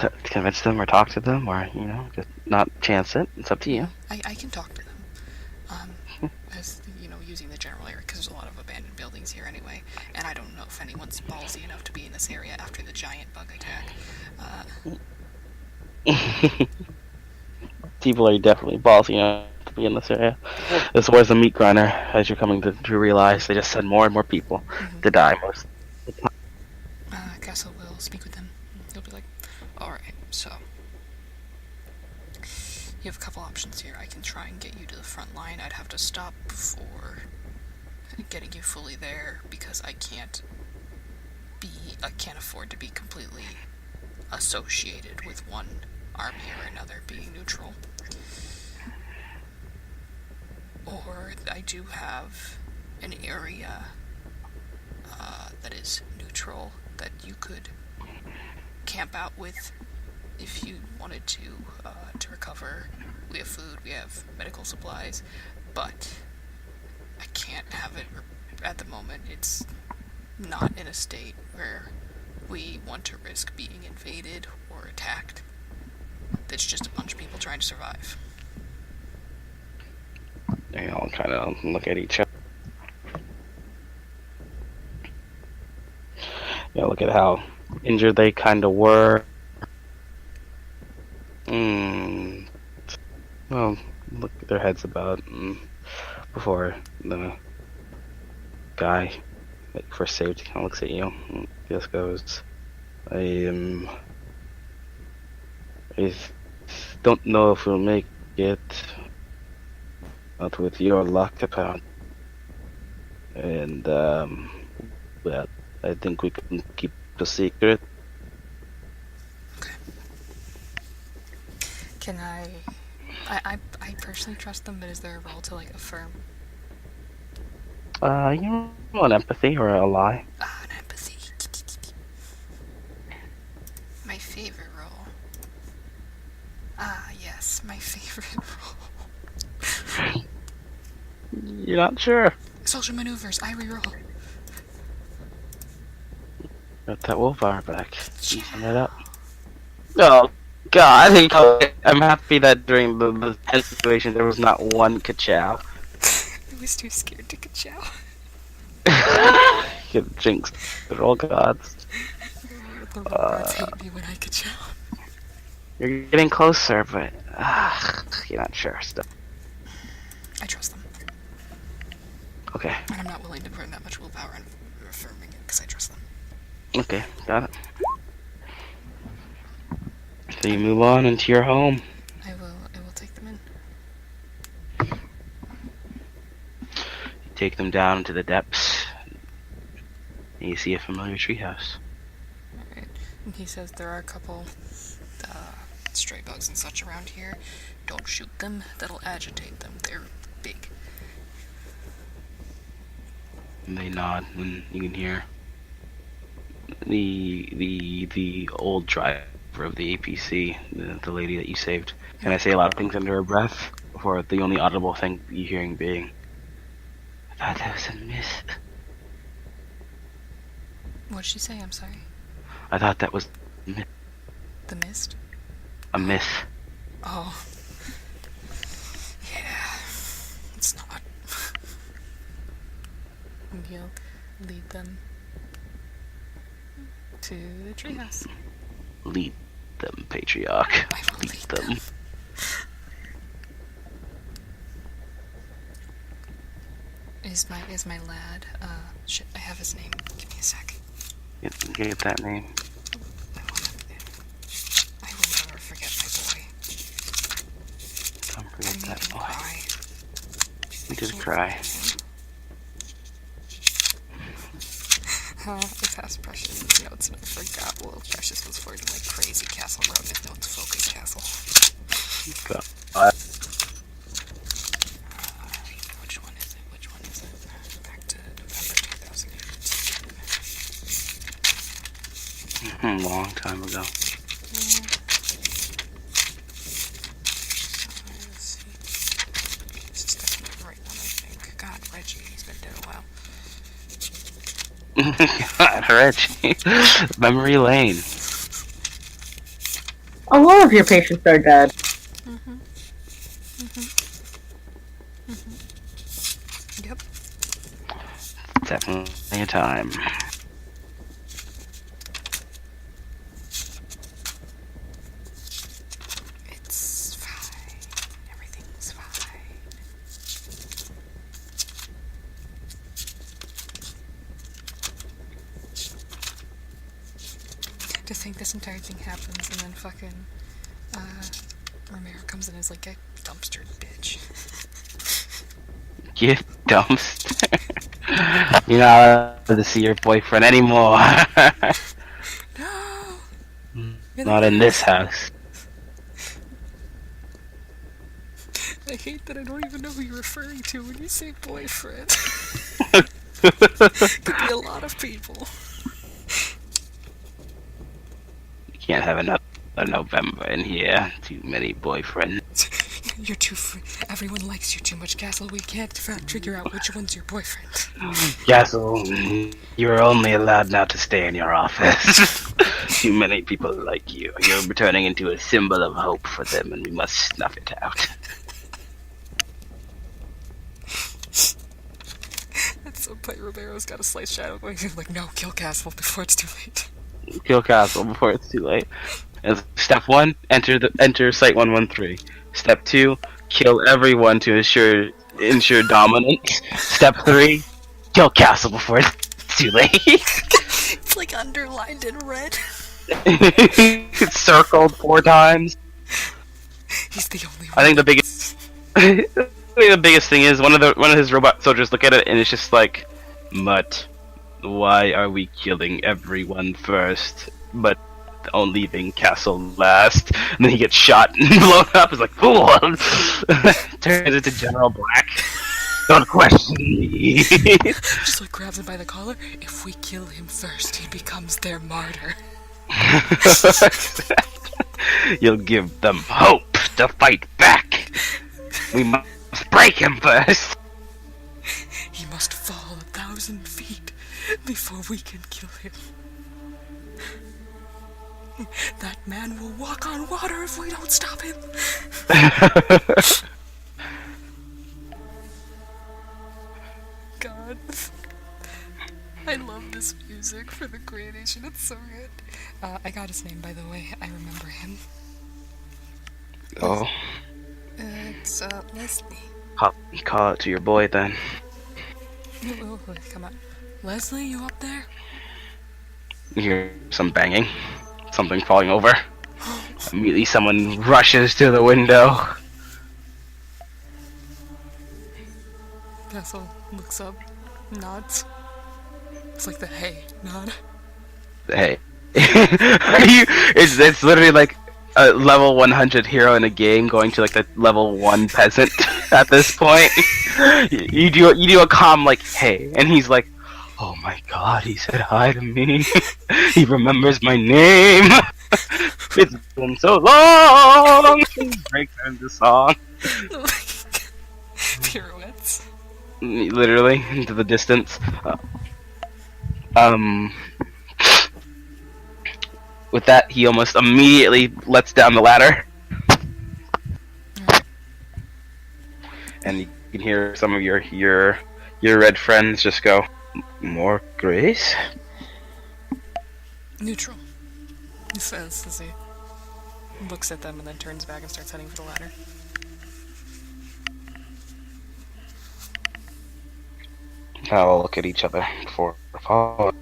to convince them or talk to them or, just not chance it. It's up to you. I can talk to them. As, using the general area, because there's a lot of abandoned buildings here anyway, and I don't know if anyone's ballsy enough to be in this area after the giant bug attack. People are definitely ballsy enough to be in this area. This was a meat grinder, as you're coming to realize. They just send more and more people to die most of the time. Castle will speak with them. He'll be like, alright, so you have a couple options here. I can try and get you to the front line. I'd have to stop before getting you fully there because I can't afford to be completely associated with one army or another being neutral. Or I do have an area that is neutral that you could camp out with if you wanted to recover. We have food, we have medical supplies, but I can't have it at the moment. It's not in a state where we want to risk being invaded or attacked. It's just a bunch of people trying to survive. They all kind of look at each other. Look at how injured they kind of were. Well, look at their heads about before the guy that first saved kind of looks at you and just goes, I don't know if we'll make it, but with your luck, apparently. And, well, I think we can keep the secret. Okay. Can I personally trust them, but is there a role to, affirm? You want empathy or a lie? An empathy. My favorite role. You're not sure. Social maneuvers. I reroll. Got that willpower back. Using it up. Oh God! I'm happy that during the tense situation there was not one ka-chow. I was too scared to ka-chow. You jinx the roll gods. The robots hate me when I ka-chow. You're getting closer, but you're not sure still. I trust them. Okay. And I'm not willing to burn that much willpower on affirming it because I trust them. Okay, got it. So you move on into your home. I will take them in. You take them down into the depths. And you see a familiar treehouse. Alright. And he says there are a couple stray bugs and such around here. Don't shoot them. That'll agitate them. They're big. And they nod, and you can hear the old driver of the APC, the lady that you saved. And I say a lot of things under her breath, before the only audible thing you hearing being, I thought that was a myth. What'd she say? I'm sorry. I thought that was a myth. The mist? A myth. Oh. Yeah. It's not. And he'll lead them to the treehouse. Lead them, patriarch. I will Lead lead them. Is my lad, shit, I have his name. Give me a sec. Get that name. I will never forget my boy. Don't I forget made that him boy. cry. We did cry. I passed Precious notes and I forgot. Well, Precious was flirting like crazy. Castle wrote his notes. Focus, Castle. God. Which one is it? Back to November 2018. Long time ago. Let's see. This is definitely the right one, I think. God, Reggie, he's been dead a while. God, Reggie. Memory lane. A lot of your patients are dead. Yep. Definitely a time. It's fine. Everything's fine. To think this entire thing happens and then fucking Romero comes in and is like, "Get dumpster, bitch." You dumpster. You're not allowed to see your boyfriend anymore. No. Not in this house. I hate that I don't even know who you're referring to when you say boyfriend. Could be a lot of people. You can't have another November in here. Too many boyfriends. You're too everyone likes you too much, Castle. We can't figure out which one's your boyfriend. Castle, you're only allowed now to stay in your office. Too many people like you. You're turning into a symbol of hope for them, and we must snuff it out. That's so funny. Romero's got a slight shadow going. He's like, "No, kill Castle before it's too late." Kill Castle before it's too late. And step 1, enter Site 113. Step 2, kill everyone to ensure dominance. Step 3, kill Castle before it's too late. It's like underlined in red. It's circled 4 times. He's the only one. I think the biggest thing is one of his robot soldiers look at it and it's just like, Mutt, why are we killing everyone first, but leaving Castle last? And then he gets shot and blown up. It's like, fool! Turns into General Black. Don't question me. Just like grabs him by the collar. If we kill him first, he becomes their martyr. You'll give them hope to fight back. We must break him first. He must fall 1,000 feet before we can kill him. That man will walk on water if we don't stop him. God. I love this music for the creation. It's so good. I got his name, by the way. I remember him. Oh, It's Leslie. call it to your boy then. Oh, come on. Leslie, you up there? You hear some banging, something falling over. Immediately, someone rushes to the window. Castle looks up, nods. It's like the hey nod. Hey, it's literally like a level 100 hero in a game going to like the level 1 peasant at this point. You do a calm like hey, and he's like, oh my god, he said hi to me. He remembers my name. It's been so long. He breaks into song. Pirouettes. Literally into the distance. With that, he almost immediately lets down the ladder, and you can hear some of your red friends just go, "More grace." Neutral. He says as he looks at them and then turns back and starts heading for the ladder. I'll look at each other before following.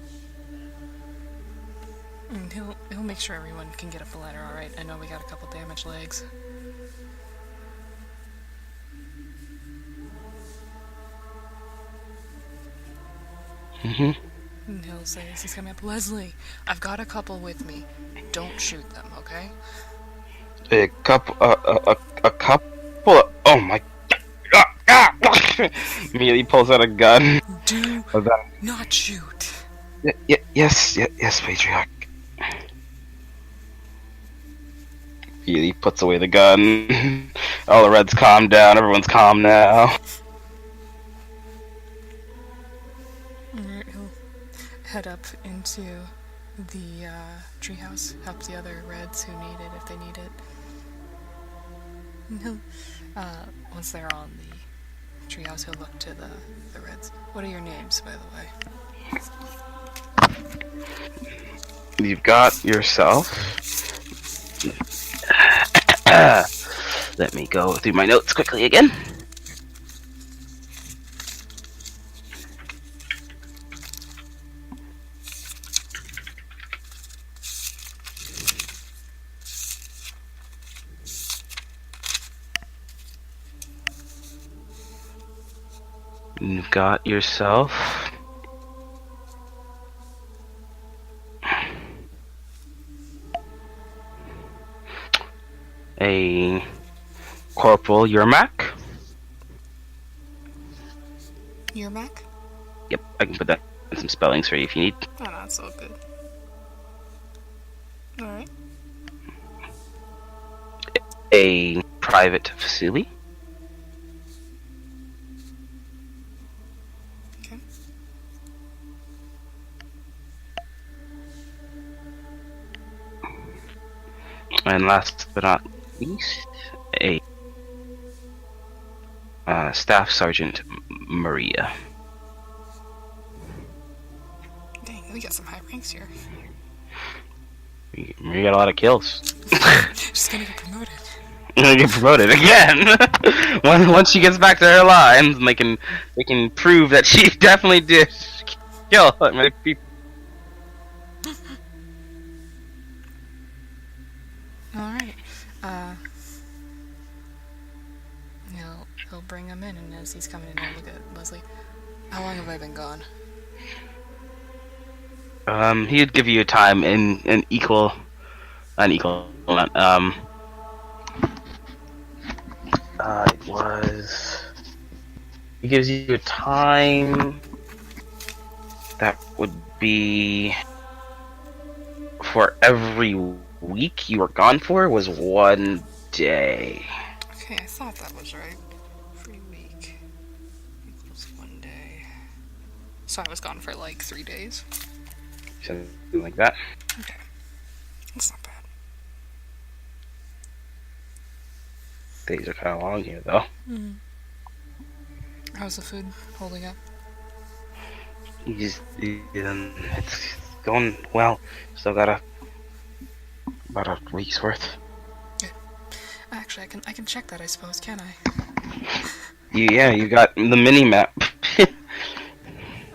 And he'll make sure everyone can get up the ladder, alright? I know we got a couple damaged legs. Mm-hmm. And he'll say as he's coming up, Leslie, I've got a couple with me. Don't shoot them, okay? A couple. Oh my. Immediately pulls out a gun. Do not shoot. Yes, patriarch. He puts away the gun. All the reds calm down. Everyone's calm now. He'll head up into the treehouse, help the other reds who need it if they need it. And he'll, once they're on the treehouse, he'll look to the reds. What are your names, by the way? You've got yourself. Let me go through my notes quickly again. You've got yourself a Corporal Yermak. Yermak? Yep, I can put that in some spellings for you if you need. Oh, no, it's all good. Alright. A Private Vasily. Okay. And last but not least, a Staff Sergeant Maria. Dang, we got some high ranks here. You got a lot of kills. She's gonna get promoted. You're gonna get promoted again. Once she gets back to her lines, and they can prove that she definitely did kill that many people. Alright. He'll bring him in, and as he's coming in, he'll look at Leslie. How long have I been gone? He'd give you time in an equal amount. It was. He gives you a time that would be for every week you were gone for was 1 day. Okay, I thought that was right. Free week equals 1 day. So I was gone for like 3 days. Something like that. Okay, that's not bad. Days are kind of long here, though. How's the food holding up? It's going well. Still got about a week's worth. Good. Actually, I can check that, I suppose, can I? Yeah, you got the mini map. I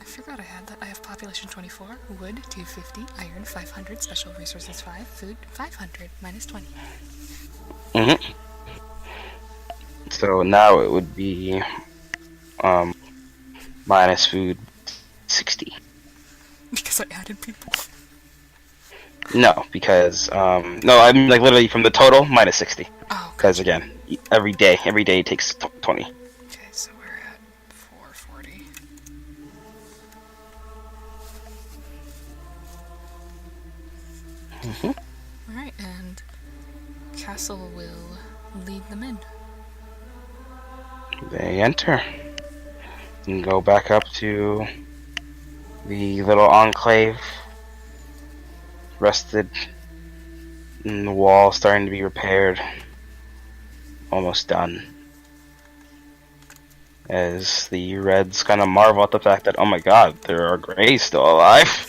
forgot I had that. I have population 24, wood 250, iron 500, special resources 5, food 500, minus 20. hmm So now it would be um minus food 60. Because I added people. No, because no, I mean like literally from the total minus 60. Oh, Because gotcha. again, every day takes 20. Okay, so we're at 440. Alright, and Castle will lead them in. They enter and go back up to the little enclave, rested, and the wall starting to be repaired, almost done. As the Reds kind of marvel at the fact that, oh my god, there are Greys still alive.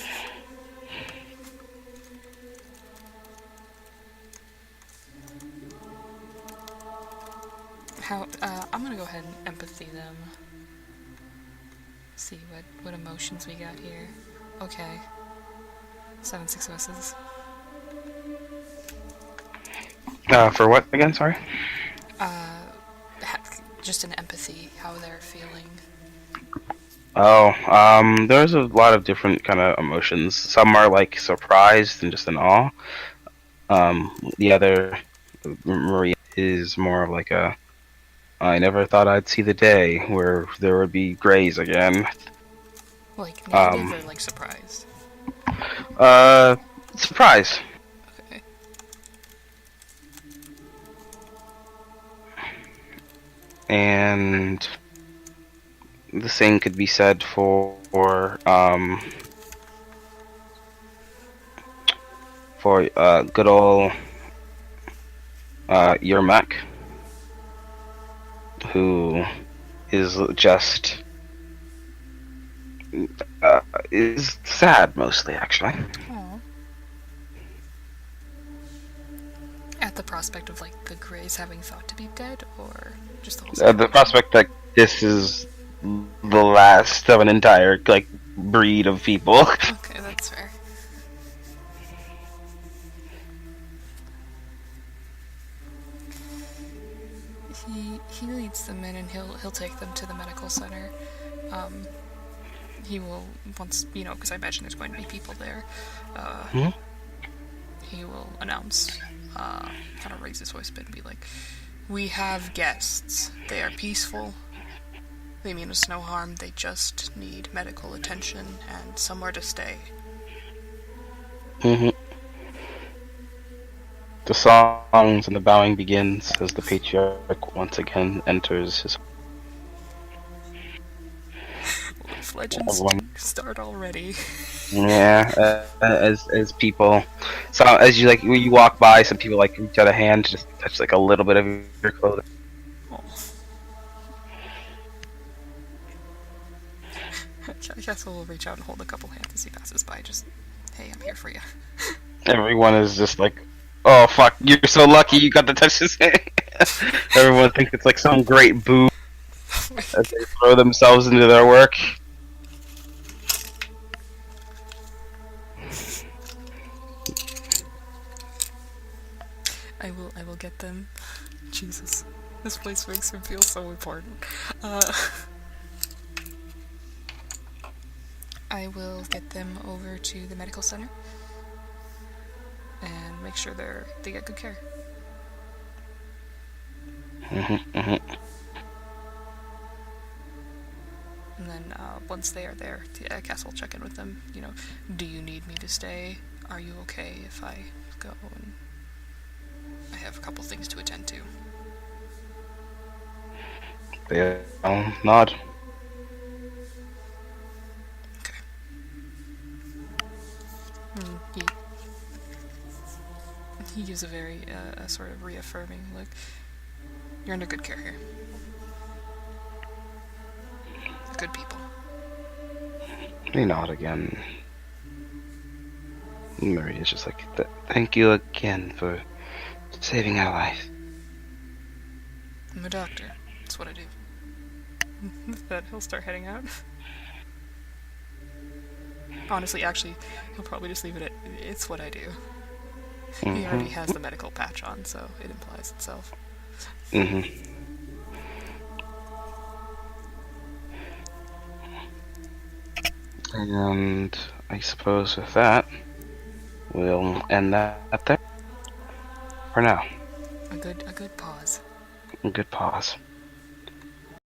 I'm gonna go ahead and empathy them. See what emotions we got here. Okay. 7 successes. For what again? Sorry. Just an empathy, how they're feeling. Oh, there's a lot of different kind of emotions. Some are like surprised and just in awe. The other, Maria, is more of like a, I never thought I'd see the day where there would be Greys again. Like negative or like surprised? Uh, surprise. Okay. And the same could be said for good old Yermak, who is just is sad mostly actually. Aww. At the prospect of like the Greys having thought to be dead, or just the whole The prospect that this is the last of an entire like breed of people. Okay, that's fair. He leads them in, and he'll take them to the medical center. He will, once because I imagine there's going to be people there. Hmm? He will announce, kind of raise his voice a bit and be like, "We have guests. They are peaceful. They mean us no harm. They just need medical attention and somewhere to stay." hmm The songs and the bowing begins as the patriarch once again enters his. Life legends Everyone, start already. yeah, as people, so as you like when you walk by, some people like reach out a hand to just touch like a little bit of your clothing. Oh. Castle will reach out and hold a couple hands as he passes by. Just, hey, I'm here for you. Everyone is just like, oh fuck, you're so lucky you got to touch this hand. Everyone thinks it's like some great boon as they throw themselves into their work. I will get them. Jesus, this place makes me feel so important. I will get them over to the medical center and make sure they get good care. And then once they are there, Cass will check in with them. Do you need me to stay? Are you okay if I go? And I have a couple things to attend to. They all nod. Okay. He gives a very sort of reaffirming look. You're under good care here. Good people. They nod again. Marie is just like, thank you again for saving our life. I'm a doctor. That's what I do. But he'll start heading out. Honestly, actually, he'll probably just leave it at, it's what I do. Mm-hmm. He already has the medical patch on, so it implies itself. Mm-hmm. And I suppose with that, we'll end that there for now. A good pause. Good pause.